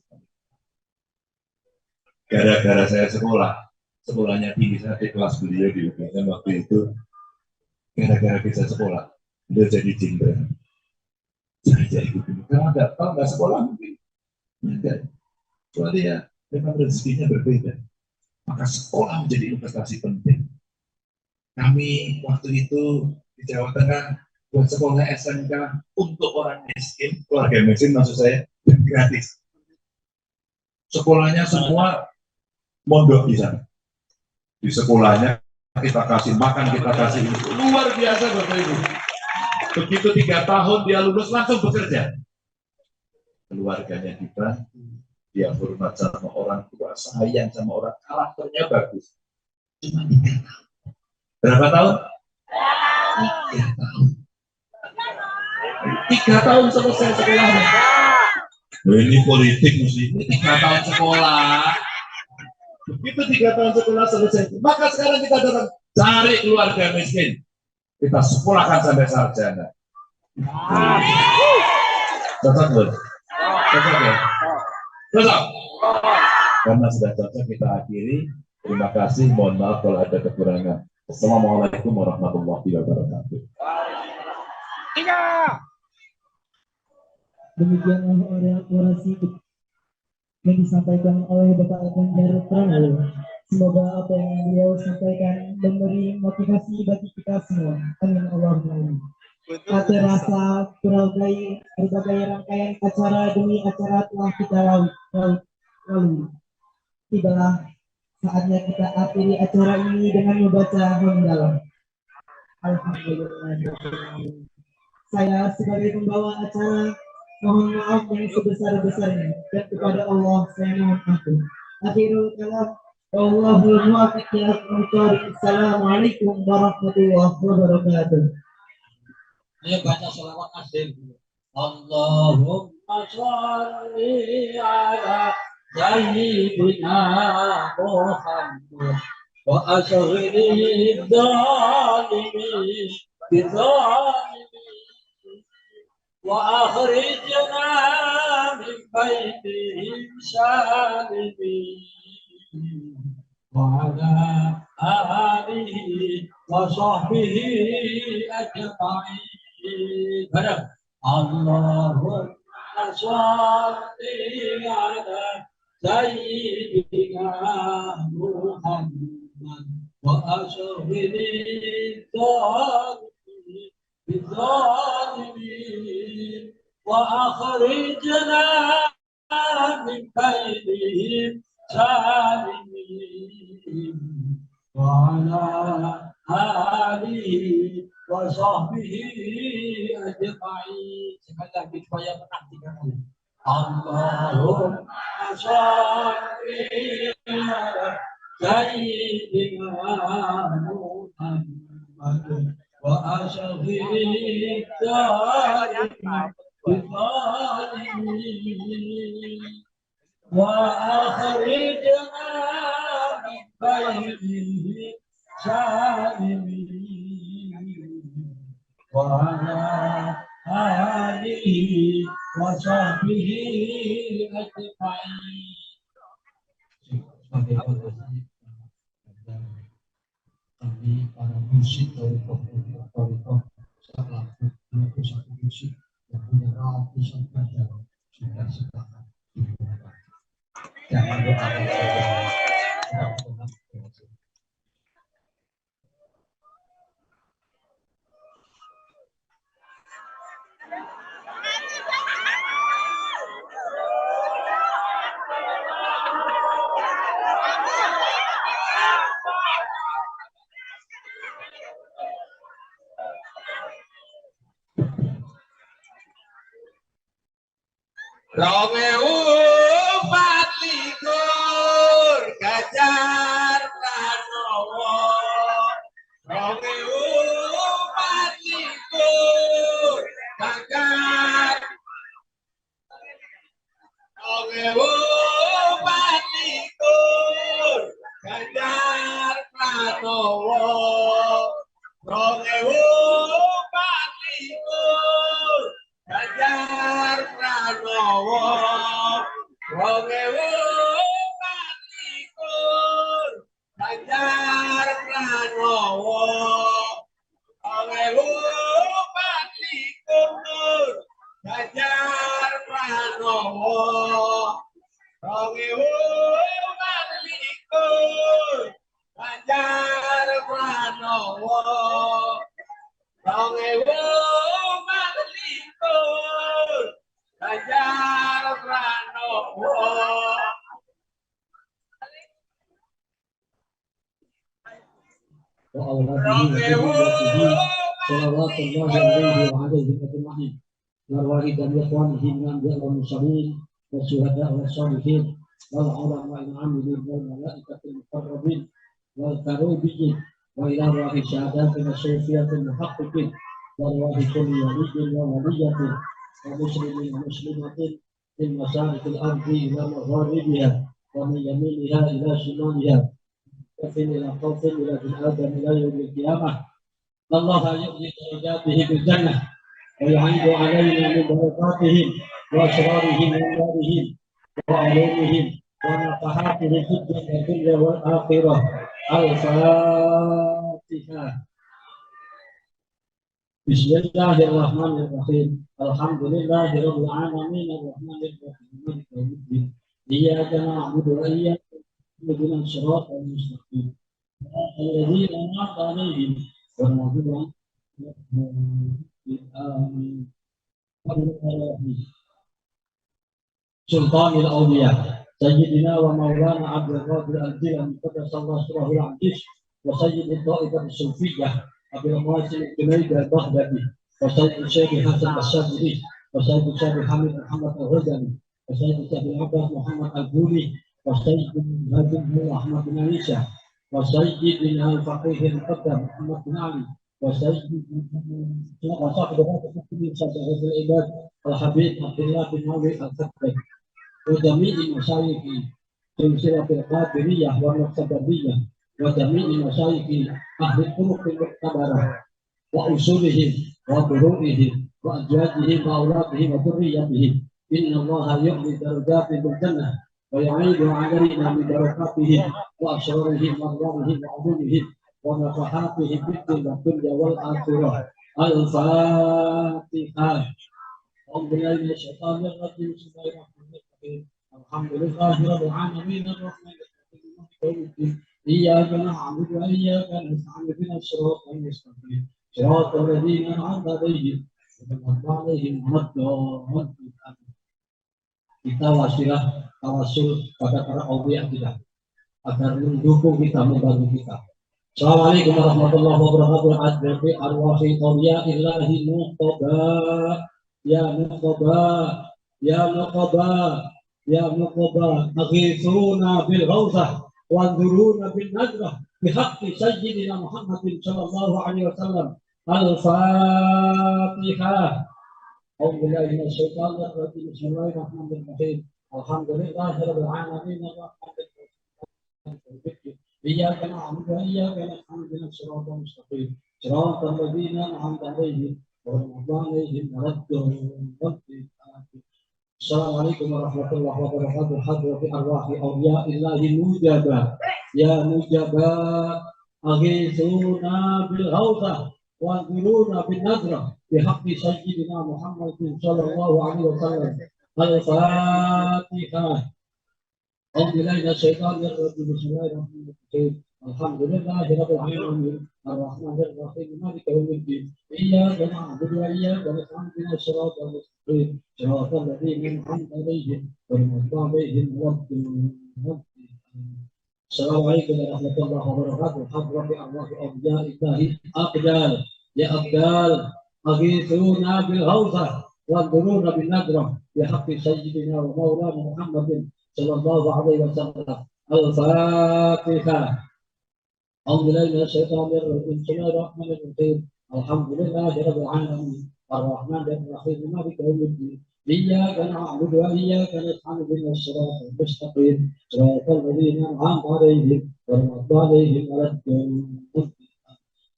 Gara-gara saya sekolahnya tinggi, saya di kelas beliau di UGM waktu itu, gara-gara bisa sekolah, dia jadi jenderal. Saya jadi gubernur. Kalau nggak sekolah mungkin enggak. Soalnya ya memang rezekinya berbeda. Maka sekolah menjadi investasi penting. Kami waktu itu di Jawa Tengah buat sekolah SMK untuk orang miskin, keluarga miskin maksud saya, gratis. Sekolahnya semua mondok di sana. Di sekolahnya kita kasih makan, kita kasih luar biasa Bapak Ibu. Begitu 3 tahun dia lulus langsung bekerja. Keluarganya dibantu, dia hormat sama orang tua, sayang sama orang, karakternya bagus. Cuma 3 tahun. Berapa tahun? 3 tahun selesai sekolahnya. Ini politik mesti 3 tahun sekolah. Begitu 3 tahun sekolah selesai. Maka sekarang kita datang cari keluarga miskin. Kita sekolahkan sampai sarjana. Cocok belum? Cocok ya? Cocok? Karena sudah cocok kita akhiri. Terima kasih. Mohon maaf kalau ada kekurangan. Assalamualaikum warahmatullahi wabarakatuh. Demikianlah orasi yang disampaikan oleh Bapak Ganjar Pranowo. Semoga apa yang beliau sampaikan memberi motivasi bagi kita semua. Amin Allahumma amin. Ada rasa berbagai rangkaian acara demi acara telah kita lalui. Tibalah saatnya kita akhiri acara ini dengan membaca hamdalah. Alhamdulillah. Saya sebagai pembawa acara mohon maaf yang sebesar-besarnya, dan kepada Allah saya mohon ampun. Akhirul kalam, wallahul muwaffiq ila aqwamit. Assalamualaikum warahmatullahi wabarakatuh. Ayo baca sholawat asing. Allahumma sholli ala sayyidina Muhammad wa ashghilil zalimin bidzalimin wa akhrijna min baitihim salimin wa ala alihi wa sahbihi ajma'in. Allahumma sholli ala sayyidina Muhammad wa ashghilil zalimin bidzalimin wa akhrijna min bainihim salimin wa ala alihi wa sahbihi ajma'in. Sekali lagi supaya menang 3 kali. Allahumma sholli ala sayyidina Muhammad wa ashghilil zalimin wa akhrijna min bainihim salimin wa ala alihi wa sahbihi ajma'in. Sebagai pengisi kami para musik dari Toriko selaku 21 musik yang punya ratusan benda sudah sepakat digunakan. Jangan doakan saja. Romeu Patlikur Ganjar Pranowo. Romeu Patlikur Ganjar. Romeu Patlikur Ganjar Pranowo. Romeu Patlikur Ganjar Pranowo. Romeu Patlikur Ganjar Pranowo. Romeu Patlikur Ganjar Pranowo. Romeu Patlikur Ganjar Pranowo. Romeu Patlikur Ganjar Pranowo. وإلى أرواح ساداتنا الصوفية المحققين وأرواح كل ولي وولية ومسلم ومسلمة من مشارق الأرض إلى مغاربها ومن يمينها إلى شمالها كف إلى خوف إلى ابن آدم إلى يوم القيامة. الله يؤذي درجاته بالجنة ويعيد علينا من بركاتهم وأسرارهم وأنوارهم وعلومهم ونفحاتهم في الدنيا والآخرة. الفاتحة. بسم الله الرحمن الرحيم. الحمد لله رب العالمين الرحمن الرحيم مالك يوم الدين. إياك نعبد وإياك نستعين اهدنا الصراط المستقيم الذين أنعمت عليهم غير المغضوب عليهم. آمين. سلطان الأولياء سيدنا ومولانا عبد القادر الجيلاني قدس الله سره العزيز وسيد الطائفة الصوفية أبي القاسم الجنيد البغدادي وسيد الشيخ حسن الشاذلي وسيد الشيخ حميد محمد الغزالي وسيد الشيخ العباس محمد البوني وسيد الهادي أحمد بن عيسى وسيدنا الفقيه المقدم محمد بن علي وسيد وصاحب هذا التقديم سيد العباد الحبيب عبد الله بن علي الفتح وجميع مشايخ سلسلة القادرية والمقتدرية وجميع مشايخ أهل الطرق المعتبرة وأصولهم وفروعهم وأزواجهم وأولادهم وذريتهم. إن الله يعلي درجات بالجنة ويعيد علينا من بركاتهم وأسرارهم وأنوارهم وعلومهم ونفحاتهم في الدنيا والآخرة. الفاتحة. أعوذ بالله من الشيطان الرجيم. بسم الله الرحمن الرحيم. الحمد لله رب العالمين الرحمن الرحيم مالك يوم الدين. إياك نعبد وإياك نستعين اهدنا الصراط المستقيم صراط الذين أنعمت عليهم غير المغضوب عليهم ولا الضالين. Kita wasilah tawasul pada para awliya kita agar mendukung kita, membantu kita. Assalamualaikum warahmatullahi wabarakatuh. Adbi arwahi awliya illahi muqtada ya muqtada ya muqtada ya muqtada aghithuna bil ghawthah wanzuruna bin najrah bihaqqi sayyidina Muhammadin sallallahu alaihi wasallam. Al-Fatihah. أعوذ بالله من الشيطان الرجيم. بسم الله الرحمن الرحيم. الحمد لله رب العالمين الرحمن الرحيم. إياك نعبد وإياك نستعين اهدنا الصراط المستقيم صراط الذين أنعمت عليهم غير المغضوب عليهم ولا الضالين. السلام عليكم ورحمة الله وبركاته. حضرة أرواح أولياء الله مجابا يا مجابا أغيثونا بالغوثة وانظرونا بالنذرة بحق سيدنا محمد صلى الله عليه وسلم. الفاتحة. أعوذ بالله من الشيطان الرجيم. بسم الله الرحمن الرحيم. الحمد لله رب العالمين الرحمن الرحيم مالك يوم الدين. إياك نعبد وإياك نستعين اهدنا الصراط المستقيم صراط الذين أنعمت عليهم غير المغضوب عليهم ولا الضالين. السلام عليكم ورحمة الله وبركاته. حضرة أرواح أولياء الله أقدال يا أقدال أغيثونا بالغوثة وانظرونا بالنذرة بحق سيدنا ومولانا محمد صلى الله عليه وسلم. الفاتحة. أعوذ بالله من الشيطان الرجيم. بسم الله الرحمن الرحيم. الحمد لله رب العالمين الرحمن الرحيم مالك يوم الدين. إياك نعبد وإياك نستعين اهدنا الصراط المستقيم صراط الذين أنعمت عليهم غير المغضوب عليهم ولا الضالين.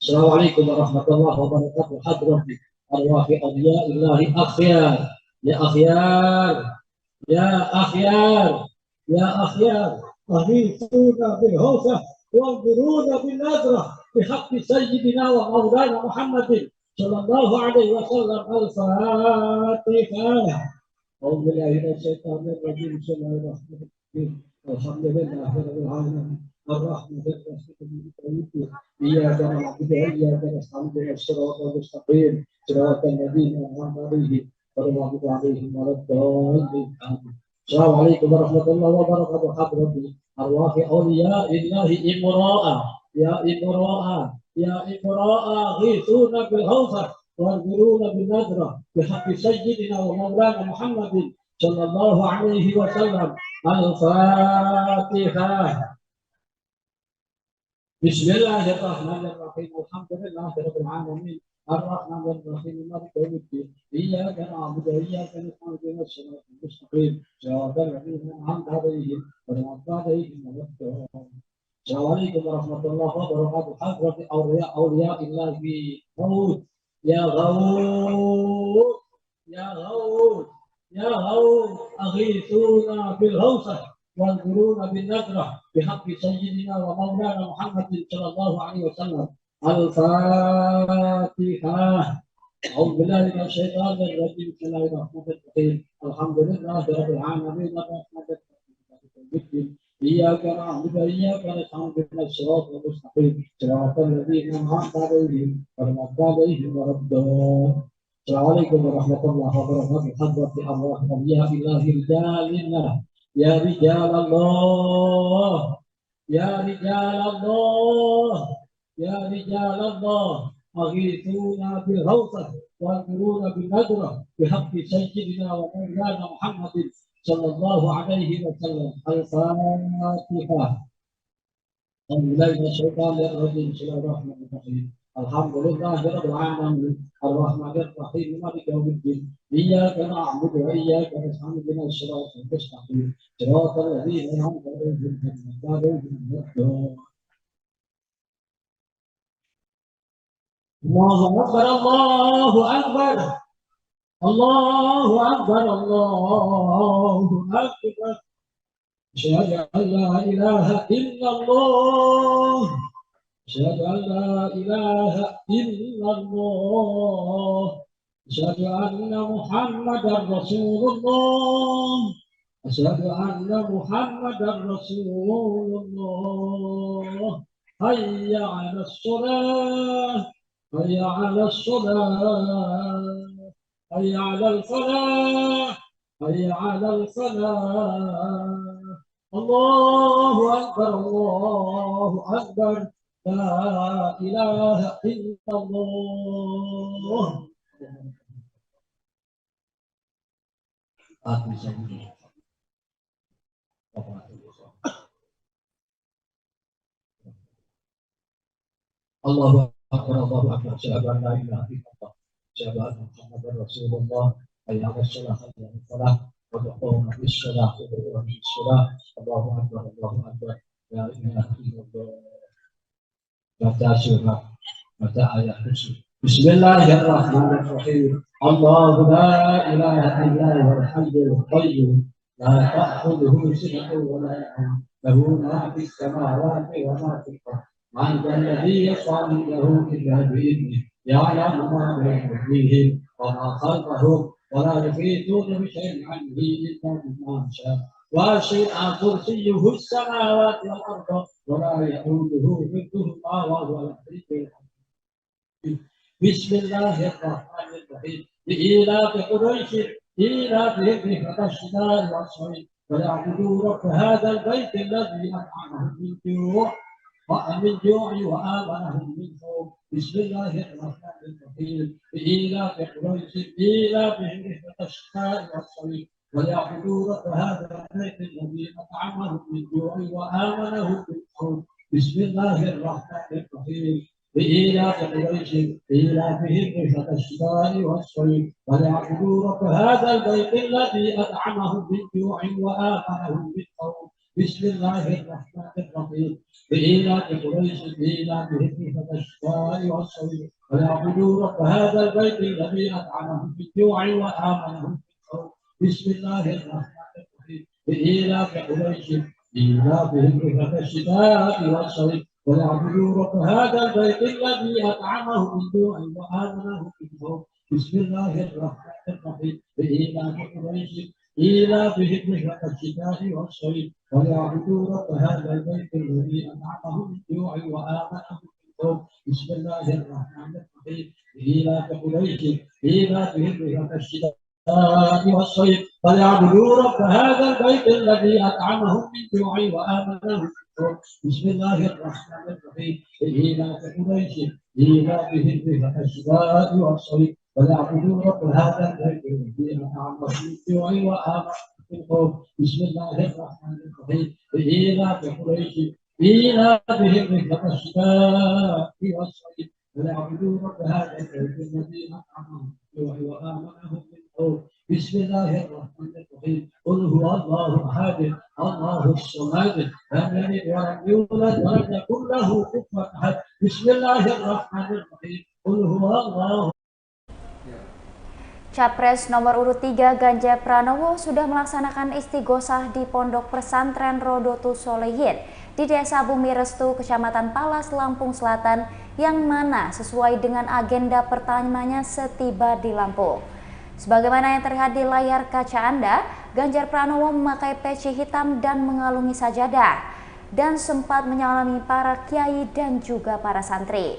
السلام عليكم ورحمة الله وبركاته. حضرة أرواح أولياء الله أخيار يا أخيار يا أخيار يا أخيار أغيثونا بالغوثة وانظرونا بالنذرة بحق سيدنا ومولانا محمد صلى الله عليه وسلم. الفاتحة. أعوذ بالله من الشيطان الرجيم. بسم الله الرحمن الرحيم. الحمد لله رب العالمين الرحمن الرحيم. إياك نعبد وإياك نستعين اهدنا الصراط المستقيم صراط الذين أنعمت عليهم غير المغضوب عليهم ولا الضالين. السلام عليكم ورحمة الله وبركاته. حضرة أرواح أولياء الله إمراء يا إمراء يا إمراء غيثونا بالغوثة وانظرونا بالنذرة بحق سيدنا ومولانا محمد صلى الله عليه وسلم. الفاتحة. Bismillahirrahmanirrahim. Alhamdulillahirabbil alamin. Ar-Rahmanir-Rahim. Maliki yaumiddin. Iyyaka na'budu wa iyyaka nasta'in. Ihdinas siratal mustaqim. Siratal ladzina an'amta 'alaihim ghairil maghdubi 'alaihim. Assalamualaikum warahmatullahi wabarakatuh. Hadrati awliya illahi Ghaus. Ya Ghaus. Ya Ghaus. Ya Ghaus. Aghithuna bil Ghausah. وانظرونا بالنظرة بحق سيدنا ومولانا محمد صلى الله عليه وسلم. الفاتحة. أعوذ بالله من الشيطان الرجيم. بسم الله الرحمن الرحيم. الحمد لله رب العالمين الرحمن الرحيم. إياك نعبد وإياك نستعين اهدنا الصراط المستقيم صراط الذين أنعمت عليهم غير المغضوب عليهم ولا الضالين. السلام عليكم ورحمة الله وبركاته. حضرة الله أولياء الله رجال الله. يا رجال الله. يا رجال الله. يا رجال الله. أغيثونا بالغوثة وانظرونا بالنذرة بحق سيدنا ومولانا محمد صلى الله عليه وسلم. الفاتحة. أعوذ بالله من الشيطان الرجيم. بسم الله الرحمن الرحيم. الحمد لله رب العالمين الرحمن الرحيم مالك يوم الدين. إياك نعبد وإياك نستعين اهدنا الصراط المستقيم صراط الذين أنعمت عليهم غير المغضوب عليهم ولا الضالين. الله أكبر. الله أكبر. الله أكبر. الله أكبر. أشهد أن لا إله إلا الله. أشهد أن لا إله إلا الله. أشهد أن محمدا رسول الله. أشهد أن محمدا رسول الله. حي على الصلاة. حي على الصلاة. حي على الفلاح. حي على الفلاح. الله أكبر. الله أكبر. لا إله إلا الله. الله أكبر. الله أكبر. أشهد أن لا إله إلا الله. أشهد أن محمدا رسول الله. حي على الصلاة. حي على الفلاح. وتقوم بالصلاة. وتقوم بالصلاة. الله أكبر. الله أكبر. لا إله إلا الله. Baca surah, baca ayat kursi. Bismillahirrahmanirrahim. Allahu la ilaha illa huwal hayyul qayyum. La ta'khudhuhu sinatun wa la nawm. Lahu ma fis samawati wa ma fil ardh. Man dhal ladzi yashfa'u lahu illa bi'idhnihi. Ya'lamu ma bayna aydihim wa ma khalfahum wa la yuhituna bi shay'in 'ilmihi illa bima sha'a. وسع كرسيه السماوات والأرض ولا يئوده حفظهما وهو العلي العظيم. بسم الله الرحمن الرحيم. لإيلاف قريش إيلافهم رحلة الشتاء والصيف فليعبدوا رب هذا البيت الذي أطعمهم من جوع وآمنهم من خوف. بسم الله الرحمن الرحيم. لإيلاف قريش إيلافهم رحلة الشتاء والصيف وليعبدوا رب هذا البيت الذي أطعمهم من جوع وآمنهم من خوف. بسم الله الرحمن الرحيم. لإيلاف قريش إيلافهم رحلة الشتاء والصيف وليعبدوا رب هذا البيت الذي أطعمهم من جوع وآمنهم من خوف. بسم الله الرحمن الرحيم. لإيلاف قريش إيلافهم رحلة الشتاء والصيف وليعبدوا رب هذا البيت الذي أطعمهم من جوع وآمنهم من خوف. بسم الله الرحمن الرحيم. لإيلاف قريش إيلافهم رحلة الشتاء والصيف وليعبدوا رب هذا البيت الذي أطعمهم من جوع وآمنهم من خوف. بسم الله الرحمن الرحيم. لإيلاف قريش إيلافهم رحلة الشتاء والصيف وليعبدوا رب هذا البيت الذي أطعمهم من جوع وآمنهم من خوف. بسم الله الرحمن الرحيم. لإيلاف قريش إيلافهم رحلة الشتاء والصيف فليعبدوا رب هذا البيت الذي أطعمهم من جوع وآمنهم من خوف. بسم الله الرحمن الرحيم. لإيلاف قريش إيلافهم رحلة الشتاء والصيف فليعبدوا رب هذا البيت الذي أطعمهم من جوع وآمنهم من خوف. بسم الله الرحمن الرحيم. لإيلاف قريش إيلافهم رحلة الشتاء والصيف فليعبدوا رب هذا البيت الذي أطعمهم وآمنهم من خوف بسم الله الرحمن الرحيم قل هو الله أحد الله الصمد لم يلد ولم يولد ولم يكن له كفوا أحد بسم الله الرحمن الرحيم قل هو الله. Capres nomor urut 3 Ganjar Pranowo sudah melaksanakan istighosah di Pondok Pesantren Rodotus Solehin di Desa Bumi Restu, Kecamatan Palas, Lampung Selatan, yang mana sesuai dengan agenda pertamanya setiba di Lampung. Sebagaimana yang terlihat di layar kaca Anda, Ganjar Pranowo memakai peci hitam dan mengalungi sajadah dan sempat menyalami para kiai dan juga para santri.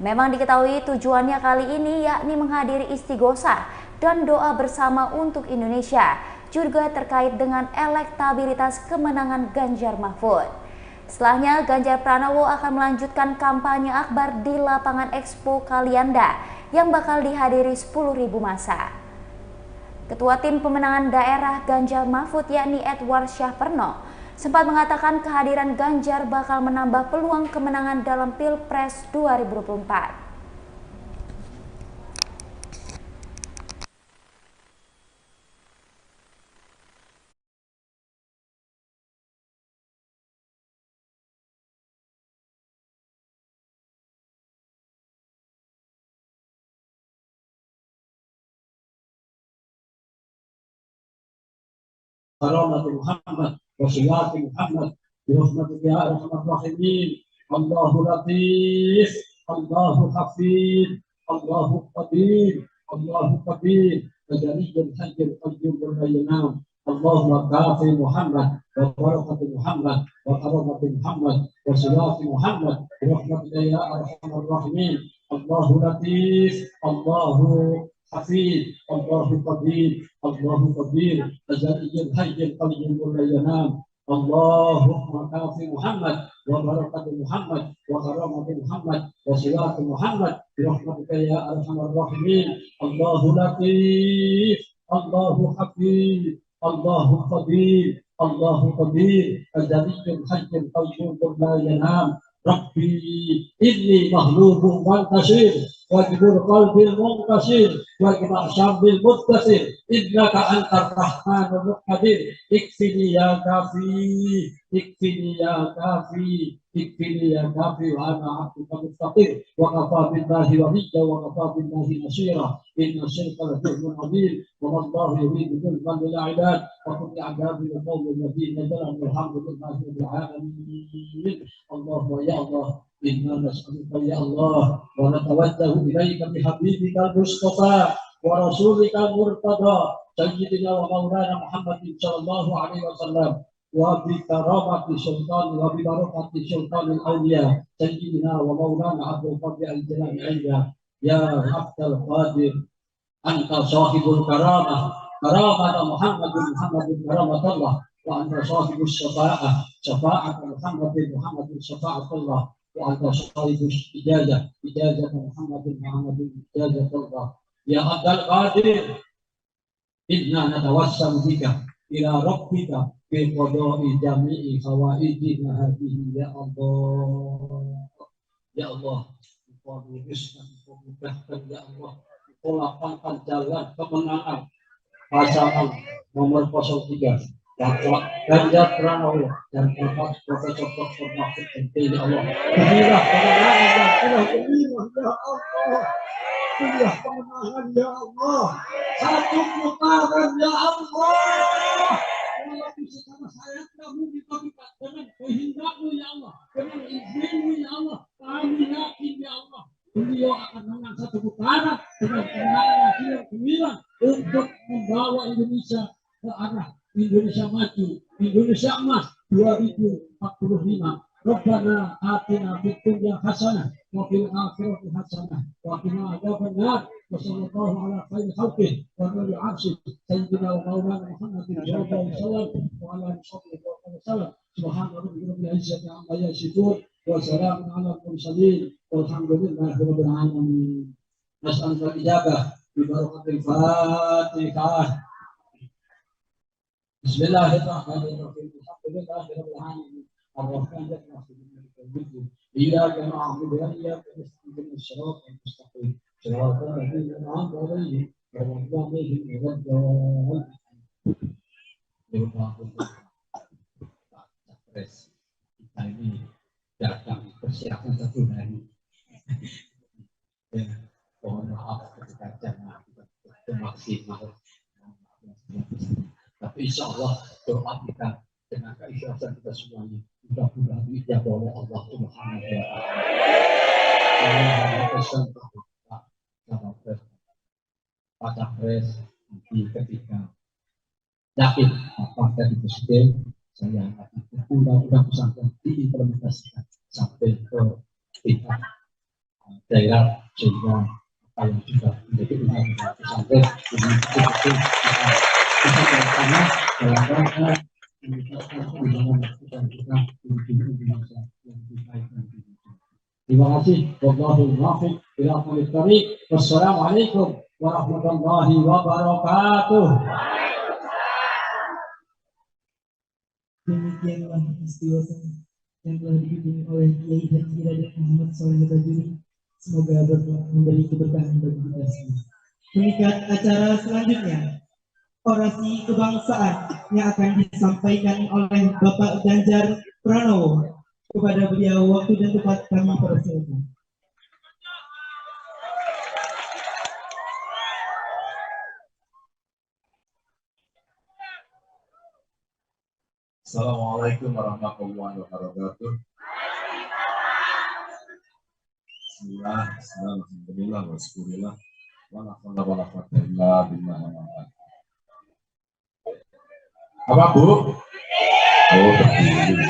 Memang diketahui tujuannya kali ini yakni menghadiri istighosah dan doa bersama untuk Indonesia, juga terkait dengan elektabilitas kemenangan Ganjar Mahfud. Setelahnya, Ganjar Pranowo akan melanjutkan kampanye akbar di lapangan Expo Kalianda yang bakal dihadiri 10.000 massa. Ketua Tim Pemenangan Daerah Ganjar Mahfud yakni Edward Syahperno sempat mengatakan kehadiran Ganjar bakal menambah peluang kemenangan dalam Pilpres 2024. كرامة محمد وصلاة محمد برحمتك يا أرحم الراحمين. الله لطيف الله حفيظ الله قدير الله قدير وجليل الحج القيوم لا ينام. اللهم كافي محمد وبركة محمد وكرامة محمد وصلاة محمد برحمتك يا أرحم الراحمين. الله لطيف الله حفيظ الله قدير الله قدير أزلي الحي القيوم لا ينام. اللهم كافي محمد وبركة محمد وكرامة محمد وصلاة محمد برحمتك يا أرحم الراحمين. الله لطيف الله حفيظ الله قدير الله قدير أزلي الحي القيوم لا ينام. ربي إني مغلوب منتصر واجبر قلبي المنتصر واجمع شمبي المتصل إنك أنت الرحمن المقتدر. اكفني يا كافي اكفني يا كافي اكفني يا كافي وأنا عبدك المستقيم. وكفى بالله وليا وكفى بالله نصيرا. إن الشرك لظلم عظيم وما الله يريد ظلما للعباد وكل عذاب القوم الذين ظلموا. الحمد لله رب العالمين. اللهم يا الله إنا نسألك يا الله ونتوجه إليك بحبيبك المصطفى ورسولك المرتضى سيدنا ومولانا محمد صلى الله عليه وسلم وبكرامة سلطان وببركة سلطان الأولياء سيدنا ومولانا عبد القادر الجيلاني. يا عبد القادر أنت صاحب الكرامة كرامة محمد كرامة الله وأنت صاحب الشفاعة شفاعة محمد شفاعة الله وأنت صاحب إجازة محمد إجازة الله. يا عبد القادر إنا نتوسل بك إلى ربك بقضاء جميع حوائجنا هذه يا الله. يا الله ya Allah, lapangkan jalan kemenangan pasangan nomor 03 Bapak Ganjar Pranowo dan Bapak Profesor Dr. Mahfud MD. Ya Allah, berilah kemenangan dan berilah ya Allah, berilah kemenangan ya Allah, satu putaran ya Allah. Walaupun secara saya kamu diberikan dengan kehendakmu ya Allah, dengan izinmu ya Allah, kami yakin ya Allah beliau akan menang satu putaran dengan kemenangan yang gemilang untuk membawa Indonesia ke arah Indonesia maju, Indonesia emas 2045. Rabbana atina fid dunya hasanah wa fil akhirati hasanah wa qina adzabannar. Wa sallallahu ala khairi khalqihi wa ala alihi sayyidina wa maulana Muhammadin sallallahu alaihi wasallam wa ala alihi wasallam. Subhana rabbika rabbil izzati amma yasifun wa salamun ala mursalin walhamdulillahi rabbil alamin. Nas'aluka ijabah bi barakatil Fatihah. Bismillahirrahmanirrahim. Alhamdulillahirabbil alamin. Ar-Rahmanir Rahim. إياك نعبد وإياك نستعين الصراط المستقيم صراط الذين أنعمت عليهم غير المغضوب عليهم ولا الضالين. Capres kita ini datang persiapan 1 hari. Ya, mohon maaf ketika jamaah kita maksimal. Tapi insya Allah doa kita dengan keikhlasan kita semuanya mudah-mudahan dijabah oleh Allah Subhanahu wa Ta'ala. Pak Capres nanti ketika yakin apakah di presiden saya akan undang-undang pesantren diimplementasikan sampai ke tingkat daerah sehingga apa yang sudah menjadi undang-undang pesantren ini betul-betul bisa bersama dalam rangka meningkatkan undangan dan kita menuju Indonesia yang lebih baik nanti. Terima kasih. Wallahul muwaffiq ila aqwamit thoriq. Wassalamualaikum warahmatullahi wabarakatuh. Demikianlah peristiwa yang telah dipimpin oleh Kiai Haji Raden Muhammad Soleh Bajuri. Semoga memberi keberkahan bagi kita semua. Mengikat acara selanjutnya, orasi kebangsaan yang akan disampaikan oleh Bapak Ganjar Pranowo. Kepada beliau waktu dan tempat kami persilakan. Assalamualaikum warahmatullahi wabarakatuh. Bismillah, alhamdulillah, wassalillah, wa la quwwata illa billah. Apa Bu? Oh, berdiri.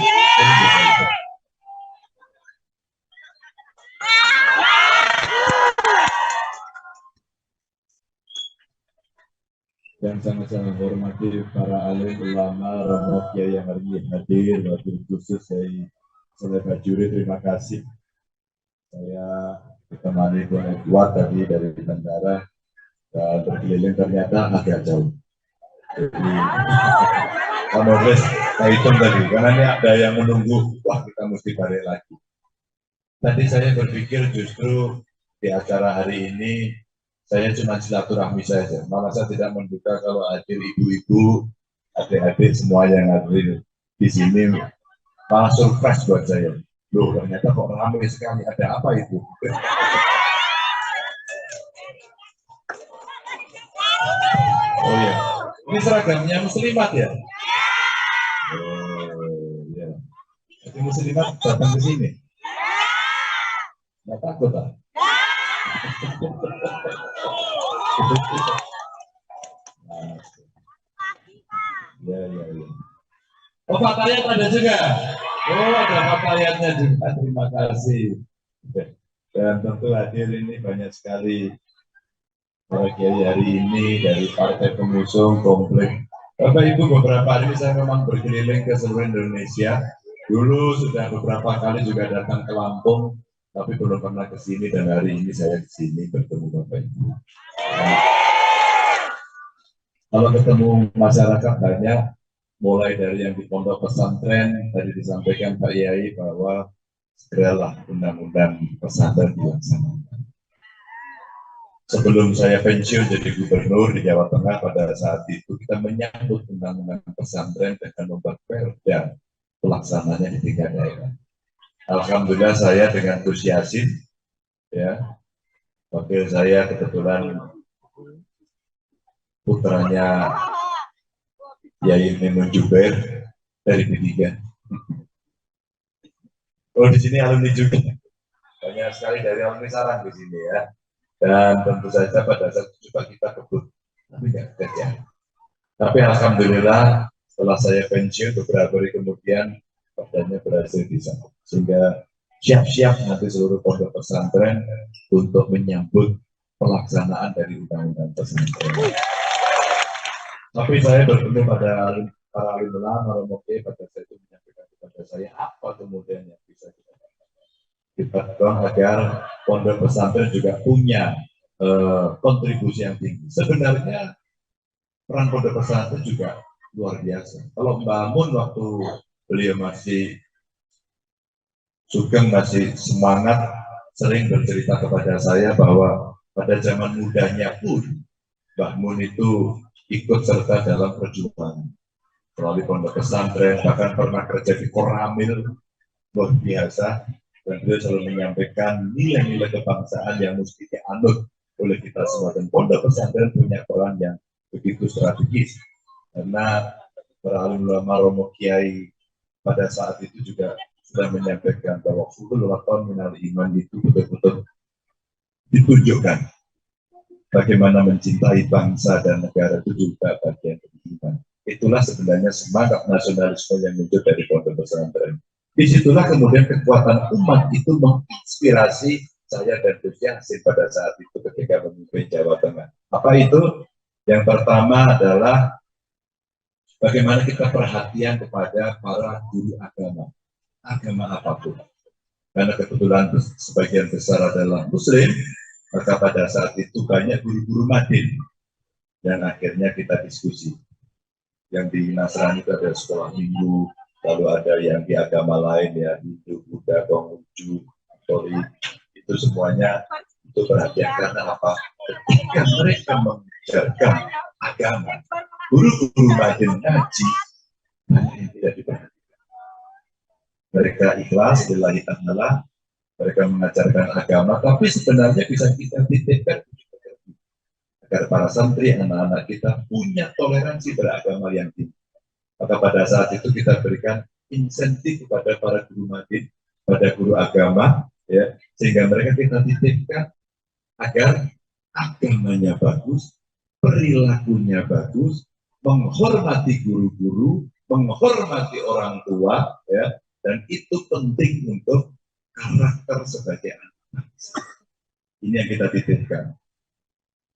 Yang sangat saya hormati para alim ulama, romo kiai yang hari ini hadir, wabil khusus saya Soleh Bajuri, terima kasih. Saya ditemani Tuan Edward tadi dari Bandara dan berkeliling ternyata agak jauh. Jadi, kalau saya hitung tadi, karena ini ada yang menunggu, wah kita mesti balik lagi. Tadi saya berpikir justru di acara hari ini saya cuma silaturahmi saja, malah saya tidak menduga kalau hadir ibu-ibu, adik-adik semua yang hadir di sini, malah surprise buat saya. Loh, ternyata kok ramai sekali, ada apa itu? Oh iya, ini seragamnya muslimat ya? Oh iya, jadi muslimat datang ke sini? Nggak takut ah? Ya. Oh, Fatayat ada juga. Oh, ada Fatayatnya juga. Terima kasih. Dan tentu hadir ini banyak sekali para kiai hari ini dari partai pengusung komplek. Bapak Ibu, beberapa hari ini saya memang berkeliling ke seluruh Indonesia. Dulu sudah beberapa kali juga datang ke Lampung, tapi belum pernah ke sini dan hari ini saya di sini bertemu Bapak Ibu. Kalau ketemu masyarakat banyak, mulai dari yang di pondok pesantren, tadi disampaikan Pak Yai bahwa segeralah undang-undang pesantren dilaksanakan. Sebelum saya pensiun jadi gubernur di Jawa Tengah pada saat itu, kita menyambut undang-undang pesantren dengan membuat perda pelaksananya di 3 daerah. Alhamdulillah saya dengan Gus Yasin, ya, wakil saya kebetulan putranya Yai Mimun Jubair dari P3. Oh, di sini alumni juga. Banyak sekali dari alumni Sarang di sini ya. Dan tentu saja pada saat itu juga kita kebut, tapi nggak kerja. Tapi alhamdulillah setelah saya pensiun beberapa hari kemudian perdanya berhasil disahkan. Sehingga siap-siap nanti seluruh pondok pesantren untuk menyambut pelaksanaan dari undang-undang pesantren. Tapi saya bertemu pada para alim ulama, romoke pada saat itu menyampaikan kepada saya apa kemudian yang bisa kita lakukan. Kita dorong agar pondok pesantren juga punya kontribusi yang tinggi. Sebenarnya peran pondok pesantren juga luar biasa. Kalau Mbak Mun waktu beliau masih Sugeng masih semangat, sering bercerita kepada saya bahwa pada zaman mudanya pun Mbah Mun itu ikut serta dalam perjuangan melalui pondok pesantren, bahkan pernah kerja di Koramil, luar biasa, dan beliau selalu menyampaikan nilai-nilai kebangsaan yang mesti dianut oleh kita semua, dan pondok pesantren punya peran yang begitu strategis karena para alim ulama Romo Kiai pada saat itu juga sudah menyampaikan bahwa kulul waton minal iman itu betul-betul ditunjukkan bagaimana mencintai bangsa dan negara itu juga bagian dari iman. Itulah sebenarnya semangat nasionalisme yang muncul dari pondok pesantren. Disitulah kemudian kekuatan umat itu menginspirasi saya dan Gus Yassin pada saat itu ketika memimpin Jawa Tengah. Apa itu? Yang pertama adalah bagaimana kita perhatian kepada para guru agama apapun. Karena kebetulan sebagian besar adalah Muslim, maka pada saat itu banyak guru-guru Madin. Dan akhirnya kita diskusi. Yang di Nasrani itu ada sekolah minggu, lalu ada yang di agama lain, ya Hindu, Buddha, Konghucu, Katolik, itu semuanya itu perhatian karena apa? Ketika mereka mengajarkan agama, guru-guru Madin ngaji, banyak yang tidak diperhatikan. Mereka ikhlas, lillahi ta'ala, mereka mengajarkan agama, tapi sebenarnya bisa kita titipkan agar para santri, anak-anak kita punya toleransi beragama yang tinggi. Maka pada saat itu kita berikan insentif kepada para guru Madin, pada guru agama, ya, sehingga mereka kita titipkan agar agamanya bagus, perilakunya bagus, menghormati guru-guru, menghormati orang tua, ya, dan itu penting untuk karakter sebagai anak bangsa. Ini yang kita titipkan.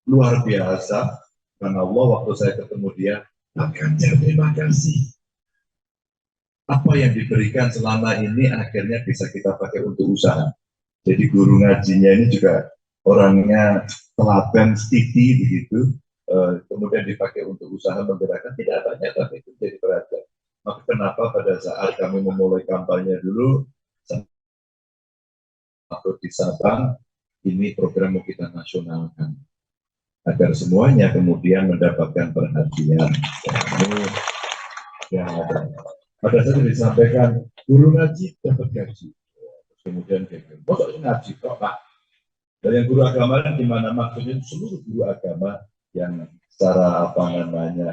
Luar biasa, karena Allah waktu saya ketemu dia, Pak Ganjar terima kasih. Apa yang diberikan selama ini akhirnya bisa kita pakai untuk usaha. Jadi guru ngajinya ini juga orangnya telaten, stiti begitu, kemudian dipakai untuk usaha menggerakkan, tidak banyak tapi itu jadi perhatian. Maka kenapa pada saat kami memulai kampanye dulu, atau di Sabang, ini program mau kita nasionalkan. Agar semuanya kemudian mendapatkan perhatian. Yang ada. Pada saat itu disampaikan, guru ngaji dapat gaji. Kemudian kok ngaji kok Pak? Dan yang guru agama di mana maksudnya seluruh guru agama yang secara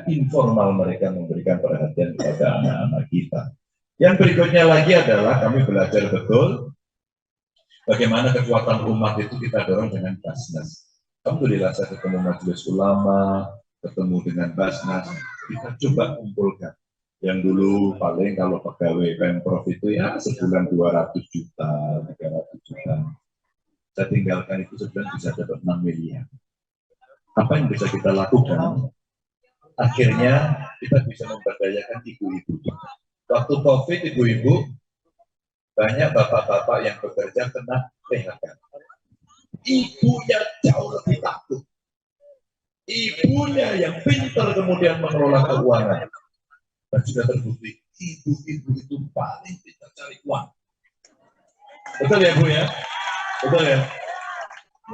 informal mereka memberikan perhatian kepada anak-anak kita. Yang berikutnya lagi adalah kami belajar betul bagaimana kekuatan umat itu kita dorong dengan Basnas. Alhamdulillah saya ketemu Majelis Ulama, ketemu dengan Basnas, kita coba kumpulkan. Yang dulu paling kalau pegawai Pemprov itu ya sebulan 200 juta, 300 juta. Saya tinggalkan itu sebulan bisa dapat 6 miliar. Apa yang bisa kita lakukan? Akhirnya kita bisa memberdayakan ibu-ibu. Waktu COVID ibu-ibu, banyak bapak-bapak yang bekerja kena PHK. Ibunya jauh lebih takut. Ibunya yang pintar kemudian mengelola keuangan. Dan sudah terbukti, ibu-ibu itu paling pintar cari uang. Betul ya Bu ya? Betul ya?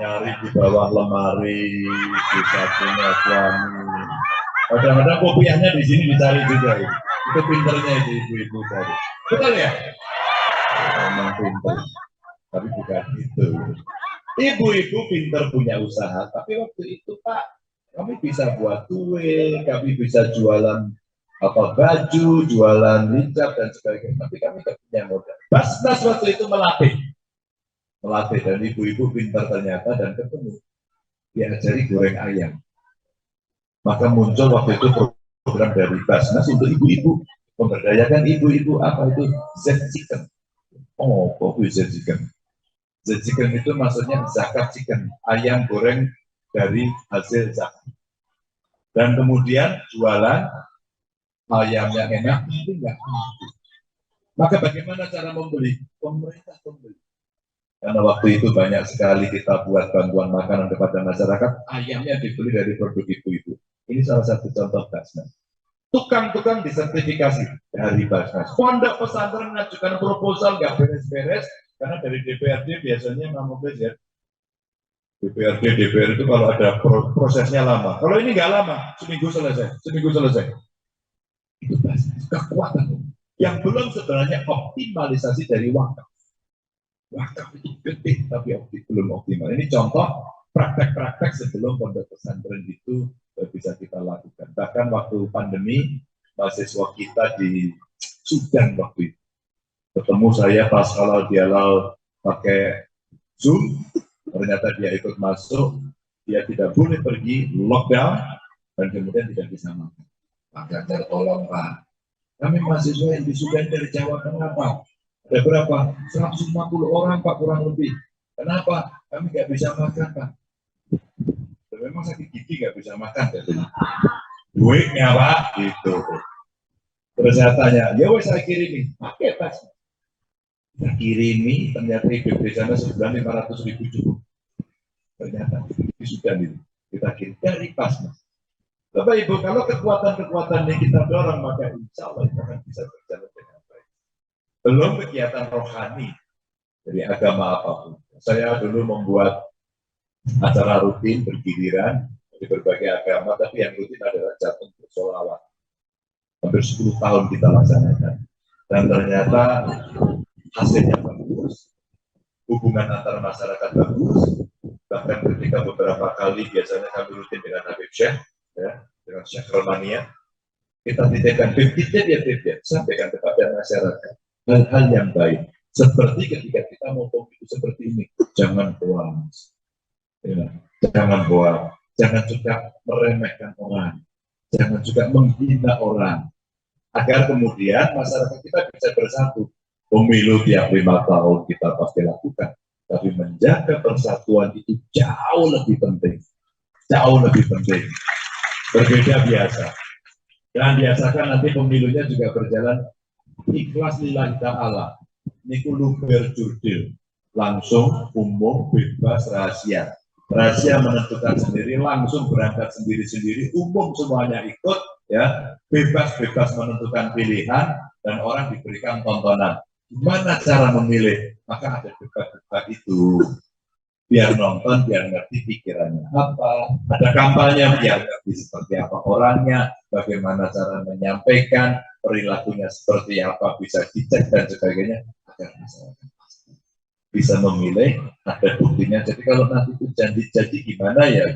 Nyari di bawah lemari, di sampingnya suami. Kadang-kadang kopiahnya di sini dicari juga. Itu pinternya itu ibu-ibu tadi. Betul ya? Memang pinter. Tapi bukan itu. Ibu-ibu pinter punya usaha, tapi waktu itu Pak, kami bisa buat kue, kami bisa jualan baju, jualan hijab dan sebagainya. Tapi kami tidak punya modal. Basnas waktu itu melatih dan ibu-ibu pintar ternyata dan ketemu diajari goreng ayam. Maka muncul waktu itu program dari Basnas untuk ibu-ibu, memberdayakan ibu-ibu. Apa itu? Z-Chicken. Oh, kok Z-Chicken? Z-Chicken itu maksudnya zakat chicken, ayam goreng dari hasil zakat. Dan kemudian jualan ayam yang enak, tapi enggak mampu. Maka bagaimana cara membeli? Pemerintah membeli. Karena waktu itu banyak sekali kita buat bantuan makanan kepada masyarakat, ayamnya dibeli dari produk ibu-ibu. Ini salah satu contoh Basnas. Tukang-tukang disertifikasi. dari Basnas. Pondok pesantren mengajukan proposal nggak beres-beres karena dari DPRD biasanya memang ya. DPRD, DPR itu kalau ada prosesnya lama. Kalau ini nggak lama, seminggu selesai. Itu Basnas, kekuatan yang belum sebenarnya optimalisasi dari wakaf. Wakaf itu gede tapi belum optimal. Ini contoh praktek-praktek sebelum pondok pesantren itu bisa kita lakukan. Bahkan waktu pandemi, mahasiswa kita di Sudan waktu itu ketemu saya pas kalau dialog pakai Zoom, ternyata dia ikut masuk, dia tidak boleh pergi, lockdown, dan kemudian tidak bisa makan. Pak Ganjar, tolong Pak, kami mahasiswa yang di Sudan dari Jawa Tengah Pak, ada berapa? 150 orang Pak kurang lebih. Kenapa? Kami nggak bisa makan Pak. Dan memang sakit gigi nggak bisa makan katanya. Duitnya Pak, gitu. Terus saya tanya, ya wes saya kirimi, pakai pas. Kita kirimi, ternyata hidup di sana sebulan 500.000 cukup. Ternyata di Sudan itu kita kirim dari pas Mas. Bapak Ibu, kalau kekuatan-kekuatan yang kita dorong, maka insya Allah kita akan bisa berjalan dengan baik. Belum kegiatan rohani dari agama apapun. Saya dulu membuat acara rutin bergiliran di berbagai agama, tapi yang rutin adalah jatuh bersolawat. Hampir 10 tahun kita laksanakan. Dan ternyata hasilnya bagus, hubungan antar masyarakat bagus, bahkan ketika beberapa kali biasanya kami rutin dengan Habib Syekh, ya, dengan Syekh Romania, kita titipkan titip sampaikan kepada masyarakat hal-hal yang baik. Seperti ketika kita ngomong itu seperti ini, jangan puas, ya, jangan buat, jangan juga meremehkan orang, jangan juga menghina orang, agar kemudian masyarakat kita bisa bersatu. Pemilu tiap 5 tahun kita pasti lakukan, tapi menjaga persatuan itu jauh lebih penting, berbeda biasa. Dan biasakan nanti pemilunya juga berjalan ikhlas lillahi ta'ala, niku luber jurdil, langsung, umum, bebas, rahasia. Rahasia menentukan sendiri, langsung berangkat sendiri-sendiri, umum semuanya ikut, ya, bebas-bebas menentukan pilihan, dan orang diberikan tontonan. Gimana cara memilih? Maka ada debat-debat itu. Biar nonton, biar ngerti pikirannya apa. Ada kampanye, biar ngerti seperti apa orangnya, bagaimana cara menyampaikan, perilakunya seperti apa, bisa dicek dan sebagainya. Agar masyarakat bisa memilih, ada buktinya. Jadi kalau nanti itu janji-janji gimana ya?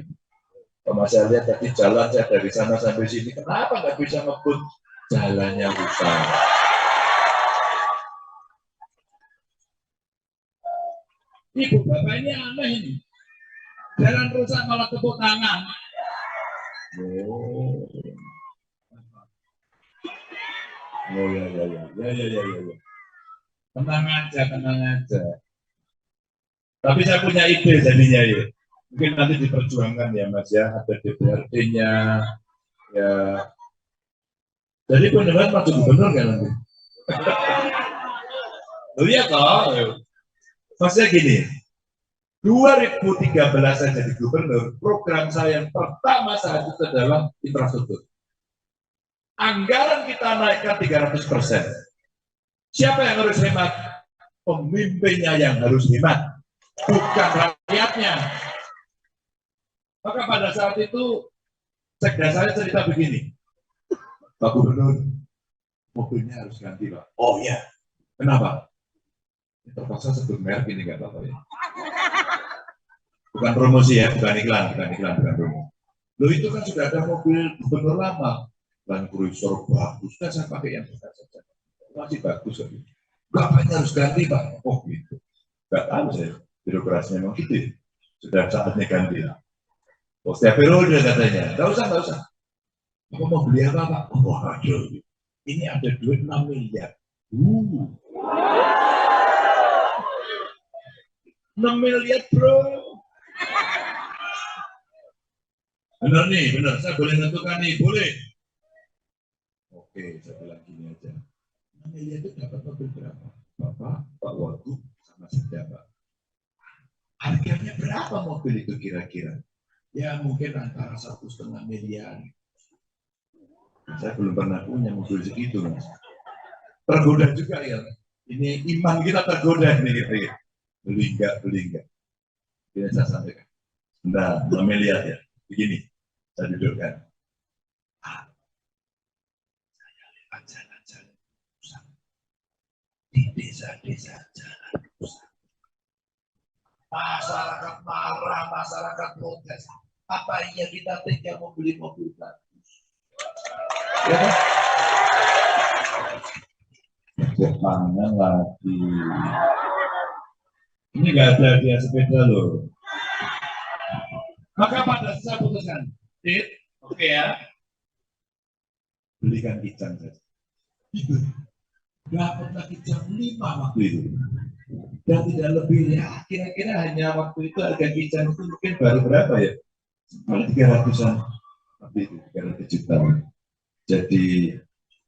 Kalau saya lihat tadi jalan saya dari sana sampai sini, kenapa nggak bisa ngebut? Jalannya rusak. Ibu bapak ini aneh ini, jalan rusak malah tepuk tangan. Oh ya. Tenang aja. Tapi saya punya ide jadinya ya. Mungkin nanti diperjuangkan ya Mas ya, ada DPRD-nya, ya. Jadi beneran maju gubernur kan nanti? Oh iya toh. Maksudnya gini, 2013 saya jadi gubernur, program saya yang pertama saat itu adalah infrastruktur. Anggaran kita naikkan 300%. Siapa yang harus hemat? Pemimpinnya yang harus hemat, bukan rakyatnya. Maka pada saat itu, sekda saya cerita begini, Pak Gubernur, mobilnya harus ganti Pak. Oh iya, kenapa? Terpaksa sebut merek ini nggak apa-apa ya. Bukan promosi ya, bukan iklan promo. Loh itu kan sudah ada mobil gubernur lama, Land Cruiser bagus, kan saya pakai yang besar saja. Masih bagus kan? Bapaknya harus ganti Pak. Oh gitu. Nggak tahu saya, birokrasinya memang gitu. Sudah saatnya ganti. Oh setiap periode katanya, nggak usah. Apa mau beli apa Pak? Oh aduh, ini ada duit 6 miliar. 6 miliar bro. Benar nih, benar. Saya boleh tentukan nih, boleh. Oke, saya bilang gini aja. 6 miliar itu dapat mobil berapa? Bapak, Pak Wagub, sama saya Pak. Harganya berapa mobil itu kira-kira? Ya mungkin antara 1,5 miliar. Saya belum pernah punya mobil segitu Mas. tergoda juga ya. Ini iman kita tergoda nih gitu ya. Beli enggak. Ini saya sampaikan. Nah, melihat ya, begini, saya dudukkan. Saya lewat jalan-jalan pusat, di desa-desa jalan pusat. Masyarakat marah, masyarakat protes. Apa iya kita tega membeli mobil bagus? Ya, pangan lagi. Ini nggak ada dia sepeda loh. Maka pada saya putuskan, oke ya, belikan kijang saja. Dapatlah kijang 5 waktu itu. Dan tidak lebih ya, kira-kira hanya waktu itu harga kijang itu mungkin baru berapa ya? Paling 300-an. Tapi itu 300 juta. Jadi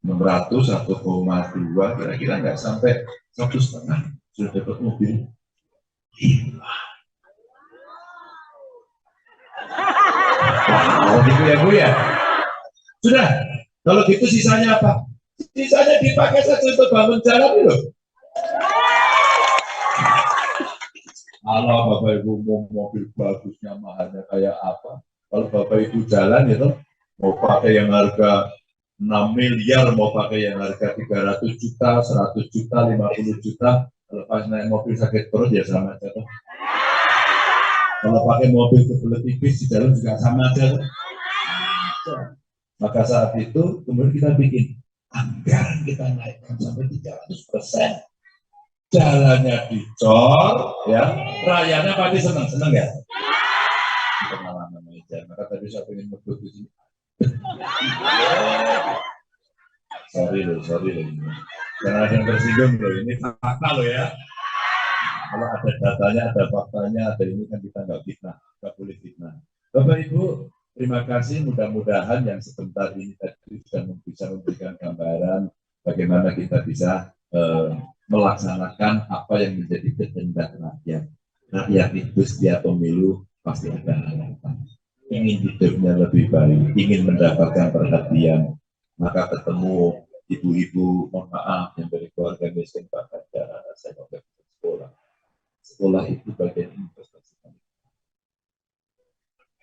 600, 1,2 kira-kira nggak sampai 1,5 sudah dapat mobil. 5. Oh gitu ya Bu ya. Sudah. Kalau gitu sisanya apa? Sisanya dipakai saja untuk bangun jalan itu. Kalau Bapak Ibu mau mobil bagusnya mahalnya kayak apa? Kalau Bapak Ibu jalan itu mau pakai yang harga 6 miliar, mau pakai yang harga 300 juta, 100 juta, 50 juta, kalau pas naik mobil sakit perut ya sama aja tuh. Kalau pakai mobil kebelet tipis di dalam juga sama aja. Maka saat itu kemudian kita bikin anggaran kita naikkan sampai 300%. Jalannya dicor, ya, rakyatnya pasti senang ya. Pengalaman aja. Maka tadi saya ingin menyebut di sini. Sorry loh. Jangan ada yang tersinggung loh. Ini fakta loh ya. Kalau ada datanya, ada faktanya, ada ini kan kita nggak fitnah, nggak boleh fitnah. Bapak Ibu, terima kasih. Mudah-mudahan yang sebentar ini tadi sudah bisa memberikan gambaran bagaimana kita bisa melaksanakan apa yang menjadi kehendak rakyat. Rakyat itu setiap pemilu pasti ada harapan. Ingin hidupnya lebih baik, ingin mendapatkan perhatian, maka ketemu ibu-ibu, mohon maaf, yang dari keluarga miskin, Pak Ganjar, saya mau ke sekolah. Sekolah itu bagian investasi.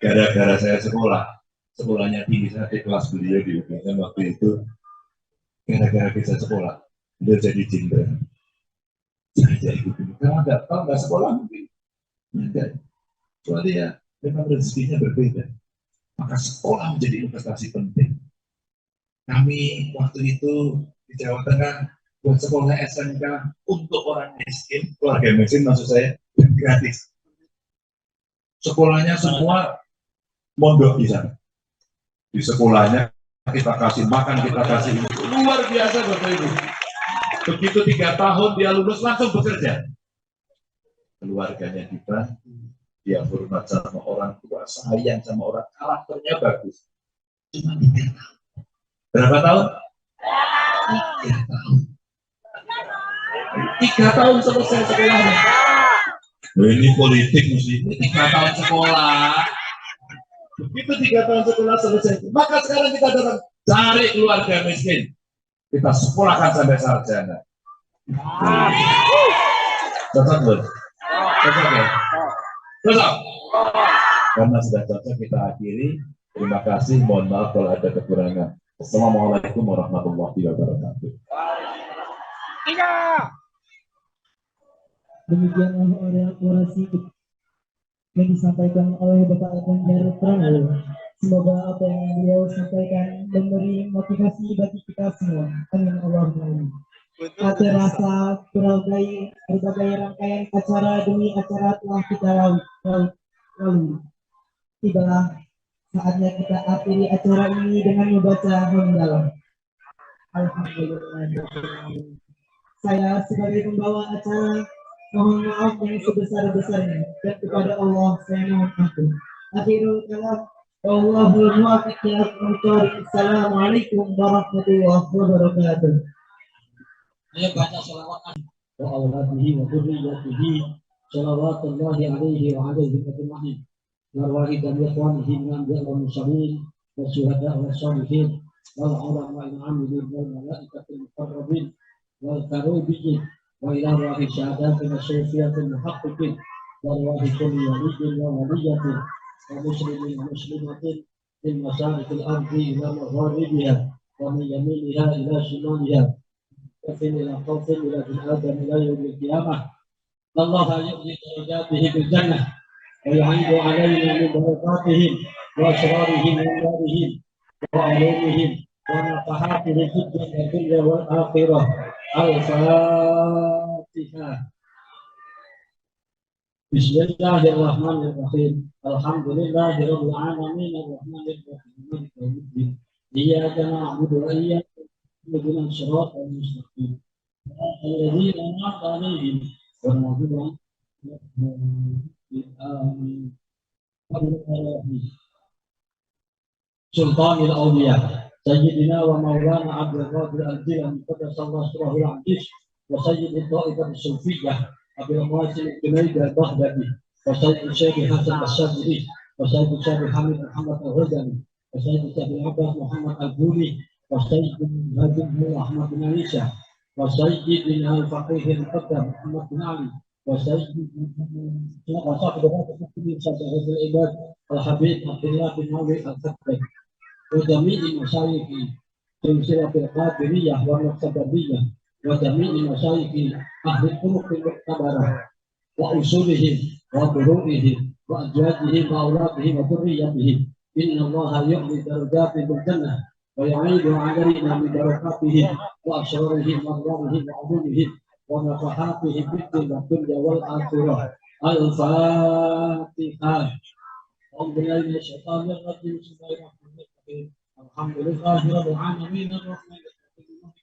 Gara-gara saya sekolahnya tinggi, saya di kelas beliau di UGM waktu itu, gara-gara bisa sekolah, beliau jadi jenderal. Saya jadi gubernur, kalau nggak sekolah mungkin, enggak. Kecuali ya, memang rezekinya berbeda. Maka sekolah menjadi investasi penting. Kami waktu itu di Jawa Tengah buat sekolah SMK untuk orang miskin, keluarga miskin maksud saya, gratis. Sekolahnya semua mondok di sana. Di sekolahnya kita kasih makan, kita kasih luar biasa Bapak Ibu. Begitu 3 tahun dia lulus langsung bekerja. Keluarganya kita, dia hormat sama orang tua, sayang sama orang, karakternya bagus. Cuma 3 tahun. Berapa tahun? 3 tahun. 3 tahun selesai sekolahnya. Ini politik mesti 3 tahun sekolah. Begitu 3 tahun sekolah selesai. Maka sekarang kita datang cari keluarga miskin. Kita sekolahkan sampai sarjana. Cocok belum? Cocok ya? Cocok? Karena sudah cocok kita akhiri. Terima kasih. Mohon maaf kalau ada kekurangan. Assalamualaikum warahmatullahi wabarakatuh. Demikianlah orasi yang disampaikan oleh Bapak Ganjar Pranowo. Semoga apa yang beliau sampaikan memberi motivasi bagi kita semua. Amin Allahumma amin. Ada rasa berbagai rangkaian acara demi acara telah kita lalui. Tibalah saatnya kita akhiri acara ini dengan membaca hamdalah. Alhamdulillah. Saya sebagai pembawa acara mohon maaf yang sebesar-besarnya, dan kepada Allah saya mohon ampun. Akhirul kalam, Allahul muwaffiq ila aqwamit. Assalamualaikum warahmatullahi wabarakatuh. Ayo baca sholawat wa awladihi wa dzurriyyatihi sholawatullahi alaihi wa alaihi ajma'in. Warwahi dan ikhwanihi min anbiya'i wal mursalin wa syuhada wa sholihin wal ulama'i al-amilin wal malaikatil muqarrabin والكروبي وإلى أرواح شهداتنا الصوفية المحققين وأرواح كل ولي وولية ومسلم ومسلمة من مشارق الأرض إلى مغاربها ومن يمينها إلى شمالها وفي إلى خوف إلى ابن آدم إلى يوم القيامة. الله يؤذي درجاته بالجنة ويعيد علينا من بركاتهم وأسرارهم وأنوارهم وعلومهم ونفحاته في الدنيا والآخرة. الفاتحة. بسم الله الرحمن الرحيم. الحمد لله رب العالمين الرحمن الرحيم مالك يوم الدين. إياك نعبد وإياك نستعين اهدنا الصراط المستقيم الذين أنعمت عليهم غير المغضوب عليهم. آمين. سلطان الأولياء سيدنا ومولانا عبد القادر الجيلاني قدس الله سره العزيز وسيد الطائفة الصوفية أبي القاسم الجنيد البغدادي وسيد الشيخ حسن الشاذلي وسيد الشيخ حميد محمد الغزالي وسيد الشيخ العباس محمد البولي وسيد الهادي أحمد بن عيسى وسيدنا الفقيه المقدم محمد بن علي وصاحب العباد الحبيب عبد الله بن علي الفتح وجميع مشايخ سلسلة القادرية والمقتدرية وجميع مشايخ أهل الطرق المعتبرة وأصولهم وفروعهم وأزواجهم وأولادهم وذريتهم. إن الله يعلي درجات بالجنة ويعيد علينا من بركاتهم وأسرارهم وأنوارهم وعلومهم ونفحاتهم في الدنيا والآخرة. الفاتحة. أعوذ بالله من الشيطان الرجيم. بسم الله الرحمن الرحيم. الحمد لله رب العالمين الرحمن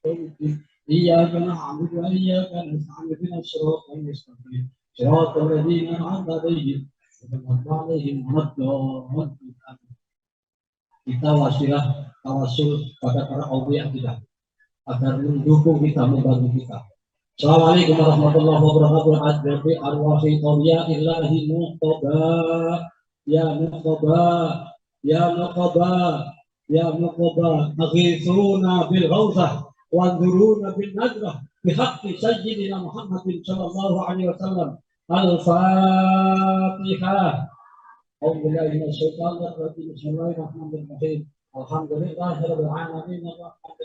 الرحيم. إياك نعبد وإياك نستعين اهدنا الصراط المستقيم صراط الذين أنعمت عليهم غير المغضوب عليهم ولا الضالين. Kita wasilah tawasul pada para awliya kita agar mendukung kita, membantu kita. Assalamualaikum warahmatullahi wabarakatuh. Adzabi arwahi awliya illahi muqaba ya muqaba ya muqaba ya muqaba aghithuna bil ghawthah wanzuruna bin najrah bihaqqi sayyidina Muhammadin sallallahu alaihi wasallam. Al-Fatihah. أعوذ بالله من الشيطان الرجيم. بسم الله الرحمن الرحيم. الحمد لله رب العالمين الرحمن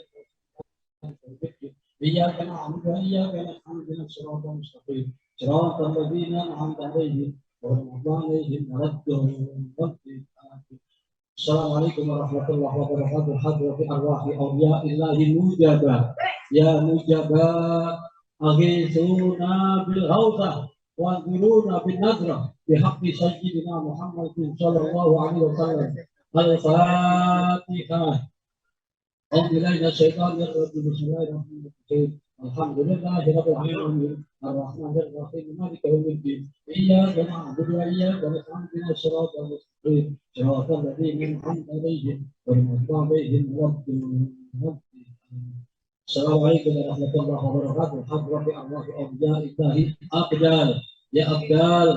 الرحيم. إياك نعبد وإياك نستعين اهدنا الصراط المستقيم صراط الذين أنعمت عليهم غير المغضوب عليهم ولا الضالين. السلام عليكم ورحمة الله وبركاته. حضرة أرواح أولياء الله مجابا يا مجابا أغيثونا بالغوثة وانظرونا بالنظرة بحق سيدنا محمد صلى الله عليه وسلم. الفاتحة. أعوذ بالله من الشيطان الرجيم. بسم الله الرحمن الرحيم. الحمد لله رب العالمين الرحمن الرحيم مالك يوم الدين. إياك نعبد وإياك نستعين اهدنا الصراط المستقيم صراط الذين أنعمت عليهم غير المغضوب عليهم ولا الضالين. السلام عليكم ورحمة الله وبركاته. حضرة أرواح أولياء الله أبدال يا أبدال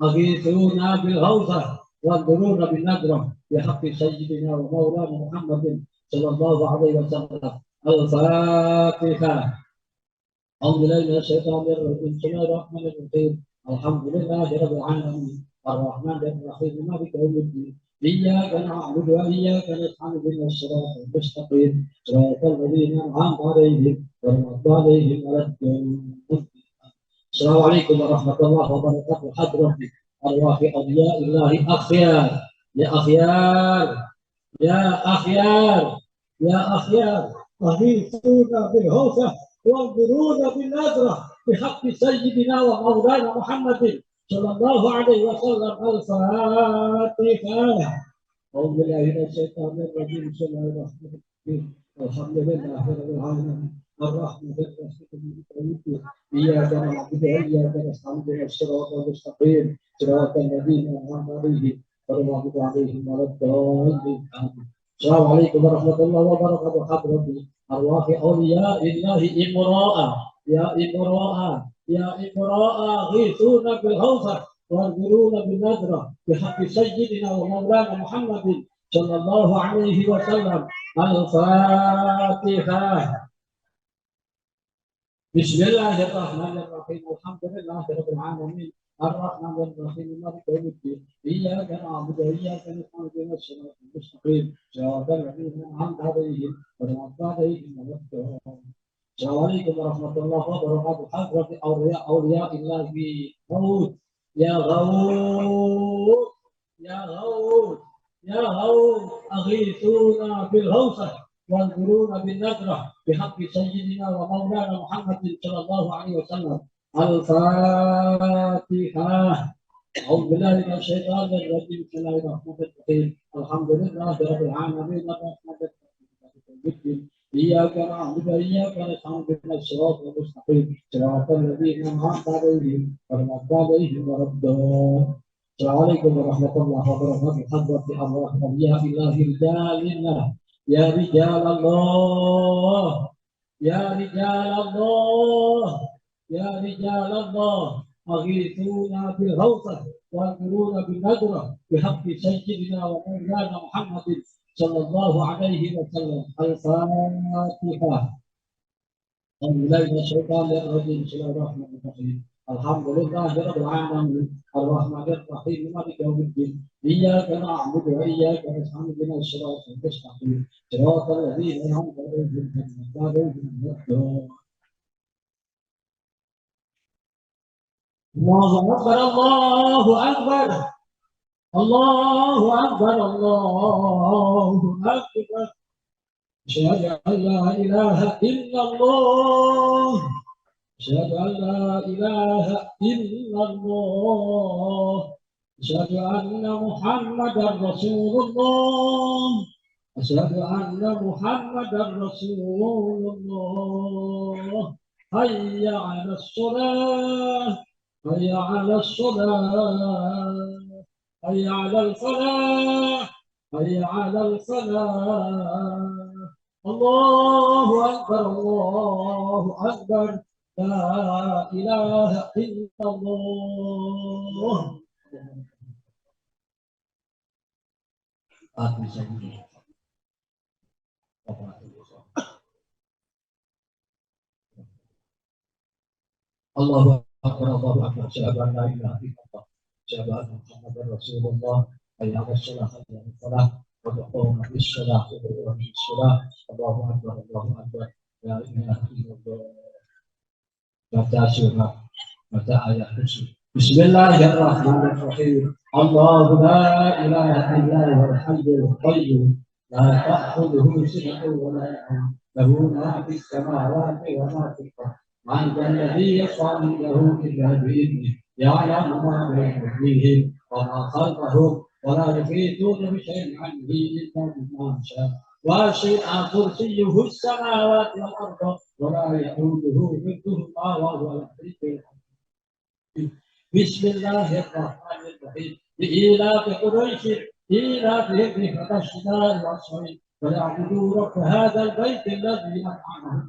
أغيثونا بالغوثة وانظرونا بالنذرة بحق سيدنا ومولانا محمد صلى الله عليه وسلم. الفاتحة. أعوذ بالله من الشيطان الرجيم. بسم الله الرحمن الرحيم. الحمد لله رب العالمين الرحمن الرحيم مالك يوم الدين. إياك نعبد وإياك نستعين اهدنا الصراط المستقيم صراط الذين أنعمت عليهم غير المغضوب عليهم ولا الضالين. السلام عليكم ورحمة الله وبركاته. حضرة أرواح أولياء الله أخيار يا أخيار يا أخيار يا أخيار أغيثونا بالغوثة وانظرونا بالنظرة بحق سيدنا ومولانا محمد صلى الله عليه وسلم. الفاتحة. أعوذ بالله من الشيطان الرجيم. بسم الله الرحمن الرحيم. الحمد لله رب العالمين الرحمن الرحيم. إياك نعبد وإياك نستعين اهدنا الصراط المستقيم صراط الذين أنعمت عليهم غير المغضوب عليهم ولا الضالين. السلام عليكم ورحمة الله وبركاته. حضرة أرواح أولياء الله امراء يا امراء يا امراء غيثونا بالغوثة وانظرونا بالنذرة بحق سيدنا ومولانا محمد صلى الله عليه وسلم. الفاتحة. Bismillahirrahmanirrahim. Alhamdulillahirabbil alamin. Ar-Rahmanir-Rahim. Maliki yaumiddin. Iyyaka na'budu wa iyyaka nasta'in. Ihdinas siratal mustaqim. Shiratal ladzina an'amta 'alaihim ghairil maghdubi 'alaihim. Assalamualaikum warahmatullahi wabarakatuh. Hadrati awliya illahi Ghaus. Ya Ghaus. Ya Ghaus. Ya Ghaus. Aghithuna bil Ghausah. Wanzuruna bin Nadrah. Bihaqqi sayyidina wa maulana Muhammadin sallallahu alaihi wasallam. Al-Fatihah. أعوذ بالله من الشيطان الرجيم. بسم الله الرحمن الرحيم. الحمد لله رب العالمين. الرحمن الرحيم. إياك نعبد وإياك نستعين. اهدنا الصراط المستقيم صراط الذين أنعمت عليهم غير المغضوب عليهم ولا الضالين. السلام عليكم ورحمة الله وبركاته. حضرة أرواح أولياء الله رجال الله. يا رجال الله. يا رجال الله. يا رجال الله. أغيثونا بالغوثة وانظرونا بالنذرة بحق سيدنا ومولانا محمد صلى الله عليه وسلم. الفاتحة. أعوذ بالله من الشيطان الرجيم. بسم الله الرحمن الرحيم. الحمد لله رب العالمين. الرحمن الرحيم. مالك يوم الدين. إياك نعبد وإياك نستعين. اهدنا الصراط المستقيم صراط الذين أنعمت عليهم غير المغضوب عليهم ولا الضالين. الله أكبر. الله أكبر. الله أكبر. الله أكبر. أشهد أن لا إله إلا الله. أشهد أن لا إله إلا الله. أشهد أن محمدا رسول الله. أشهد أن محمدا رسول الله. حي على الصلاة. حي على الصلاة. حي على الفلاح. حي على الفلاح. الله أكبر. الله أكبر. لا إله إلا الله. الله أكبر. الله أكبر. أشهد أن لا إله إلا الله. أشهد أن محمدا رسول الله. حي على الصلاة. حي على الفلاح. وتقوم بالصلاة وتقوم بالصلاة. الله أكبر. الله أكبر. لا إله إلا الله. Baca surah, baca ayat kursi. Bismillahirrahmanirrahim. Allahu la ilaha illa huwal hayyul qayyum. La ta'khudhuhu sinatun wa la nawm. Lahu ma fis samawati wa ma fil ardh. Man dhal ladzi yashfa'u lahu illa bi'idhnihi. Ya'lamu ma bayna aydihim wa ma khalfahum wa la yuhituna bi shay'in 'ilmihi illa bima sha'a. وسع كرسيه السماوات والأرض ولا يئوده حفظهما وهو العلي العظيم. بسم الله الرحمن الرحيم. لإيلاف قريش إيلافهم رحلة الشتاء والصيف فليعبدوا رب هذا البيت الذي أطعمهم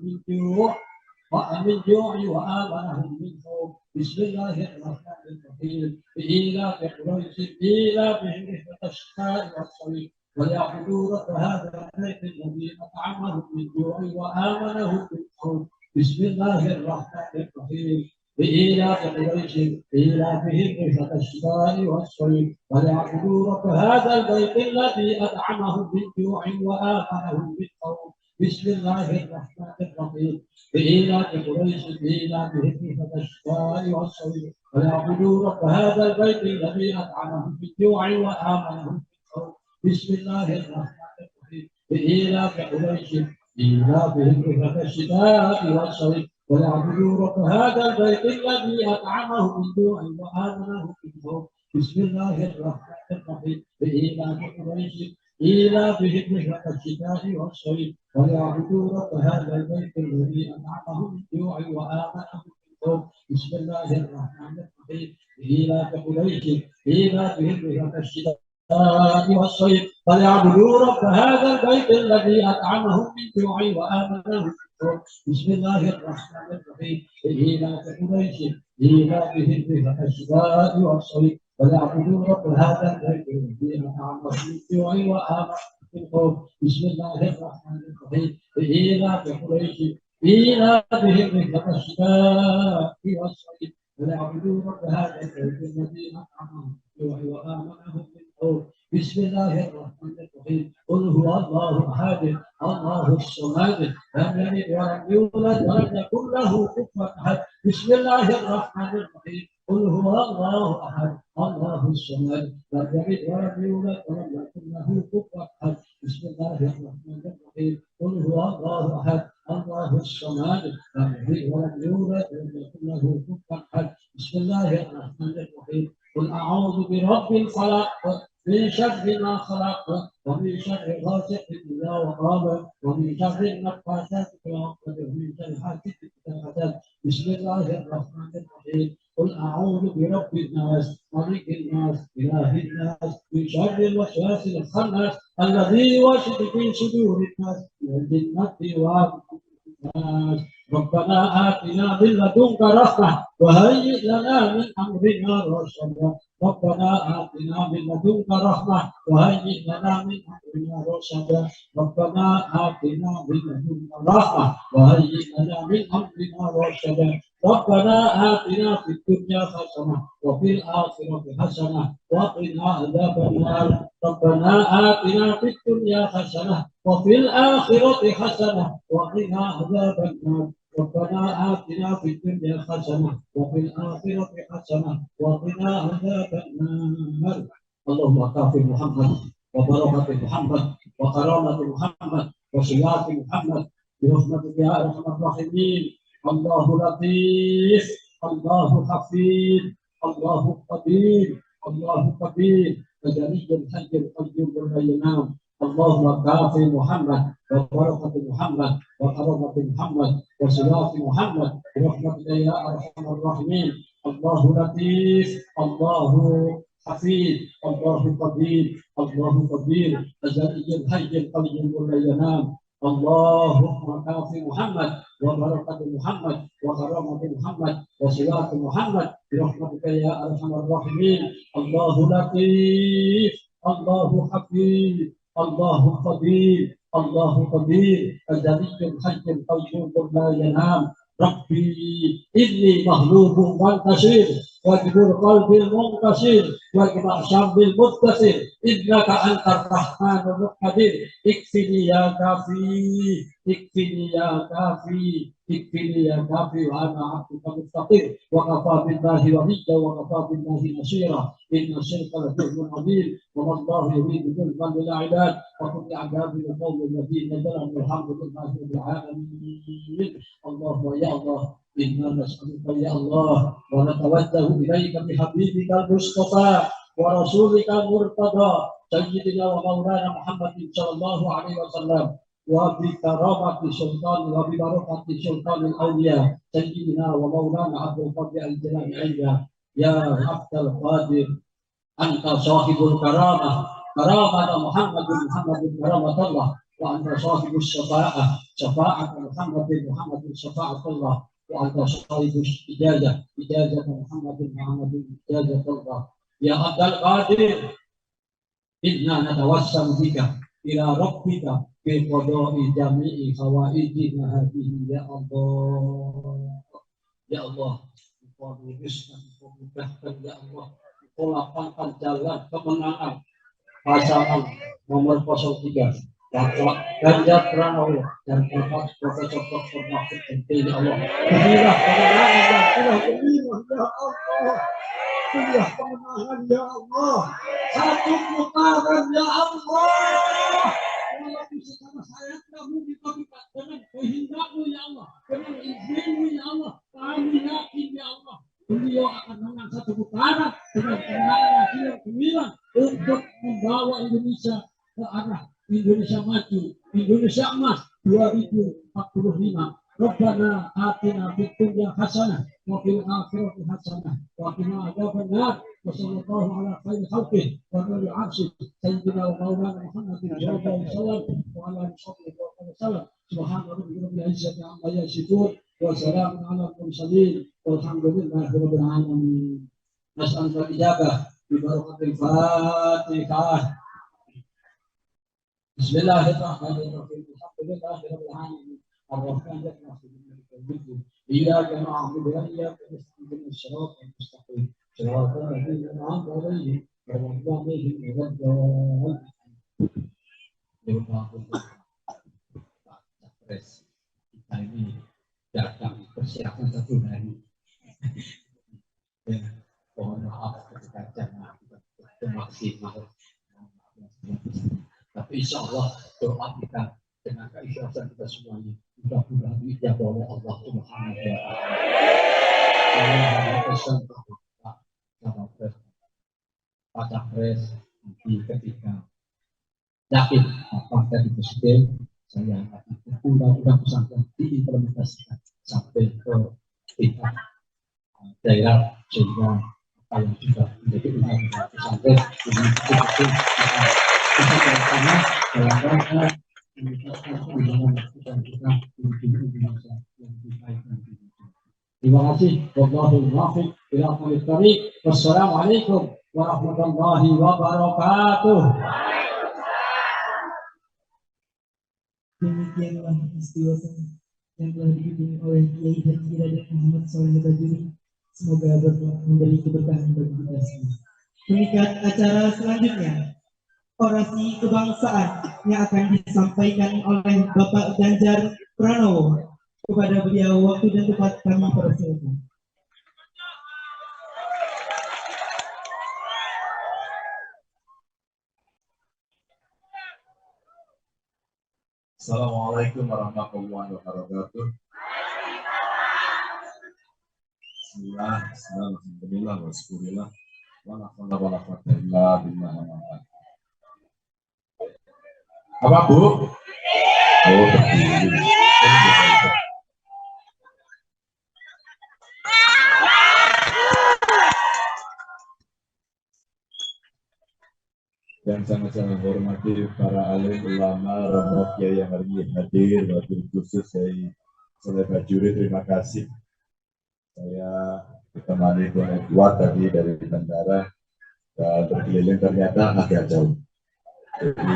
من جوع وآمنهم من خوف. بسم الله الرحمن الرحيم. لإيلاف قريش إيلافهم رحلة الشتاء والصيف وليعبدوا رب هذا البيت الذي أطعمهم من جوع وآمنهم من خوف. بسم الله الرحمن الرحيم. لإيلاف قريش إيلافهم رحلة الشتاء والصيف وليعبدوا رب هذا البيت الذي أطعمهم من جوع وآمنهم من خوف. بسم الله الرحمن الرحيم. لإيلاف قريش إيلافهم رحلة الشتاء والصيف وليعبدوا رب هذا البيت الذي أطعمهم من جوع وآمنهم من خوف. بسم الله الرحمن الرحيم. لإيلاف قريش إيلافهم رحلة الشتاء والصيف وليعبدوا رب هذا البيت الذي أطعمهم من جوع وآمنهم من خوف. بسم الله الرحمن الرحيم. لإيلاف قريش إيلافهم رحلة الشتاء والصيف وليعبدوا رب هذا البيت الذي أطعمهم من جوع وآمنهم من خوف. بسم الله الرحمن الرحيم. لإيلاف قريش إيلافهم رحلة الشتاء والصيف فليعبدوا رب هذا البيت الذي أطعمهم من جوع وآمنهم من خوف. بسم الله الرحمن الرحيم. لإيلاف قريش إيلافهم رحلة الشتاء والصيف فليعبدوا رب هذا البيت الذي أطعمهم من جوع وآمنهم من خوف. بسم الله الرحمن الرحيم. لإيلاف قريش إيلافهم رحلة الشتاء والصيف فليعبدوا رب هذا البيت الذي أطعمهم وآمنهم من خوف. بسم الله الرحمن الرحيم. قل هو الله أحد الله الصمد لم يلد ولم يولد ولم يكن له كفوا أحد. بسم الله الرحمن الرحيم. قل هو الله أحد الله الصمد لم يلد ولم يولد ولم يكن له كفوا أحد. بسم الله الرحمن الرحيم. قل هو الله أحد الله الصمد لم يلد ولم يولد ولم يكن له كفوا أحد. بسم الله الرحمن الرحيم. قل أعوذ برب الفلق من شر ما خلق ومن شر غاسق إذا وقاب ومن شر النفاثات في العقد ومن شر حاسد إذا حسد. بسم الله الرحمن الرحيم. قل أعوذ برب الناس ملك الناس إله الناس من شر الوسواس الخناس الذي يوسوس في صدور الناس من الجنة والناس. ربنا آتنا من لدنك رحمة وهيئ لنا من أمرنا رشدا. ربنا آتنا من لدنك رحمة وهيئ لنا من أمرنا رشدا. ربنا آتنا من لدنك رحمة وهيئ لنا من أمرنا رشدا. ربنا آتنا في الدنيا حسنة وفي الآخرة حسنة وقنا عذاب النار. ربنا آتنا في الدنيا حسنة وفي الآخرة حسنة وقنا عذاب النار. ربنا آتنا في الدنيا حسنة وفي الآخرة حسنة وقنا عذاب النار. اللهم كافِ محمد وبركة محمد وكرامة محمد وصلاة محمد برحمتك يا أرحم الراحمين. الله لطيف الله حفيظ الله قدير الله قدير الجليل الحي القيوم لا ينام. اللهم كافِ محمد وبركة محمد وكرامة محمد وصلاة محمد برحمتك يا أرحم الراحمين. الله لطيف الله حفيظ الله قدير الله قدير الجليل الحي القيوم لا ينام. اللهم كافِ محمد وبركة محمد وكرامة محمد وصلاة محمد برحمتك يا أرحم الراحمين. الله لطيف الله حفيظ الله قدير الله قدير الجليل الحي القيوم لا ينام. ربي إني مغلوب منتصر واجبر قلبي المنتصر واجمع شملي المتصل إنك أنت الرحمن المقتدر. اكفني يا كافي اكفني يا كافي اكفني يا كافي وأنا عبدك مفتقر. وكفى بالله وليا وكفى بالله نصيرا. إن الشرك لظلم عظيم وما الله يريد ظلما للعباد وكل عباد القوم الذين ظلموا. الحمد لله رب العالمين. اللهم يا الله إنا نسألك يا الله ونتوجه إليك بحبيبك المصطفى ورسولك المرتضى سيدنا ومولانا محمد صلى الله عليه وسلم وبكرامة سلطان وببركة سلطان الأولياء سيدنا ومولانا عبد القادر الجيلاني. يا عبد القادر أنت صاحب الكرامة كرامة محمد كرامة الله وأنت صاحب الشفاعة شفاعة محمد شفاعة الله وأنت صاحب الإجازة إجازة محمد إجازة الله. يا عبد القادر إنا نتوسل بك إلى ربك بقضاء جميع حوائجنا هذه يا الله. يا الله mudahkan ya Allah, lapangkan jalan kemenangan pasangan nomor 03 Bapak Ganjar Pranowo dan Bapak Profesor Dr. Mahfud MD ya Allah. Berilah kemenangan yang telah berilah ya Allah. Berilah kemenangan ya Allah. Satu putaran ya Allah. Walaupun secara saya kamu diberikan dengan kehendakmu ya Allah, dengan izinmu ya Allah, kami yakin ya Allah beliau akan menang satu putaran dengan kemenangan yang gemilang untuk membawa Indonesia ke arah Indonesia maju, Indonesia emas 2045. Rabbana atina fid dunya hasanah wa fil akhirati hasanah wa qina adzabannar. Wa sallallahu ala khairi khalqihi wa ala alihi sayyidina wa maulana Muhammadin sallallahu alaihi wasallam wa ala alihi wa sallam. Subhana rabbika rabbil izzati amma yasifun wa salamun ala al-mursalin walhamdulillahi rabbil alamin. Nas'aluka al-ijabah bi barakatil Fatihah. Bismillahirrahmanirrahim. Alhamdulillahi rabbil alamin. الرحمن الرحيم إياك نعبد وإياك نستعين الصراط المستقيم صراط الذين أنعمت عليهم غير المغضوب عليهم ولا الضالين. Capres kita ini datang persiapan 1 hari. Ya, mohon maaf ketika jamaah kita maksimal. Tapi insya Allah doa kita dengan keikhlasan kita semuanya mudah-mudahan dijabah oleh Allah Subhanahu wa Taala. Pak Capres nanti ketika yakin partai presiden, saya akan undang-undang pesantren diimplementasikan sampai ke tingkat daerah sehingga apa yang sudah menjadi undang-undang pesantren ini betul-betul kita bersama dalam rangka meningkatkan perlindungan dan kita menuju Indonesia yang lebih baik nanti. Terima kasih. Wallahul muwaffiq ila aqwamit thoriq. Wassalamualaikum warahmatullahi wabarakatuh. Demikianlah istiwa yang telah dipimpin oleh Kiai Haji Raden Muhammad Soleh Bajuri. Semoga memberi keberkahan bagi kita semua. Mengikat acara selanjutnya, orasi kebangsaan yang akan disampaikan oleh Bapak Ganjar Pranowo. Kepada beliau waktu dan tempat kami persilakan. Assalamualaikum warahmatullahi wabarakatuh. Bismillah, alhamdulillah, wassalillah, wa la hawla wa la quwwata illa billah. Apa Bu? Oh, berdiri. Yang sangat-sangat hormati para alim ulama, romo kiai yang hari ini hadir, wabil khusus saya Soleh Bajuri, terima kasih. Saya ditemani Tuan Edward tadi dari bandara dan berkeliling ternyata agak jauh. Jadi,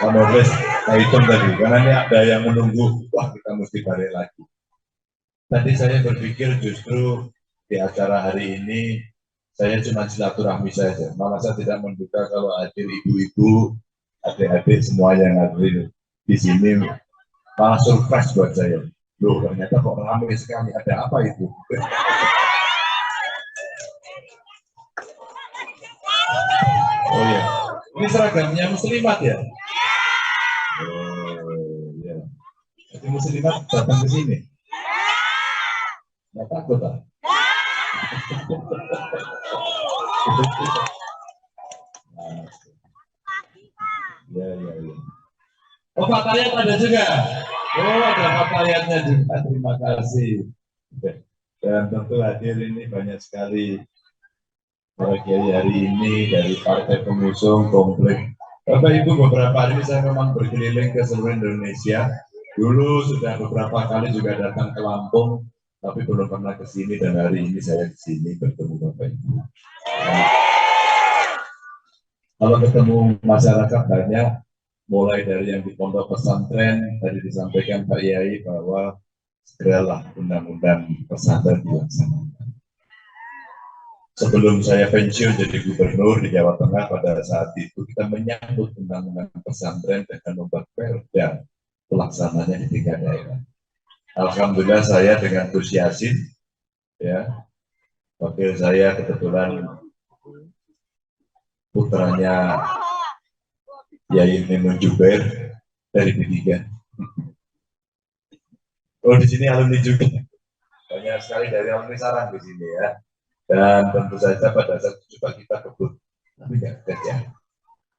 Kamobes, saya hitung tadi, karena ini ada yang menunggu, wah kita mesti balik lagi. Tadi saya berpikir justru di acara hari ini saya cuma silaturahmi saja, malah saya tidak menduga kalau hadir ibu-ibu, adik-adik semua yang hadir di sini, malah surprise buat saya. Loh, ternyata kok ramai sekali, ada apa itu? Oh ya, ini seragamnya muslimat ya? Oh ya, jadi muslimat datang ke sini? Nggak takut ah? Ya. Oh, pakaian ada juga. Oh, ada pakaiannya juga. Terima kasih. Dan tentu hadir ini banyak sekali para kiai hari ini dari partai pengusung komplek. Bapak Ibu, beberapa hari ini saya memang berkeliling ke seluruh Indonesia. Dulu sudah beberapa kali juga datang ke Lampung, tapi belum pernah ke sini dan hari ini saya di sini bertemu Bapak Ibu. Kalau ketemu masyarakat banyak, mulai dari yang di pondok pesantren, tadi disampaikan Pak Yai bahwa segeralah undang-undang pesantren dilaksanakan. Sebelum saya pensiun jadi gubernur di Jawa Tengah pada saat itu, kita menyambut undang-undang pesantren dengan membuat perda pelaksananya di tingkat daerah. Alhamdulillah saya dengan Gus Yasin, ya, wakil saya kebetulan putranya Yai Mimun Jubair dari P3. Oh, di sini alumni juga, banyak sekali dari alumni Sarang di sini ya. Dan tentu saja pada saat itu juga kita kebut, tapi nggak kerja.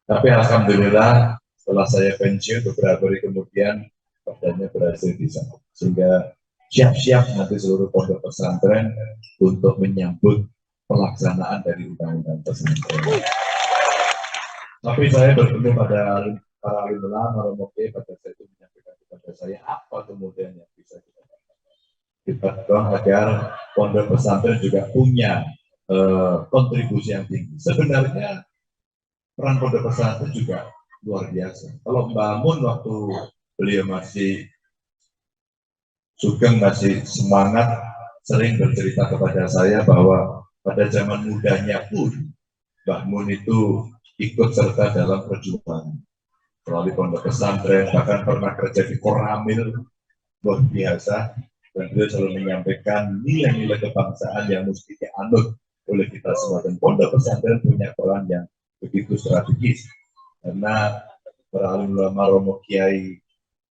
Tapi alhamdulillah setelah saya pensiun beberapa hari kemudian perdanya berhasil disahkan, sehingga siap-siap nanti seluruh pondok pesantren untuk menyambut pelaksanaan dari undang-undang pesantren. Tapi saya bertemu pada para alim ulama, pada saat itu menyampaikan kepada saya apa kemudian yang bisa kita lakukan. Kita dorong agar pondok pesantren juga punya kontribusi yang tinggi. Sebenarnya peran pondok pesantren juga luar biasa. Kalau Mbak Mun waktu beliau masih Sugeng masih semangat, sering bercerita kepada saya bahwa pada zaman mudanya pun Mbah Mun itu ikut serta dalam perjuangan melalui pondok pesantren, bahkan pernah kerja di Koramil, luar biasa, dan beliau selalu menyampaikan nilai-nilai kebangsaan yang mesti dianut oleh kita semua, dan pondok pesantren punya peran yang begitu strategis karena para alim ulama Romo Kiai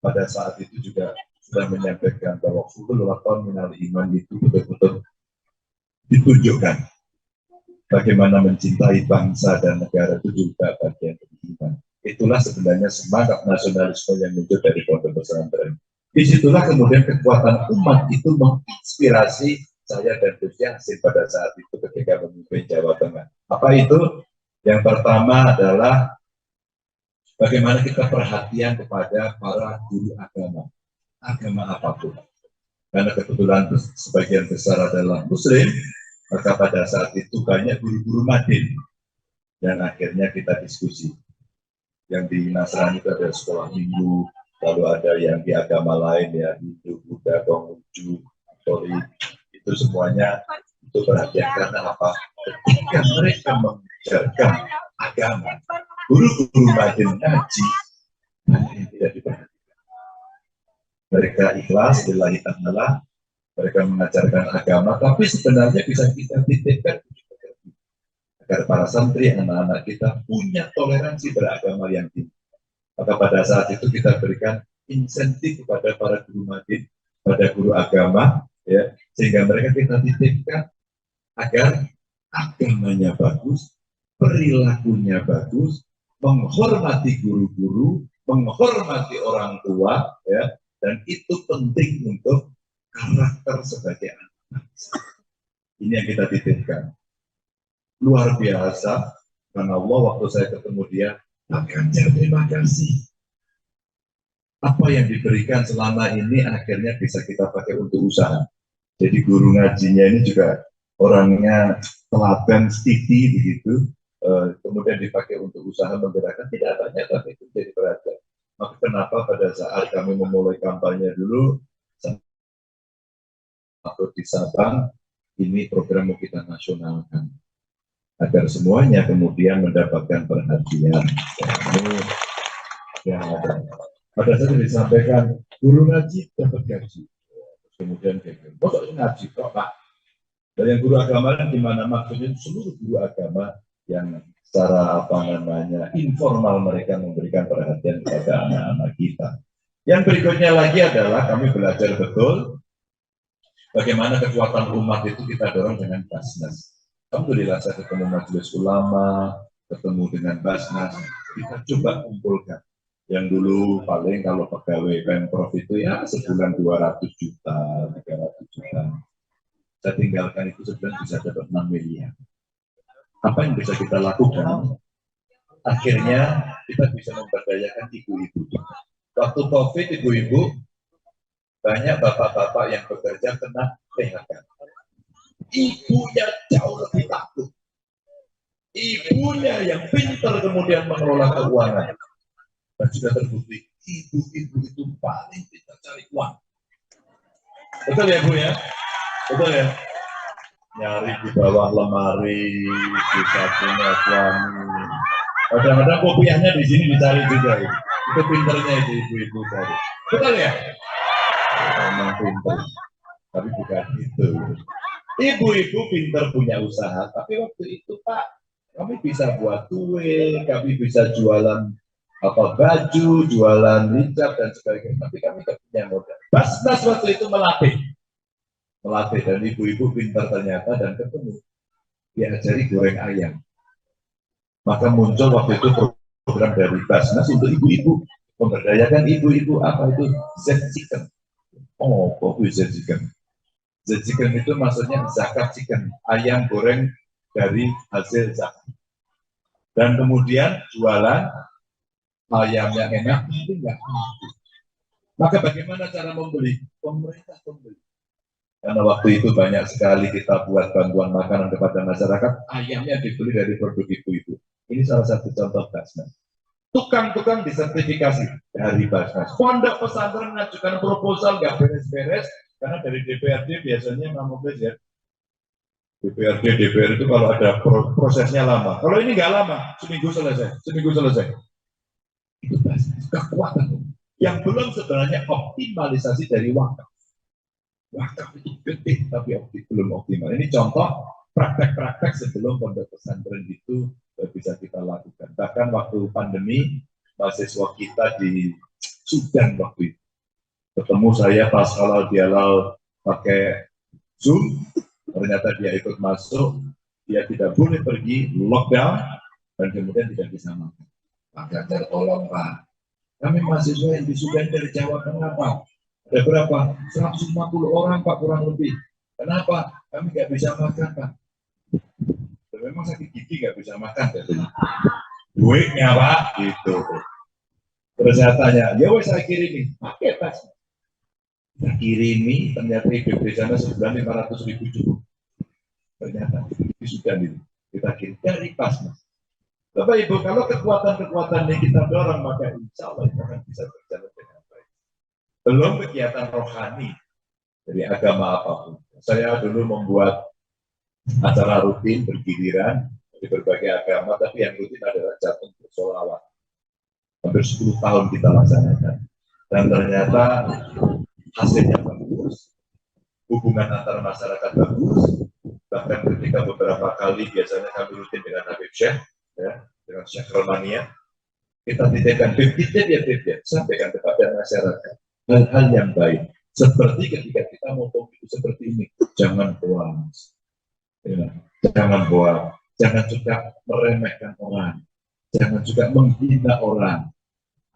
pada saat itu juga sudah menyampaikan bahwa khulul waton minal iman itu betul-betul ditunjukkan bagaimana mencintai bangsa dan negara itu juga bagian dari iman. Itulah sebenarnya semangat nasionalisme yang muncul dari pondok pesantren. Disitulah kemudian kekuatan umat itu menginspirasi saya dan Gus Yassin pada saat itu ketika memimpin Jawa Tengah. Apa itu? Yang pertama adalah bagaimana kita perhatian kepada para guru agama apapun. Karena kebetulan sebagian besar adalah Muslim, maka pada saat itu banyak guru-guru Madin. Dan akhirnya kita diskusi. Yang di Nasrani itu ada sekolah minggu, lalu ada yang di agama lain ya, Hindu, Buddha, Konghucu, Katolik, itu semuanya itu perhatian karena apa? Ketika mereka mengajarkan agama, guru-guru Madin ngaji, yang tidak diperhatikan. Mereka ikhlas, lillahi ta'ala, mereka mengajarkan agama, tapi sebenarnya bisa kita titipkan agar para santri, anak-anak kita punya toleransi beragama yang tinggi. Maka pada saat itu kita berikan insentif kepada para guru Madin, pada guru agama, ya, sehingga mereka kita titipkan agar agamanya bagus, perilakunya bagus, menghormati guru-guru, menghormati orang tua, ya, dan itu penting untuk karakter sebagai anak bangsa. Ini yang kita titipkan. Luar biasa, karena Allah waktu saya ketemu dia, Pak Ganjar terima kasih. Apa yang diberikan selama ini akhirnya bisa kita pakai untuk usaha. Jadi guru ngajinya ini juga orangnya telaten, stiti begitu, kemudian dipakai untuk usaha menggerakkan, tidak banyak tapi itu jadi perhatian. Maka kenapa pada saat kami memulai kampanye dulu, atau di Sabang, ini program mau kita nasionalkan agar semuanya kemudian mendapatkan perhatian. Ini yang ada. Pada saat disampaikan guru ngaji dapat gaji, kemudian kok ngaji kok Pak? Dan yang guru agama di mana maksudnya seluruh guru agama yang secara apa namanya informal mereka memberikan perhatian kepada anak-anak kita. Yang berikutnya lagi adalah kami belajar betul bagaimana kekuatan umat itu kita dorong dengan Basnas. Alhamdulillah saya ketemu majelis ulama, ketemu dengan Basnas, kita coba kumpulkan. Yang dulu paling kalau pegawai Pemprov itu ya sebulan 200 juta, 300 juta. Saya tinggalkan itu sebulan bisa dapat 6 miliar. Apa yang bisa kita lakukan? Akhirnya kita bisa memberdayakan ibu-ibu. Waktu COVID ibu-ibu, banyak bapak-bapak yang bekerja kena PHK. Ibunya jauh lebih takut. Ibunya yang pintar kemudian mengelola keuangan. Dan sudah terbukti, ibu-ibu itu paling pintar cari uang. Betul ya Bu ya? Betul ya? Nyari di bawah lemari, di sampingnya suami. Kadang-kadang kopiahnya di sini dicari juga. Itu pinternya itu ibu-ibu tadi. Betul ya? Memang pintar. Tapi bukan itu. Ibu-ibu pintar punya usaha, tapi waktu itu Pak, kami bisa buat kue, kami bisa jualan baju, jualan hijab dan sebagainya, tapi kami tidak punya modal. Basnas waktu itu melatih dan ibu-ibu pintar ternyata dan ketemu diajari goreng ayam. Maka muncul waktu itu program dari Basnas untuk ibu-ibu, memberdayakan ibu-ibu. Apa itu? Z-Chicken. Oh, kok Z-Chicken? Z-Chicken itu maksudnya zakat chicken, ayam goreng dari hasil zakat. Dan kemudian jualan ayam yang enak, itu enggak mampu. Maka bagaimana cara membeli? Pemerintah membeli. Karena waktu itu banyak sekali kita buat bantuan makanan kepada masyarakat, ayamnya dibeli dari produk ibu-ibu. Ini salah satu contoh Basnas. Tukang-tukang disertifikasi. dari Basnas. Pondok pesantren mengajukan proposal nggak beres-beres karena dari DPRD biasanya Mamoges ya. DPR itu kalau ada prosesnya lama. Kalau ini nggak lama, seminggu selesai. Itu Basnas, kekuatan yang belum sebenarnya optimalisasi dari wakaf. Wakaf itu gede tapi belum optimal. Ini contoh praktek-praktek sebelum pondok pesantren itu bisa kita lakukan. Bahkan waktu pandemi, mahasiswa kita di Sudan waktu itu ketemu saya pas kalau dia pakai Zoom, ternyata dia ikut masuk, dia tidak boleh pergi, lockdown, dan kemudian tidak bisa makan. Pak Ganjar tolong Pak, kami mahasiswa yang di Sudan dari Jawa Tengah Pak, ada berapa? 150 orang Pak kurang lebih. Kenapa? Kami nggak bisa makan Pak. Dan memang sakit gigi nggak bisa makan katanya. Duitnya Pak, gitu. Terus saya tanya, ya wes saya kirimi, pakai tas. Kita kirimi, ternyata hidup di sana sebulan 500.000 cukup. Ternyata di Sudan itu kita kirim dari Basnas. Bapak Ibu, kalau kekuatan-kekuatan yang kita dorong, maka insya Allah itu akan bisa berjalan dengan baik. Belum kegiatan rohani dari agama apapun. Saya dulu membuat acara rutin bergiliran di berbagai agama, tapi yang rutin adalah jatuh bersolawat. Hampir 10 tahun kita laksanakan. Dan ternyata hasilnya bagus, hubungan antar masyarakat bagus, bahkan ketika beberapa kali biasanya kami rutin dengan Habib Syekh, ya, dengan Syekh Romania, kita titipkan titip, sampaikan kepada masyarakat hal-hal yang baik. Seperti ketika kita ngomong itu seperti ini, jangan puas, ya, jangan buat, jangan juga meremehkan orang, jangan juga menghina orang,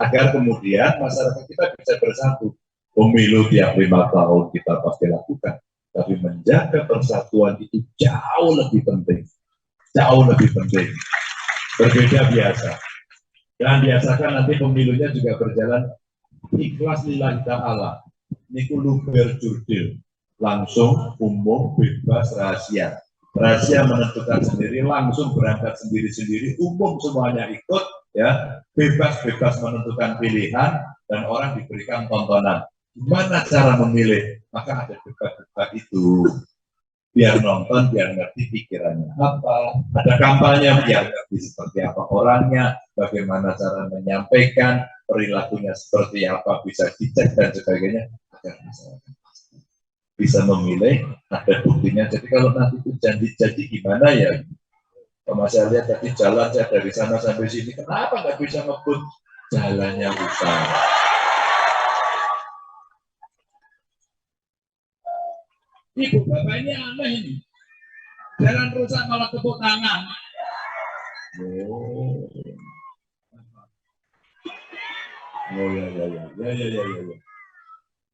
agar kemudian masyarakat kita bisa bersatu. Pemilu tiap 5 tahun kita pasti lakukan, tapi menjaga persatuan itu jauh lebih penting, berbeda biasa. Dan biasakan nanti pemilunya juga berjalan ikhlas lillahi ta'ala, niku luber jurdil, langsung, umum, bebas, rahasia. Rahasia menentukan sendiri, langsung berangkat sendiri-sendiri, umum semuanya ikut, ya, bebas-bebas menentukan pilihan, dan orang diberikan tontonan. Gimana cara memilih? Maka ada debat-debat itu. Biar nonton, biar ngerti pikirannya apa. Ada kampanye, biar ngerti seperti apa orangnya, bagaimana cara menyampaikan, perilakunya seperti apa, bisa dicek dan sebagainya. Agar masyarakat bisa memilih, ada buktinya. Jadi kalau nanti itu janji-janji gimana ya? Kalau saya lihat tadi jalan saya dari sana sampai sini, kenapa nggak bisa ngebut? Jalannya rusak. Ibu bapak ini aneh ini. Jalan rusak malah tepuk tangan. Oh ya.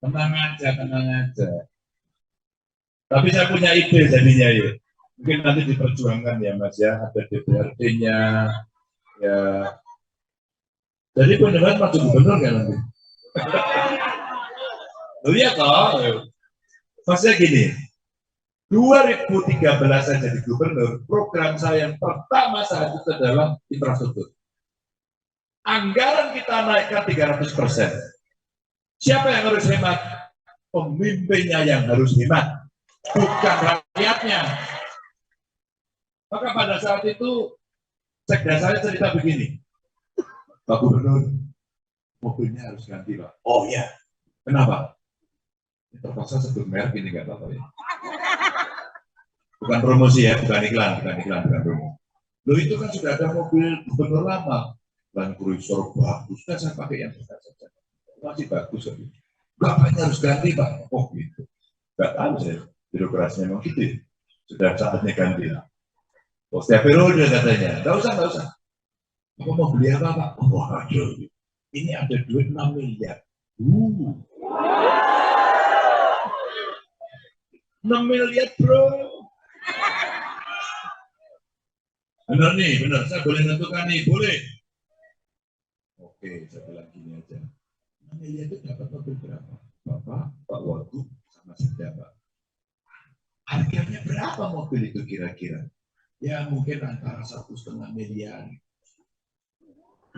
Tenang aja. Tapi saya punya ide jadinya ya. Mungkin nanti diperjuangkan ya Mas ya, ada DPRD-nya ya. Jadi beneran maju gubernur kan nanti? Lihat toh. Maksudnya gini, 2013 saya jadi gubernur, program saya yang pertama saat itu adalah infrastruktur. Anggaran kita naikkan 300%. Siapa yang harus hemat? Pemimpinnya yang harus hemat, bukan rakyatnya. Maka pada saat itu, sekda saya cerita begini, Pak Gubernur, mobilnya harus ganti Pak. Oh iya, kenapa? Terpaksa sebut merek ini nggak apa-apa ya. Bukan promosi ya, bukan iklan, bukan promosi. Loh itu kan sudah ada mobil gubernur lama, Land Cruiser bagus, kan saya pakai yang saja. Masih bagus tapi bapaknya harus ganti Pak. Oh gitu. Nggak tahu saya, birokrasinya memang gitu. Sudah saatnya ganti. Oh, setiap periode katanya, nggak usah. Apa mau beli apa Pak? Oh aduh, ini ada duit 6 miliar. 6 miliar bro. Benar nih, benar. Saya boleh tentukan nih, boleh. Oke, saya bilang gini aja. 6 miliar itu dapat mobil berapa? Bapak, Pak Wagub, sama saya Pak. Harganya berapa mobil itu kira-kira? Ya mungkin antara 1,5 miliar.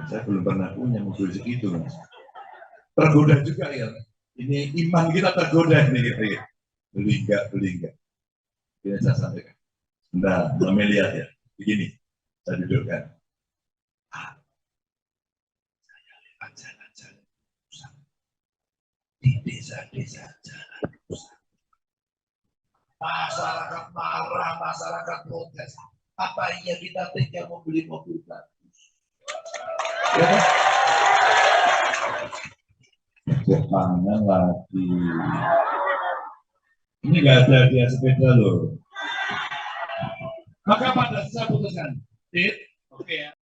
Saya belum pernah punya mobil segitu Mas. tergoda juga ya. Ini iman kita tergoda ini gitu ya. Beli enggak. Ini saya sampaikan. Nah, lihat ya. Begini, saya dudukkan. Saya lewat jalan-jalan rusak. Di desa-desa jalan rusak. Masyarakat marah, masyarakat protes. Apa iya kita tega membeli mobil bagus? Ya, Jepangan lagi. Ini nggak ada dia sepeda loh. Maka pada saya putuskan, oke ya.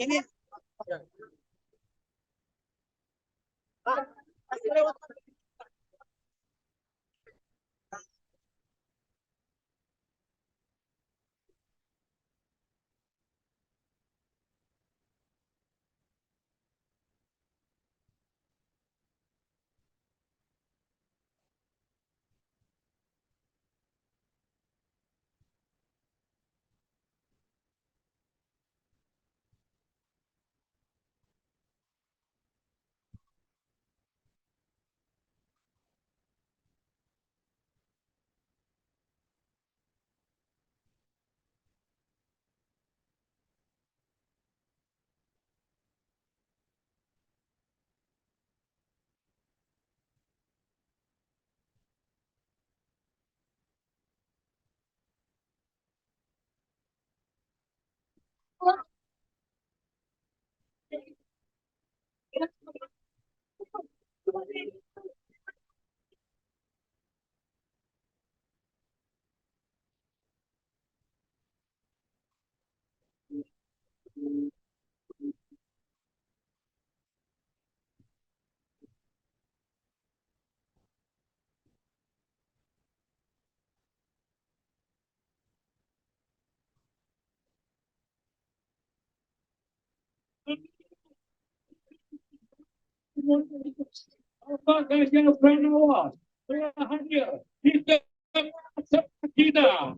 Ini masih lewat. Bapak Ganjar Pranowo telah hadir di tengah kita.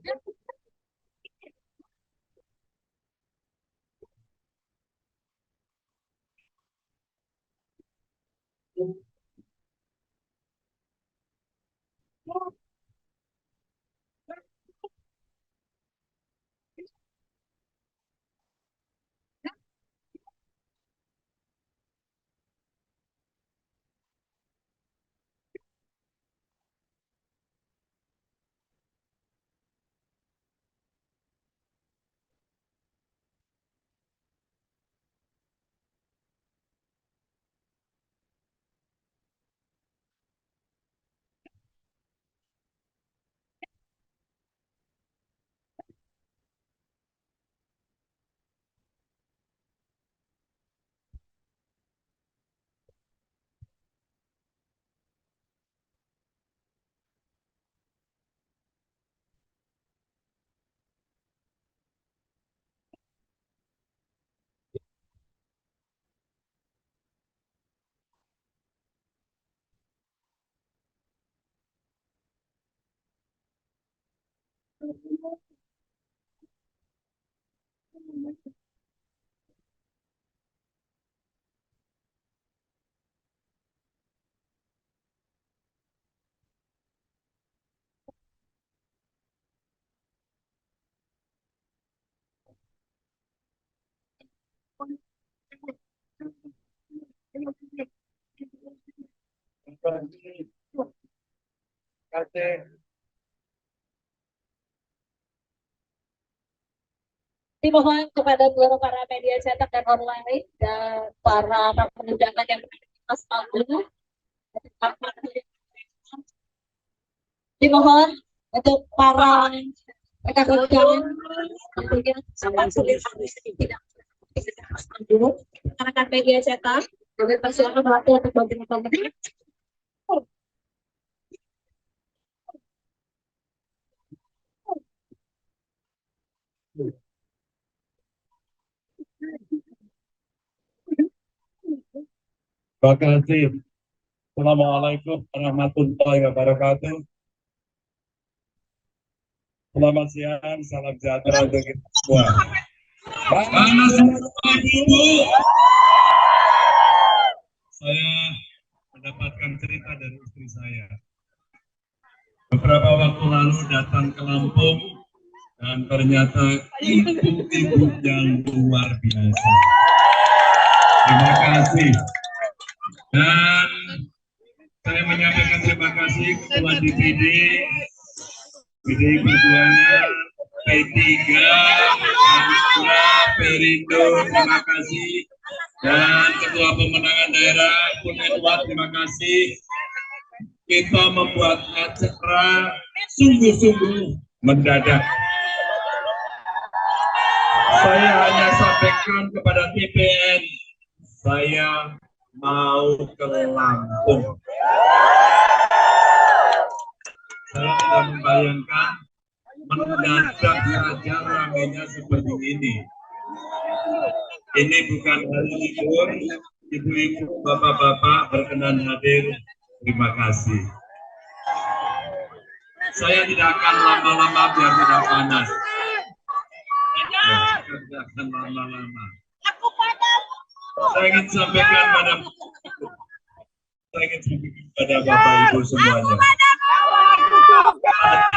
Dimohon kepada seluruh para media cetak dan online dan para tamu undangan yang berada di atas panggung. Dimohon untuk para rekan-rekan yang sempat sulit tidak rekan media cetak kami persilakan waktu untuk bagi-bagi. Terima kasih. Assalamualaikum warahmatullahi wabarakatuh. Selamat siang, salam sejahtera untuk kita semua. Mana semua ibu? Saya mendapatkan cerita dari istri saya. Beberapa waktu lalu datang ke Lampung dan ternyata ibu-ibu yang luar biasa. Terima kasih. Dan saya menyampaikan terima kasih ketua DPD, PDI Perjuangan, P3, Hanura, Perindo, terima kasih. Dan ketua pemenangan daerah, Pun Edward, terima kasih. Kita membuat acara sungguh-sungguh mendadak. Saya hanya sampaikan kepada TPN, saya mau ke Lampung. Saya tidak membayangkan mendadak saja ramainya seperti ini. Ini bukan hari libur, ibu-ibu, bapak-bapak berkenan hadir. Terima kasih. Saya tidak akan lama-lama biar tidak panas. Ya, tidak akan lama-lama. Saya ingin sampaikan pada Bapak Ibu semuanya.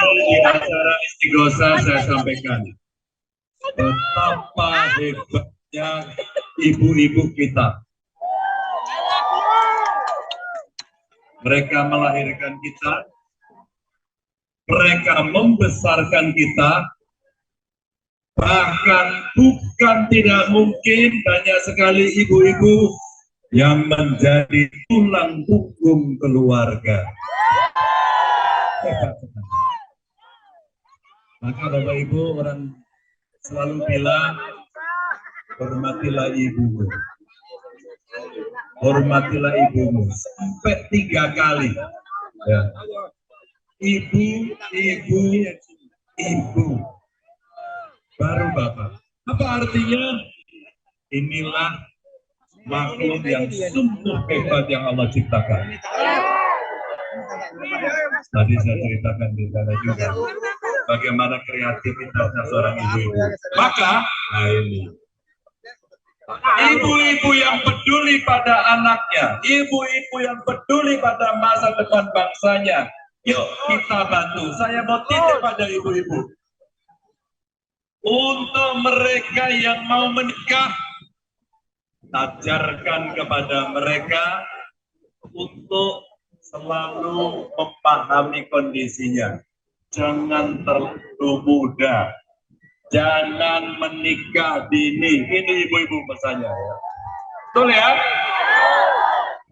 Di acara Istighosa saya sampaikan betapa hebatnya ibu-ibu kita. Mereka melahirkan kita, mereka membesarkan kita, bahkan bukan tidak mungkin banyak sekali ibu-ibu yang menjadi tulang punggung keluarga. Maka Bapak Ibu, orang selalu bilang, hormatilah ibumu. Hormatilah ibumu sampai 3 kali. Ya. Ibu, ibu, ibu. Baru Bapak. Apa artinya? Inilah makhluk yang sungguh hebat yang Allah ciptakan. Tadi saya ceritakan di sana juga bagaimana kreativitasnya seorang ibu-ibu. Maka, nah ini. Ibu-ibu yang peduli pada anaknya, ibu-ibu yang peduli pada masa depan bangsanya, yuk kita bantu. Saya mau titip pada ibu-ibu. Untuk mereka yang mau menikah, ajarkan kepada mereka untuk selalu memahami kondisinya. Jangan terlalu muda. Jangan menikah dini. Ini ibu-ibu pesannya ya. Betul ya?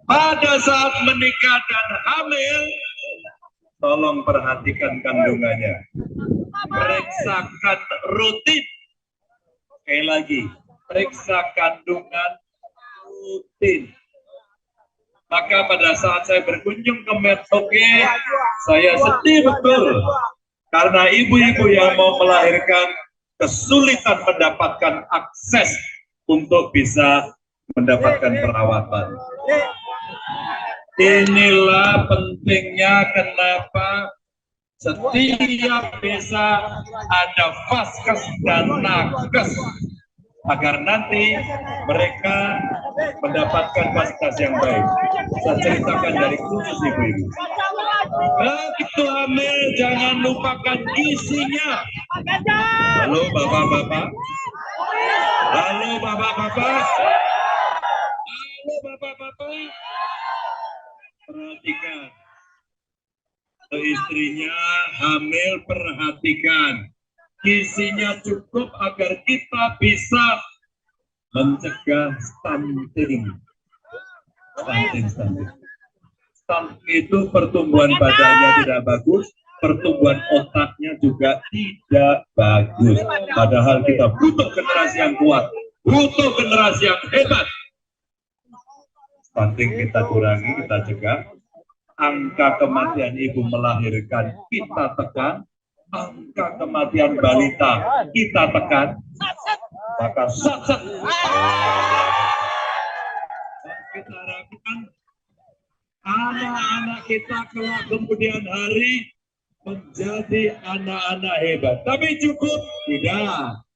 Pada saat menikah dan hamil, tolong perhatikan kandungannya. Periksakan rutin. Sekali lagi, periksa kandungan rutin. Maka pada saat saya berkunjung ke Merauke, saya sedih betul. Karena ibu-ibu yang mau melahirkan kesulitan mendapatkan akses untuk bisa mendapatkan perawatan. Inilah pentingnya kenapa setiap desa ada vaskes dan nakes, agar nanti mereka mendapatkan fasilitas yang baik. Saya ceritakan dari khusus ibu-ibu. Begitu hamil, jangan lupakan isinya. Halo bapak-bapak. Halo bapak-bapak. Halo bapak-bapak. Perhatikan. Istrinya hamil, perhatikan. Gizinya cukup agar kita bisa mencegah stunting. Stunting. Stunting itu pertumbuhan badannya tidak bagus, pertumbuhan otaknya juga tidak bagus. Padahal kita butuh generasi yang kuat, butuh generasi yang hebat. Stunting kita kurangi, kita cegah. Angka kematian ibu melahirkan kita tekan. Angka kematian balita kita tekan, maka anak-anak kita kelak kemudian hari menjadi anak-anak hebat. Tapi cukup? Tidak.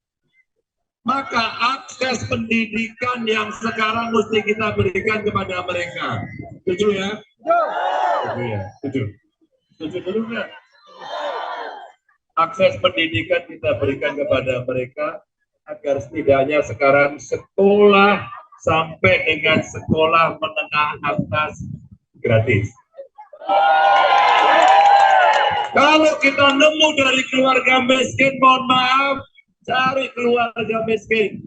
Maka akses pendidikan yang sekarang mesti kita berikan kepada mereka. Setuju ya? Setuju ya? Setuju. Setuju dulu nggak? Akses pendidikan kita berikan kepada mereka agar setidaknya sekarang sekolah sampai dengan sekolah menengah atas gratis. Kalau kita nemu dari keluarga miskin, mohon maaf, cari keluarga miskin.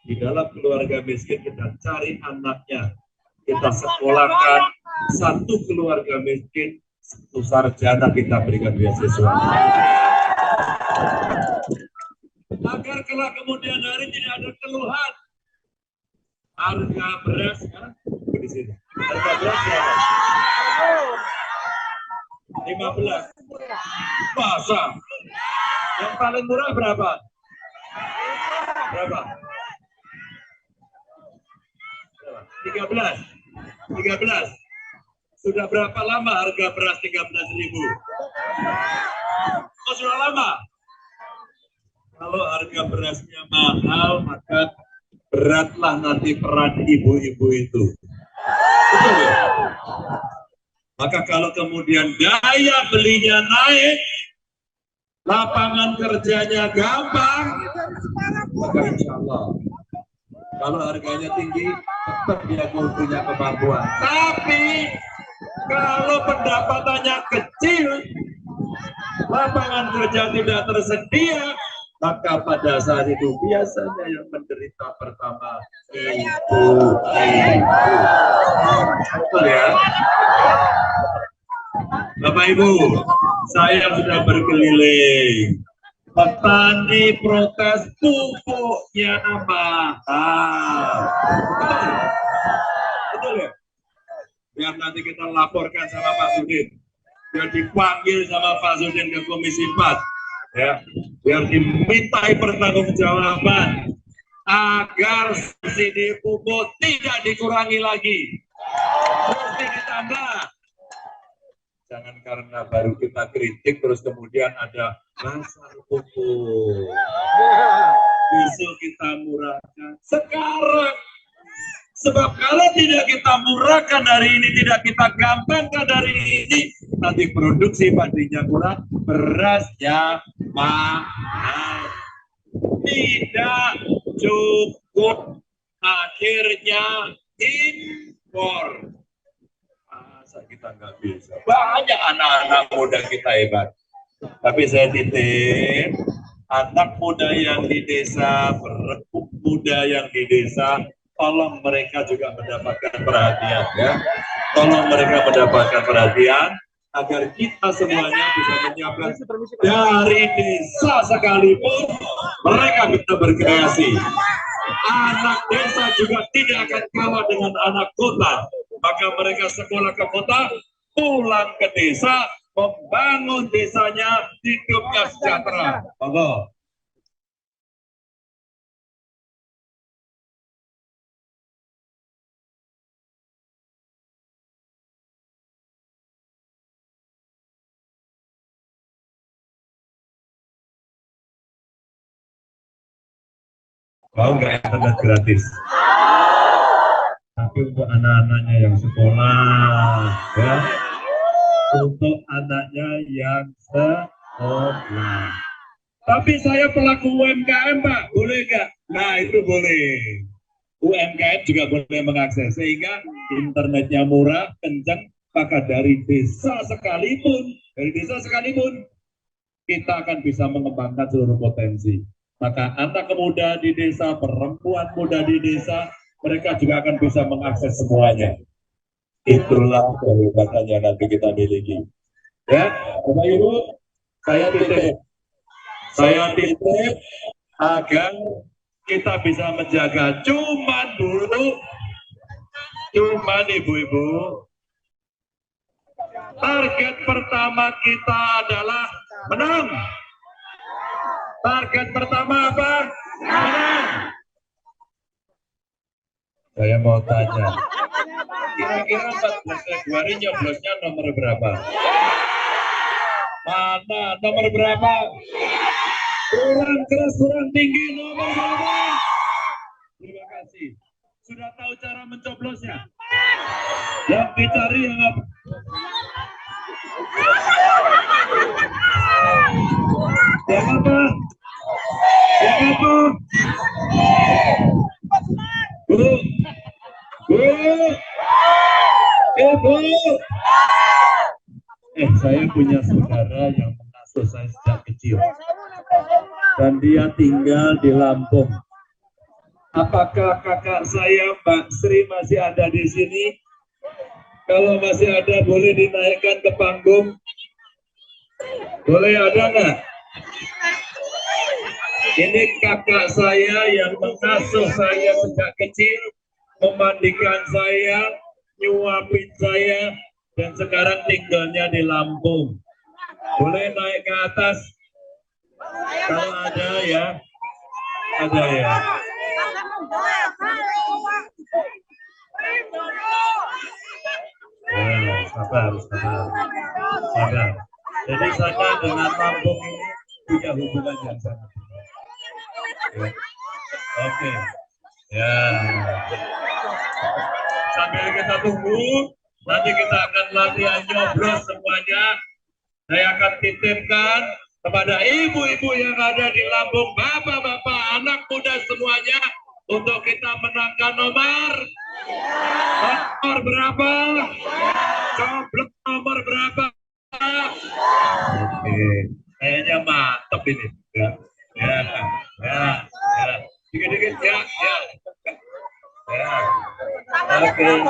Di dalam keluarga miskin kita cari anaknya. Kita sekolahkan satu keluarga miskin, satu sarjana kita berikan beasiswa. Agar kelak kemudian hari tidak ada keluhan. Harga beras sekarang di sini. Harga beras berapa? 15. Masa? Yang paling murah berapa? Berapa? 13. Sudah berapa lama harga beras 13.000? Oh, sudah lama. Kalau harga berasnya mahal, maka beratlah nanti peran ibu-ibu itu. Betul ya? Maka kalau kemudian daya belinya naik, lapangan kerjanya gampang, maka insya Allah kalau harganya tinggi, tetap dia punya kemampuan. Tapi kalau pendapatannya kecil, lapangan kerja tidak tersedia, maka pada saat itu biasanya yang menderita pertama ibu. Betul ya? Bapak Ibu, saya sudah berkeliling. Petani protes pupuknya mahal. Betul ya? Biar nanti kita laporkan sama Pak Sudin. Biar dipanggil sama Pak Sudin ke Komisi 4. Ya, biar dimintai pertanggungjawaban agar subsidi pupuk tidak dikurangi lagi, mesti ditambah. Jangan karena baru kita kritik terus kemudian ada masalah pupuk. Besok kita murahkan sekarang. Sebab kalau tidak kita murahkan hari ini, tidak kita gampangkan dari ini, nanti produksi padinya kurang, berasnya mahal. Tidak cukup, akhirnya impor. Masa kita nggak bisa? Banyak anak-anak muda kita hebat. Tapi saya titip, anak muda yang di desa, perebut muda yang di desa, tolong mereka juga mendapatkan perhatian ya. Tolong mereka mendapatkan perhatian agar kita semuanya bisa menyiapkan dari desa sekalipun mereka bisa berkreasi. Anak desa juga tidak akan kalah dengan anak kota. Maka mereka sekolah ke kota, pulang ke desa, membangun desanya, hidupnya sejahtera. Monggo. Mau nggak internet gratis? Tapi untuk anak-anaknya yang sekolah, ya, untuk anaknya yang sekolah. Tapi saya pelaku UMKM, Pak, boleh nggak? Nah, itu boleh. UMKM juga boleh mengakses, sehingga internetnya murah, kencang, maka dari desa sekalipun, kita akan bisa mengembangkan seluruh potensi. Maka anak muda di desa, perempuan muda di desa, mereka juga akan bisa mengakses semuanya. Itulah kehebatan yang nanti kita miliki. Ya, Bapak Ibu, saya titip agar kita bisa menjaga cuman ibu-ibu. Target pertama kita adalah menang. Target pertama apa? Menang. Saya mau tanya, Kira-kira 14 Februari nyoblosnya nomor berapa? Mana nomor berapa? Kurang keras, kurang tinggi, nomor berapa? Terima kasih. Sudah tahu cara mencoblosnya? Yang dicari yang apa? Yang apa? Yang apa? Bu, Ibu. Saya punya saudara yang mengasuh saya sejak kecil. Dan dia tinggal di Lampung. Apakah kakak saya, Mbak Sri, masih ada di sini? Kalau masih ada, boleh dinaikkan ke panggung? Boleh ada nggak? Ini kakak saya yang mengasuh saya sejak kecil, memandikan saya, nyuapin saya, dan sekarang tinggalnya di Lampung. Boleh naik ke atas? Kalau ada ya, ada ya. Sabar. Jadi saya dengan Lampung ini punya hubungan yang sangat. Oke. Ya. Sambil kita tunggu, nanti kita akan latihan nyoblos semuanya. Saya akan titipkan kepada ibu-ibu yang ada di Lampung, bapak-bapak, anak muda semuanya, untuk kita menangkan nomor berapa? Coblos nomor berapa? Oke, kayaknya mantep ini. Ya. Dikit-dikit ya. Oke, ya.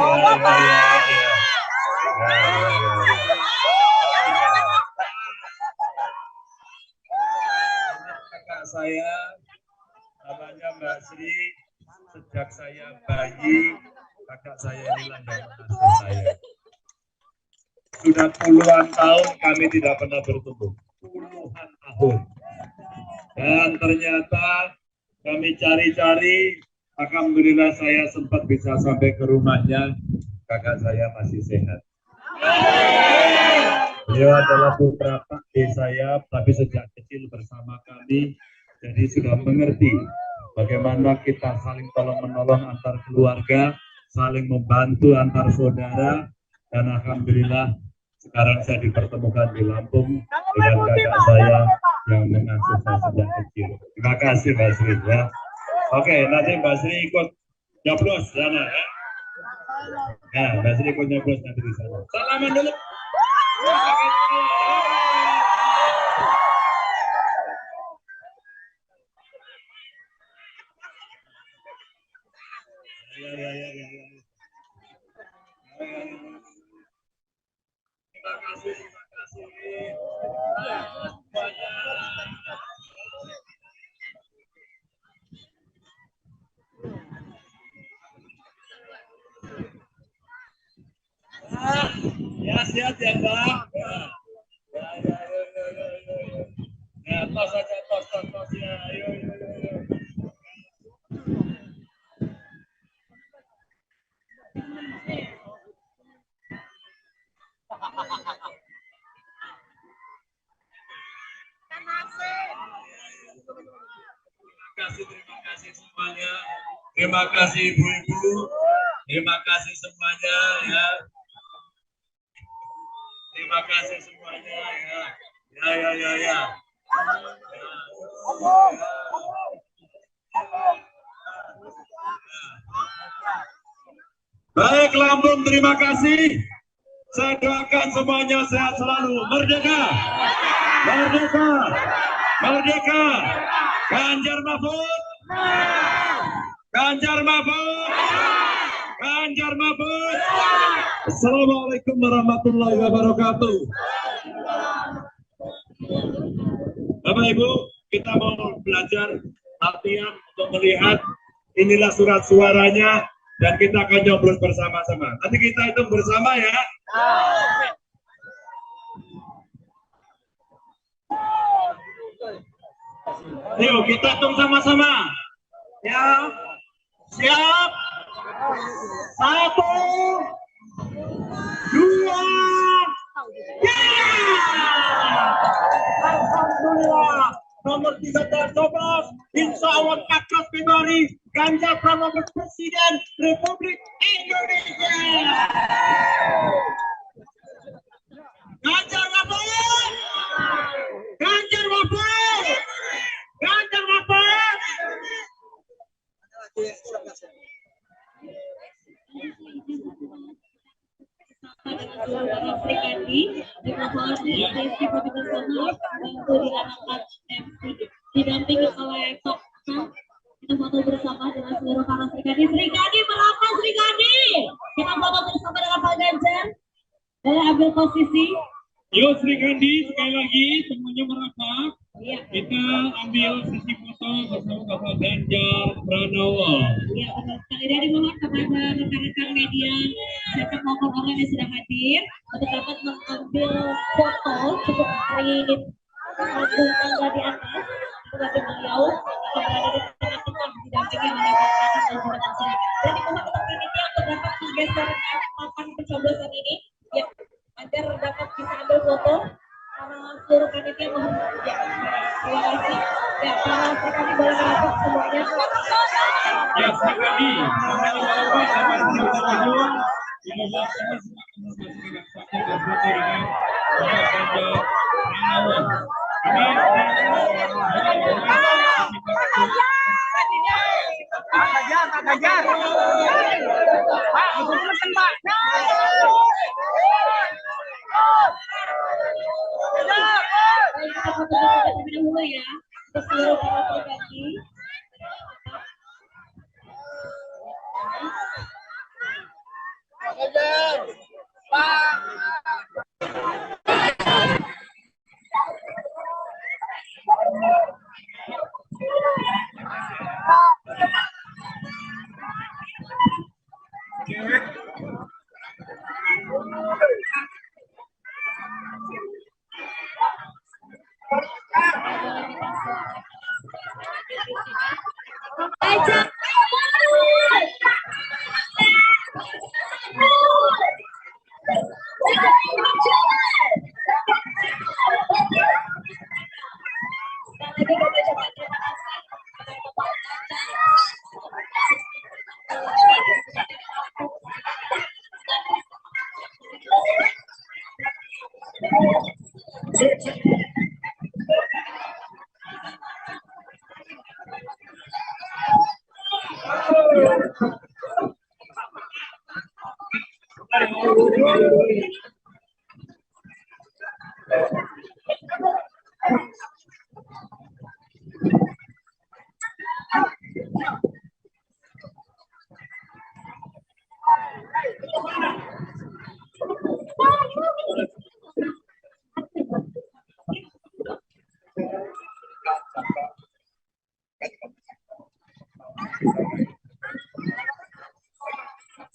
Kakak saya namanya Mbak Sri. Sejak saya bayi, kakak saya inilah yang mengasuh saya. Sudah puluhan tahun kami tidak pernah bertemu. Puluhan tahun. Dan ternyata kami cari-cari, alhamdulillah saya sempat bisa sampai ke rumahnya. Kakak saya masih sehat. Beliau adalah putra pakde saya, tapi sejak kecil bersama kami, jadi sudah mengerti bagaimana kita saling tolong-menolong antar keluarga, saling membantu antar saudara, dan alhamdulillah sekarang saya dipertemukan di Lampung dengan kakak saya yang mengasuh saya sejak kecil. Terima kasih Mbak Sri ya. Oke, nanti Mbak Sri ikut nyoblos sana ya. Nah, Mbak Sri ikut nyoblos nanti di sana. Salaman dulu. Terima kasih. Ya, siap ya, Pak. Ya, tos saja, tos ya. Ayo. Terima kasih semuanya. Terima kasih ibu-ibu. Terima kasih semuanya ya. Terima kasih semuanya ya. Ya. Baik Lampung, terima kasih. Saya doakan semuanya sehat selalu. Merdeka! Merdeka! Merdeka! Ganjar Mahfud! Ganjar Mahfud! Ganjar Mahfud! Assalamualaikum warahmatullahi wabarakatuh. Bapak Ibu, kita mau belajar latihan untuk melihat inilah surat suaranya dan kita akan nyoblos bersama-sama. Nanti kita hitung bersama ya. Ayo kita hitung sama-sama. Ya. Siap. 1, nomor 1312, insya Allah 14 Februari Ganjar Pranowo Presiden Republik Indonesia. Ganjar Mahfud, Ganjar Mahfud, Ganjar Mahfud. Keluarga Sri Kandi dengan hormat Sesi Pemimpinan Sonor Dilakukan MC didampingi oleh Pak. Kita foto bersama dengan seluruh para Sri Kandi. Sri Kandi merapat, Sri Kandi. Kita foto bersama dengan Pak Ganjar. Boleh ambil posisi. Yuk Sri Kandi, sekali lagi semuanya merapat. Iya. Kita ambil sesi foto bersama Bapak Ganjar Pranowo. Iya, benar sekali. Dari mohon kepada rekan-rekan media, saya mohon orang yang sudah hadir untuk dapat mengambil foto cukup dari panggung tangga di atas sebagai beliau berada di tengah-tengah didampingi oleh Bapak dan juga Pak Sri. Dan dimohon untuk panitia untuk dapat menggeser papan pencoblosan ini, ya, agar dapat bisa ambil foto. Seluruh panitia mohon ya, terima kasih. Ya, para sekali boleh merapat semuanya. Ya, sekali. Dulu ya, untuk seluruh para pribadi.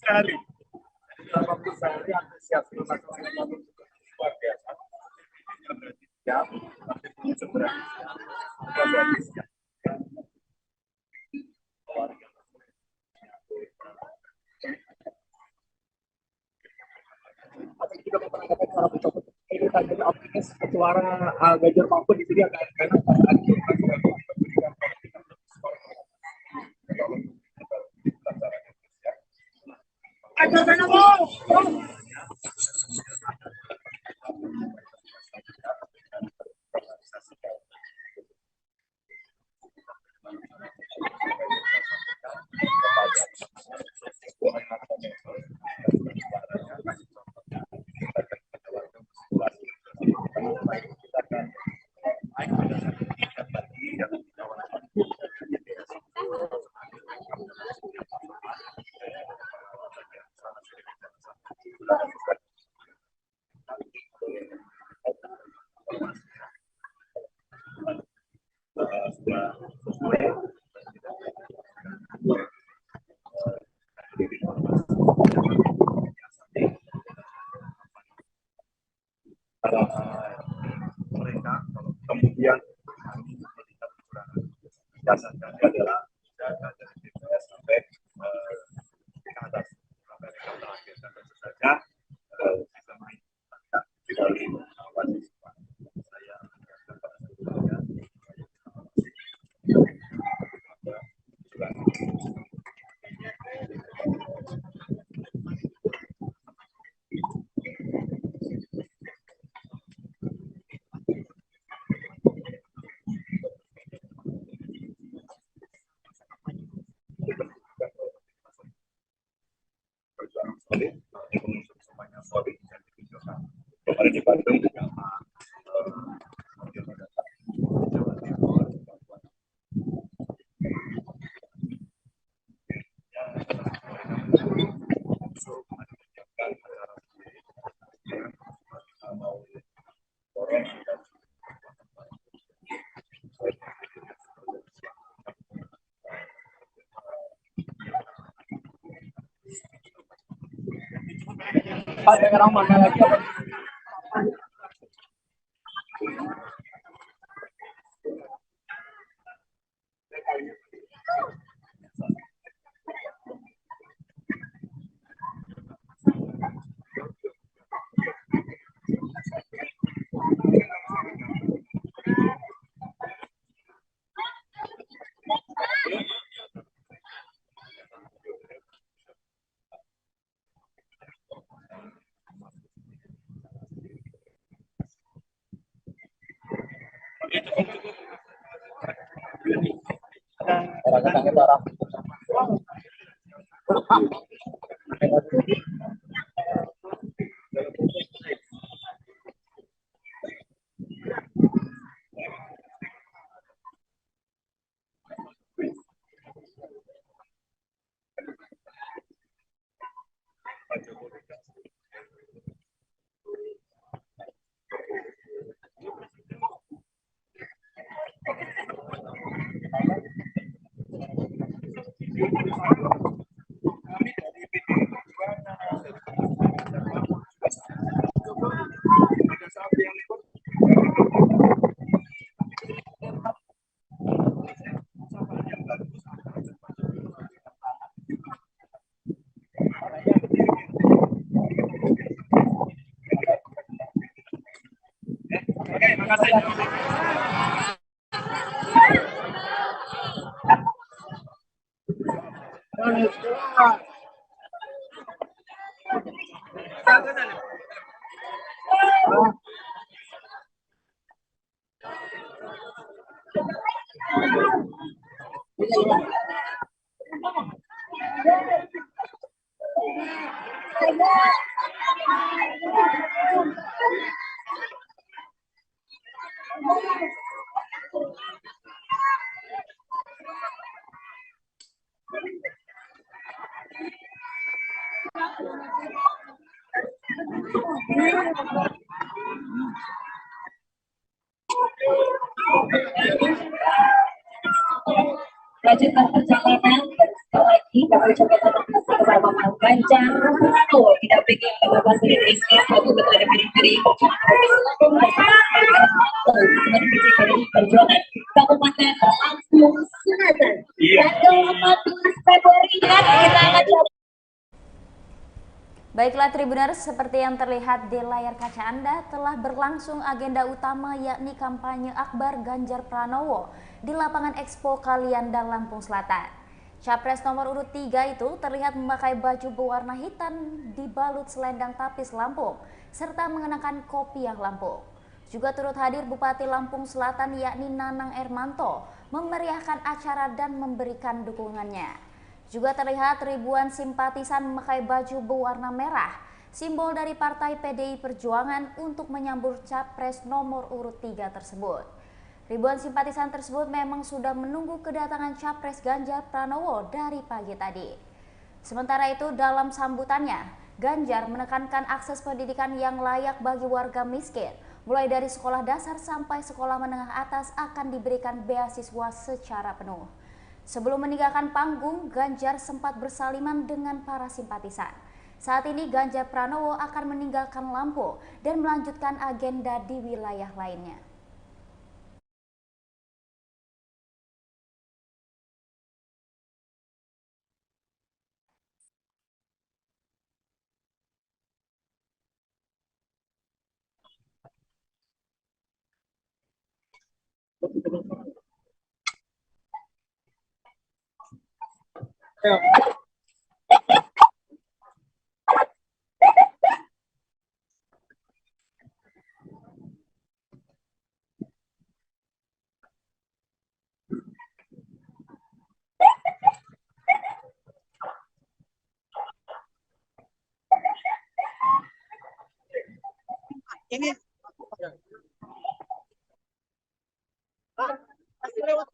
Sekali. Dalam sehari antusiasme masyarakat luar biasa. Siap, tapi sebenarnya siap. Tapi juga memperhatikan cara mencopot ini tadi optimis suara Ganjar Mahfud di sini agak karena mereka kemudian melihat kecurangan dasarnya adalah data dari BPS sampai ke atas sampai rekap terakhir dan tentu saja bisa main tidak harus mengawasi saya mengingatkan pada seluruhnya Pak, sekarang mana lagi? Lanjutkan perjalanan lagi kami coba tetap kepada Bapak Ganjar Pranowo didampingi Bapak Basri Islam Wakil Ketua DPD PDI Perjuangan Kabupaten Lampung Selatan. Tanggal 14 Februari nanti kita akan coba. Baiklah Tribuners, seperti yang terlihat di layar kaca Anda, telah berlangsung agenda utama yakni kampanye akbar Ganjar Pranowo di lapangan Expo Kalianda, Lampung Selatan. Capres nomor urut 3 itu terlihat memakai baju berwarna hitam dibalut selendang tapis Lampung, serta mengenakan kopiah Lampung. Juga turut hadir Bupati Lampung Selatan yakni Nanang Ermanto, memeriahkan acara dan memberikan dukungannya. Juga terlihat ribuan simpatisan memakai baju berwarna merah, simbol dari Partai PDI Perjuangan untuk menyambut Capres nomor urut 3 tersebut. Ribuan simpatisan tersebut memang sudah menunggu kedatangan Capres Ganjar Pranowo dari pagi tadi. Sementara itu dalam sambutannya, Ganjar menekankan akses pendidikan yang layak bagi warga miskin, mulai dari sekolah dasar sampai sekolah menengah atas akan diberikan beasiswa secara penuh. Sebelum meninggalkan panggung, Ganjar sempat bersaliman dengan para simpatisan. Saat ini Ganjar Pranowo akan meninggalkan Lampung dan melanjutkan agenda di wilayah lainnya. Ini masih lewat.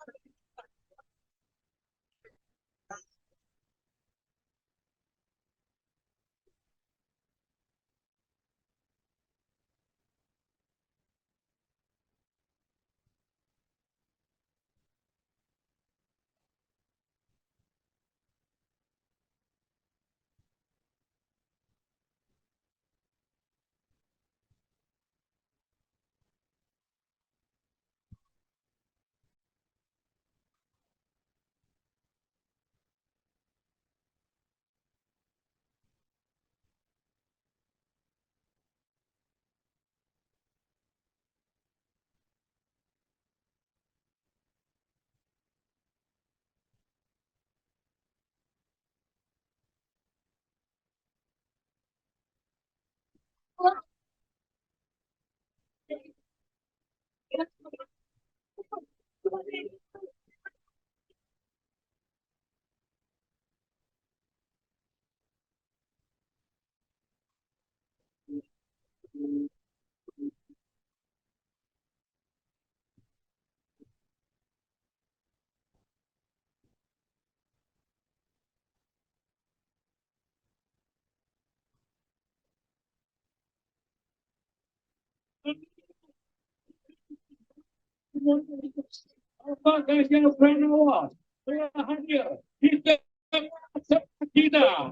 Bapak Ganjar Pranowo telah hadir di tengah kita.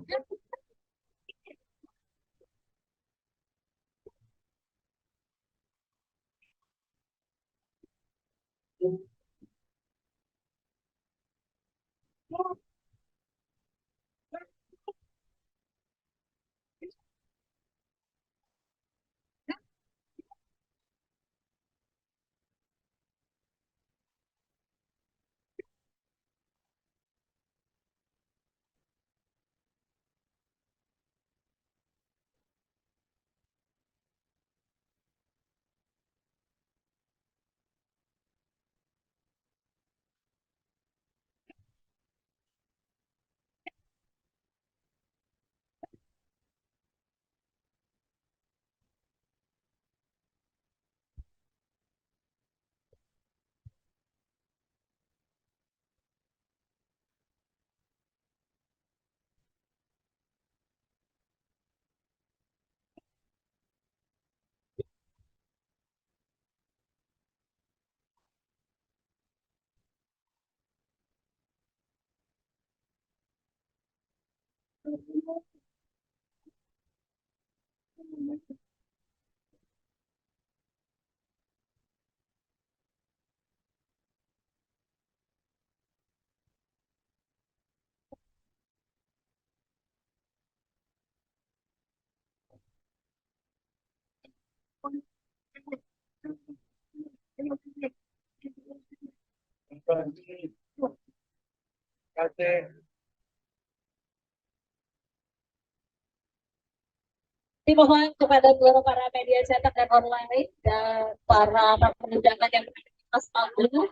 Dimohon kepada seluruh para media cetak dan online dan para tamu undangan yang berada di atas panggung.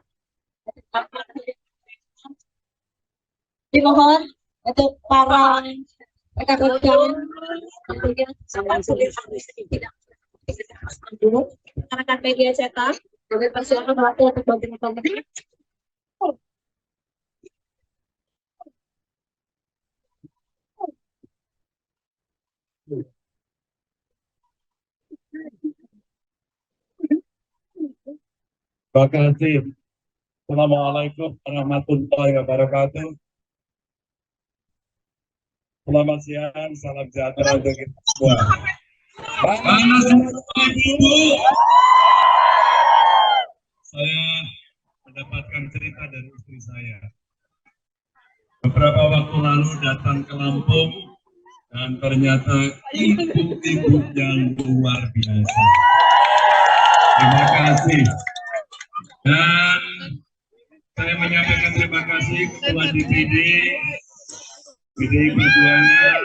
Dimohon untuk para rekan-rekan tentunya sampai sulit tidak rekan media cetak kami persilakan waktu untuk bagi-bagi. Terima kasih. Assalamualaikum warahmatullahi wabarakatuh. Selamat siang, salam sejahtera untuk kita semua. Mana semua ibu? Saya mendapatkan cerita dari istri saya. Beberapa waktu lalu datang ke Lampung dan ternyata ibu-ibu yang luar biasa. Terima kasih. Dan saya menyampaikan terima kasih ketua DPD, PDI Perjuangan,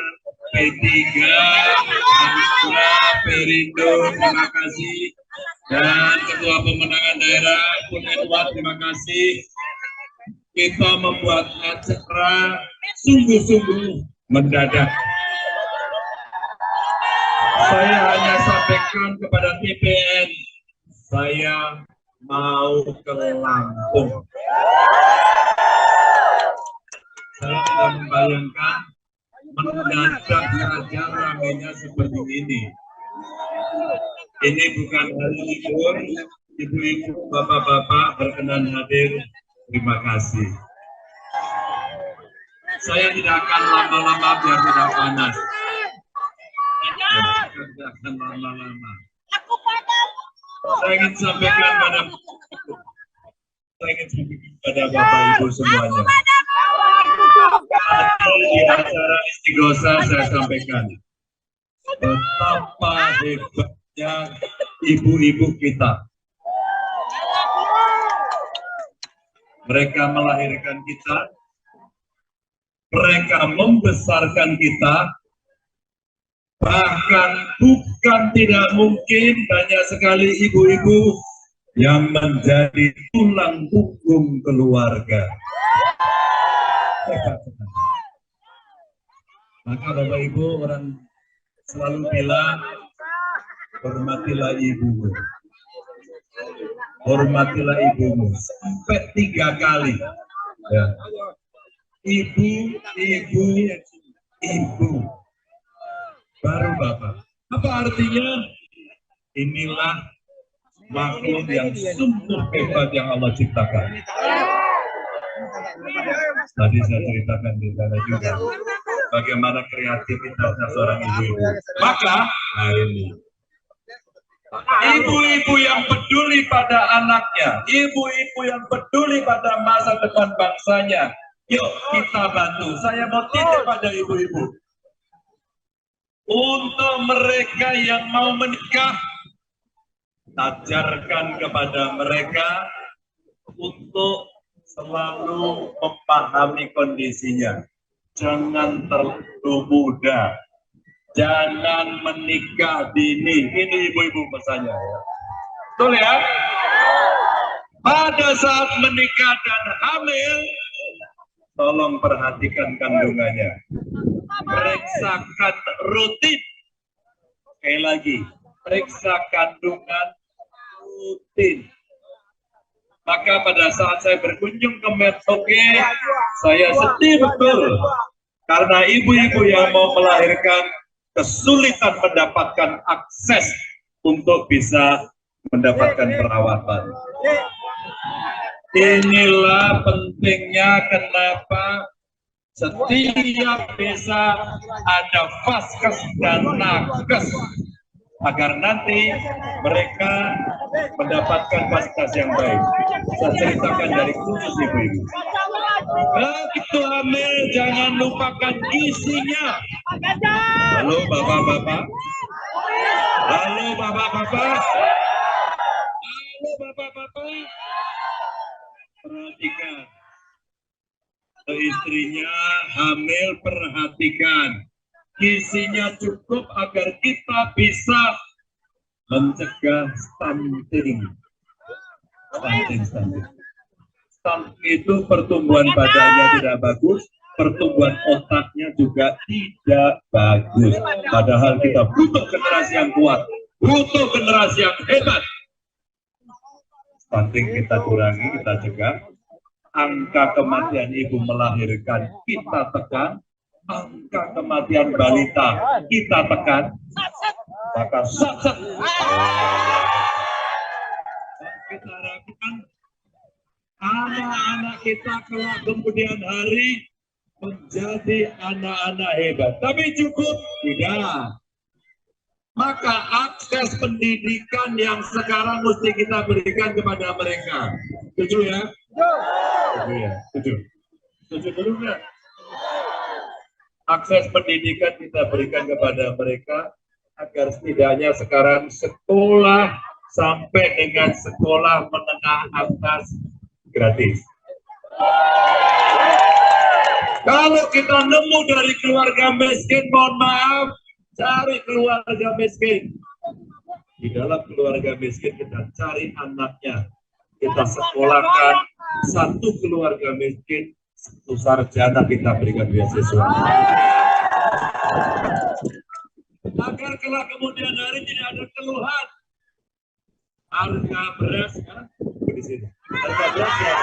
P3, Hanura, Perindo, terima kasih. Dan ketua pemenangan daerah, Pun Edward, terima kasih. Kita membuat acara sungguh-sungguh mendadak. Saya hanya sampaikan kepada TPN, saya mau ke Lampung. Saya tidak membayangkan mendadak saja ramainya seperti ini. Ini bukan hari libur, ibu-ibu, bapak-bapak berkenan hadir. Terima kasih. Saya tidak akan lama-lama biar tidak panas. Tidak akan lama-lama. Saya ingin sampaikan pada Bapak Ibu semuanya. Di acara Istighosa saya sampaikan betapa hebatnya ibu-ibu kita. Mereka melahirkan kita, mereka membesarkan kita, bahkan bukan tidak mungkin banyak sekali ibu-ibu yang menjadi tulang punggung keluarga. Maka Bapak Ibu, orang selalu bilang, hormatilah ibumu. Hormatilah ibumu sampai 3 kali. Ya. Ibu, ibu, ibu. Baru Bapak. Apa artinya? Inilah makhluk yang sungguh hebat yang Allah ciptakan. Tadi saya ceritakan di sana juga bagaimana kreativitasnya seorang ibu-ibu. Maka hari ini ibu-ibu yang peduli pada anaknya, ibu-ibu yang peduli pada masa depan bangsanya, yuk kita bantu. Saya mau titip pada ibu-ibu. Untuk mereka yang mau menikah, ajarkan kepada mereka untuk selalu memahami kondisinya. Jangan terlalu muda. Jangan menikah dini. Ini ibu-ibu pesannya ya. Betul ya? Pada saat menikah dan hamil, tolong perhatikan kandungannya. Periksakan rutin. Sekali lagi, periksa kandungan rutin. Maka pada saat saya berkunjung ke Merauke, saya sedih betul. Karena ibu-ibu yang mau melahirkan kesulitan mendapatkan akses untuk bisa mendapatkan perawatan. Inilah pentingnya kenapa setiap desa ada vaskes dan nakes, agar nanti mereka mendapatkan fasilitas yang baik. Saya ceritakan dari khusus ibu-ibu. Begitu hamil, jangan lupakan isinya. Halo bapak-bapak. Halo bapak-bapak. Halo bapak-bapak. Perhatikan. Istrinya hamil, perhatikan. Gizinya cukup agar kita bisa mencegah stunting. Stunting. Stunt itu pertumbuhan badannya tidak bagus, pertumbuhan otaknya juga tidak bagus. Padahal kita butuh generasi yang kuat, butuh generasi yang hebat. Stunting kita kurangi, kita cegah. Angka kematian ibu melahirkan kita tekan, angka kematian balita kita tekan, maka kita harapkan anak-anak kita kelak kemudian hari menjadi anak-anak hebat. Tapi cukup? Tidak. Maka akses pendidikan yang sekarang mesti kita berikan kepada mereka. Setuju ya? Setuju ya? Setuju dulu nggak? Akses pendidikan kita berikan kepada mereka agar setidaknya sekarang sekolah sampai dengan sekolah menengah atas gratis. Kalau kita nemu dari keluarga miskin, mohon maaf, cari keluarga miskin. Di dalam keluarga miskin kita cari anaknya, kita sekolahkan. Satu keluarga miskin, satu sarjana kita berikan beasiswa. Agar kelak kemudian hari tidak ada keluhan. Harga beras kan di sini. Harga beras ya.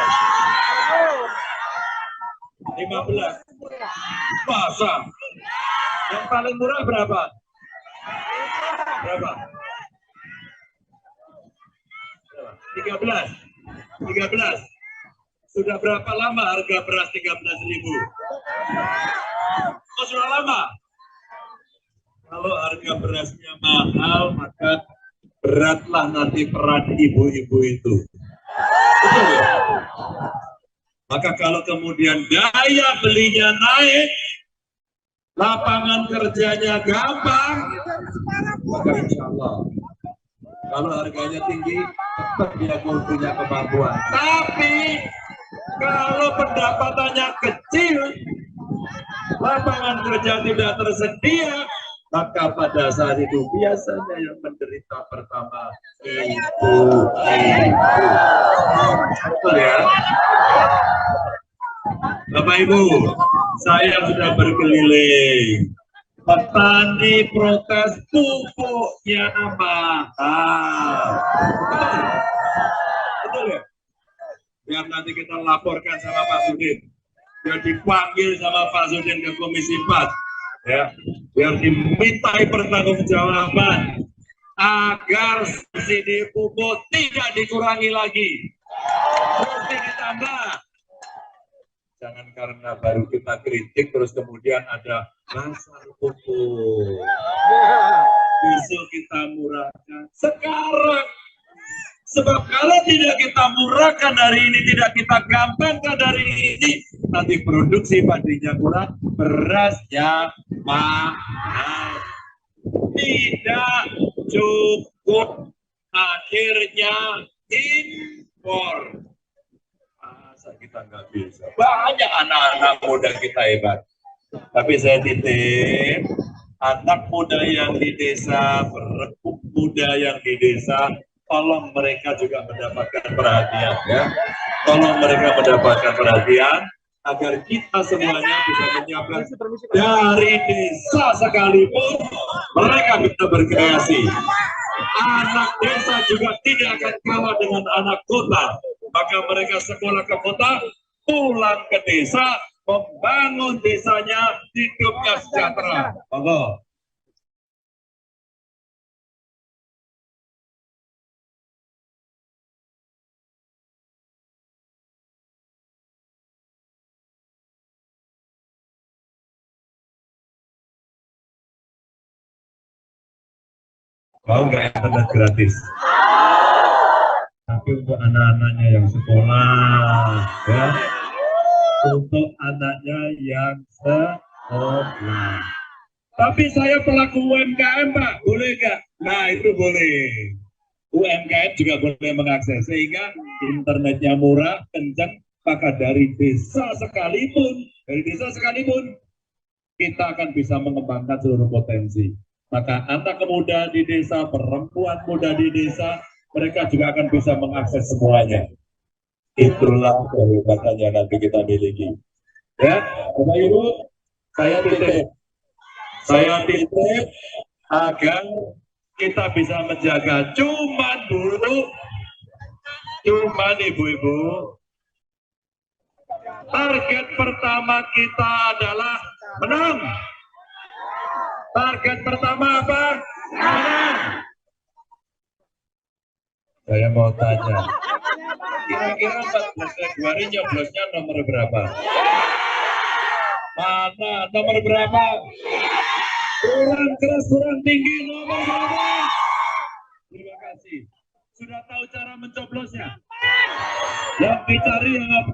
15. Masa? Yang paling murah berapa? Berapa? 13. Sudah berapa lama harga beras 13.000? Oh, sudah lama. Kalau harga berasnya mahal, maka beratlah nanti peran ibu-ibu itu. Betul ya? Maka kalau kemudian daya belinya naik, lapangan kerjanya gampang, maka insya Allah. Kalau harganya tinggi, tetap dia punya kemampuan. Tapi kalau pendapatannya kecil, lapangan kerja tidak tersedia, maka pada saat itu biasanya yang menderita pertama ibu. Betul ya? Bapak Ibu, saya sudah berkeliling. Petani protes pupuknya mahal. Betul ya? Biar nanti kita laporkan sama Pak Sudin. Biar dipanggil sama Pak Sudin ke Komisi 4. Ya, biar dimintai pertanggungjawaban. agar subsidi pupuk tidak dikurangi lagi, mesti ditambah. Jangan karena baru kita kritik terus kemudian ada pasar pupuk. Besok kita murahkan sekarang. Sebab kalau tidak kita murahkan dari ini, tidak kita gampangkan dari ini, nanti produksi padinya kurang, berasnya mahal. Tidak cukup, akhirnya impor. Masa kita nggak bisa? Banyak anak-anak muda kita hebat. Tapi saya titip, anak muda yang di desa, berembuk muda yang di desa, tolong mereka juga mendapatkan perhatian, ya. Tolong mereka mendapatkan perhatian agar kita semuanya bisa menyiapkan dari desa sekalipun mereka bisa berkreasi. Anak desa juga tidak akan kalah dengan anak kota. Maka mereka sekolah ke kota, pulang ke desa, membangun desanya, hidupnya sejahtera. Monggo. Mau nggak internet gratis? Tapi untuk anak-anaknya yang sekolah, ya, untuk anaknya yang sekolah. Tapi saya pelaku UMKM, Pak, boleh nggak? Nah, itu boleh. UMKM juga boleh mengakses, sehingga internetnya murah, kencang, maka dari desa sekalipun, kita akan bisa mengembangkan seluruh potensi. Maka anak muda di desa, perempuan muda di desa, mereka juga akan bisa mengakses semuanya. Itulah kehebatannya nanti kita miliki. Ya, Bapak Ibu, saya titip agar kita bisa menjaga cuman ibu-ibu. Target pertama kita adalah menang. Target pertama apa? Menang. Saya mau tanya, kira-kira 14 Februari nyoblosnya nomor berapa? Mana nomor berapa? Kurang keras, kurang tinggi, nomor berapa? Terima kasih. Sudah tahu cara mencoblosnya? Yang dicari yang apa?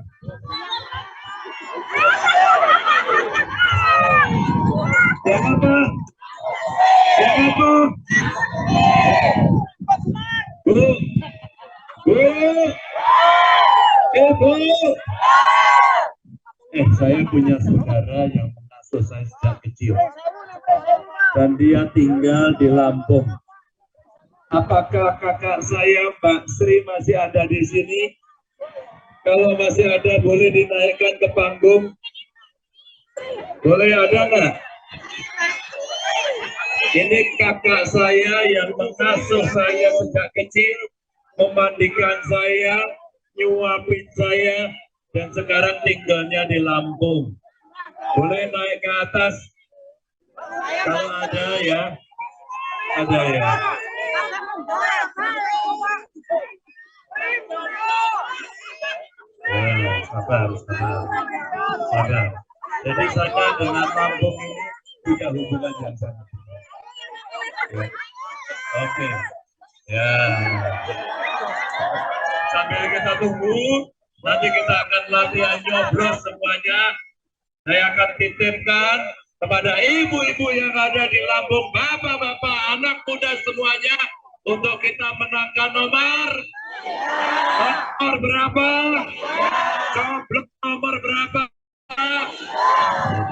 Yang apa? Yang apa? Bu, Ibu. Saya punya saudara yang mengasuh saya sejak kecil, dan dia tinggal di Lampung. Apakah kakak saya, Mbak Sri, masih ada di sini? Kalau masih ada, boleh dinaikkan ke panggung. Boleh ada nggak? Ini kakak saya yang mengasuh saya sejak kecil, memandikan saya, nyuapin saya, dan sekarang tinggalnya di Lampung. Boleh naik ke atas? Kalau ada ya, ada ya. Sabar. Jadi saya dengan Lampung ini punya hubungan yang sangat. Oke. Ya. Sambil kita tunggu, nanti kita akan latihan nyoblos semuanya. Saya akan titipkan kepada ibu-ibu yang ada di Lampung, bapak-bapak, anak muda semuanya, untuk kita menangkan nomor berapa? Coblos nomor berapa?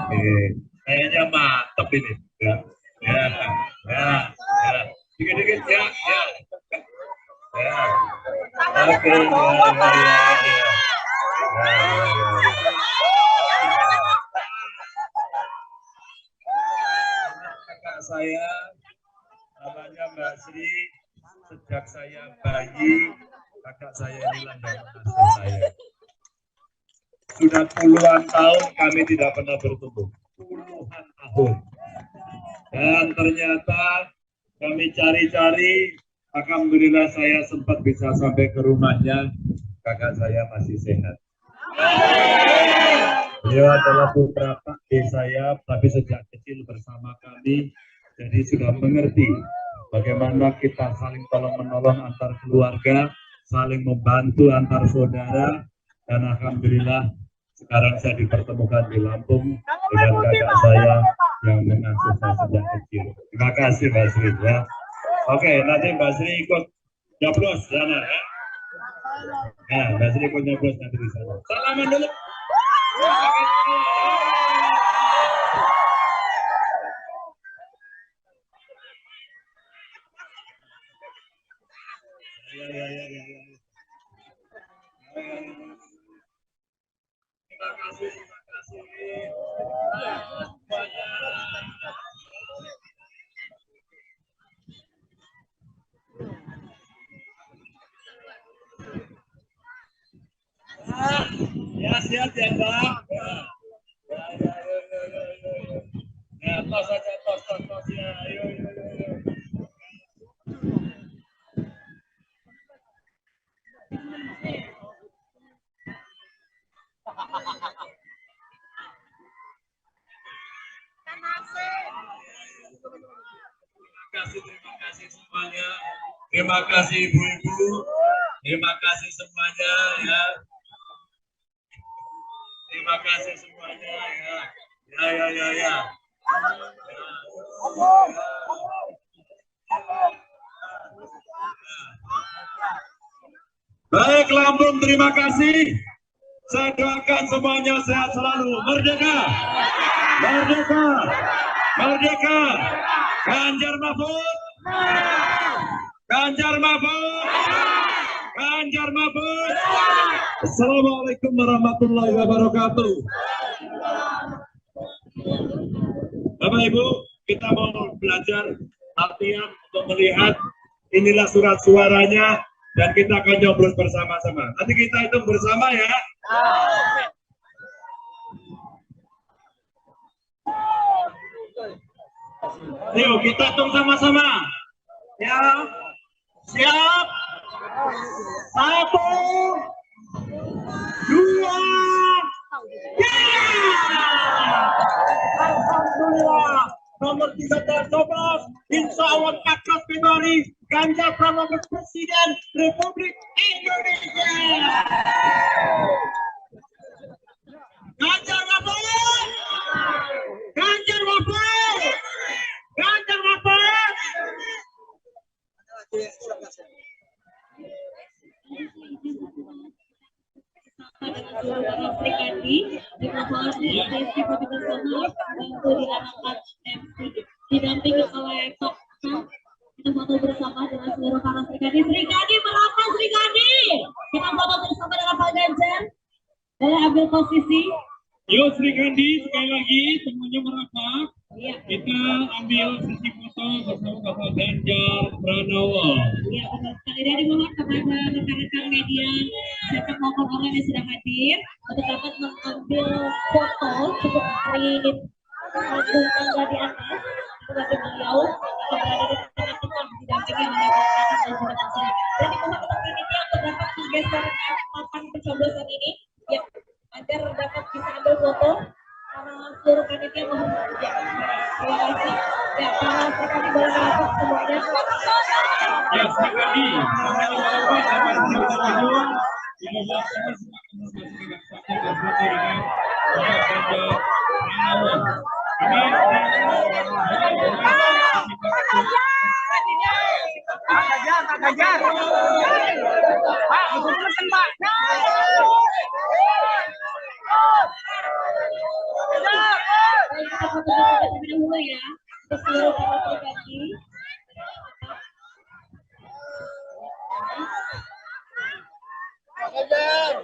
Oke, kayaknya mantep ini. Ya. Dikit-dikit ya. Oke, ya. Kakak saya namanya Mbak Sri. Sejak saya bayi, kakak saya hilang dari mengasuh saya. Sudah puluhan tahun kami tidak pernah bertemu. Puluhan tahun. Dan ternyata Kami cari-cari, alhamdulillah saya sempat bisa sampai ke rumahnya. Kakak saya masih sehat. Beliau adalah putra Pak D saya, tapi sejak kecil bersama kami, jadi sudah mengerti bagaimana kita saling tolong-menolong antar keluarga, saling membantu antar saudara, dan alhamdulillah sekarang saya dipertemukan di Lampung dengan kakak saya yang mengasuh saya sejak kecil. Terima kasih Mbak Sri ya. Oke, nanti Mbak Sri ikut nyoblos sana ya. Nah, Mbak Sri ikut nyoblos nanti di sana. Salaman dulu. Terima kasih, terima kasih. Ya, siap ya, Mbak. Ya, tos saja, tos ya. Ayo. Terima kasih semuanya. Terima kasih ibu-ibu. Terima kasih semuanya ya. Terima kasih semuanya ya. Ya. Baik Lampung, terima kasih. Saya doakan semuanya sehat selalu. Merdeka! Merdeka! Merdeka! Ganjar Mahfud! Ganjar Mahfud! Ganjar Mahfud! Assalamualaikum warahmatullahi wabarakatuh. Bapak Ibu, kita mau belajar latihan untuk melihat inilah surat suaranya dan kita akan nyoblos bersama-sama. Nanti kita hitung bersama ya. Ayo kita hitung sama-sama. Ya. Siap. 1, 2, 3. Alhamdulillah. Nomor 3 Sobos, insya Allah 14 Februari, Ganjar Pranowo Presiden Republik Indonesia. Ganjar Mahfud, Ganjar Mahfud, Ganjar Mahfud. Didampingi oleh kita foto bersama dengan seluruh para Sri Kandi. Sri Kandi merapat, Sri Kandi. Kita foto bersama dengan Pak Ganjar. Saya ambil posisi. Yuk Sri Kandi, sekali lagi semuanya merapat. Kita ambil sesi foto bersama Bapak Ganjar Pranowo. Iya benar sekali. Dari mohon kepada rekan-rekan media, saya mohon orang yang sudah hadir untuk dapat mengambil foto cukup print panggung tangga di atas bagi beliau yang berada di tengah-tengah didampingi oleh rekan-rekan dan juga teman. Dan dimohon untuk panitia untuk dapat menggeser papan pencoblosan ini ya agar dapat bisa ambil foto. Seluruh panitia mohon ya. Terima kasih. Ya, para sekali boleh merapat semuanya. Ya, sekali. Ganjar. Pak, betul pesen Pak. Kita foto terlebih dahulu ya. Seluruh para pribadi. Ganjar.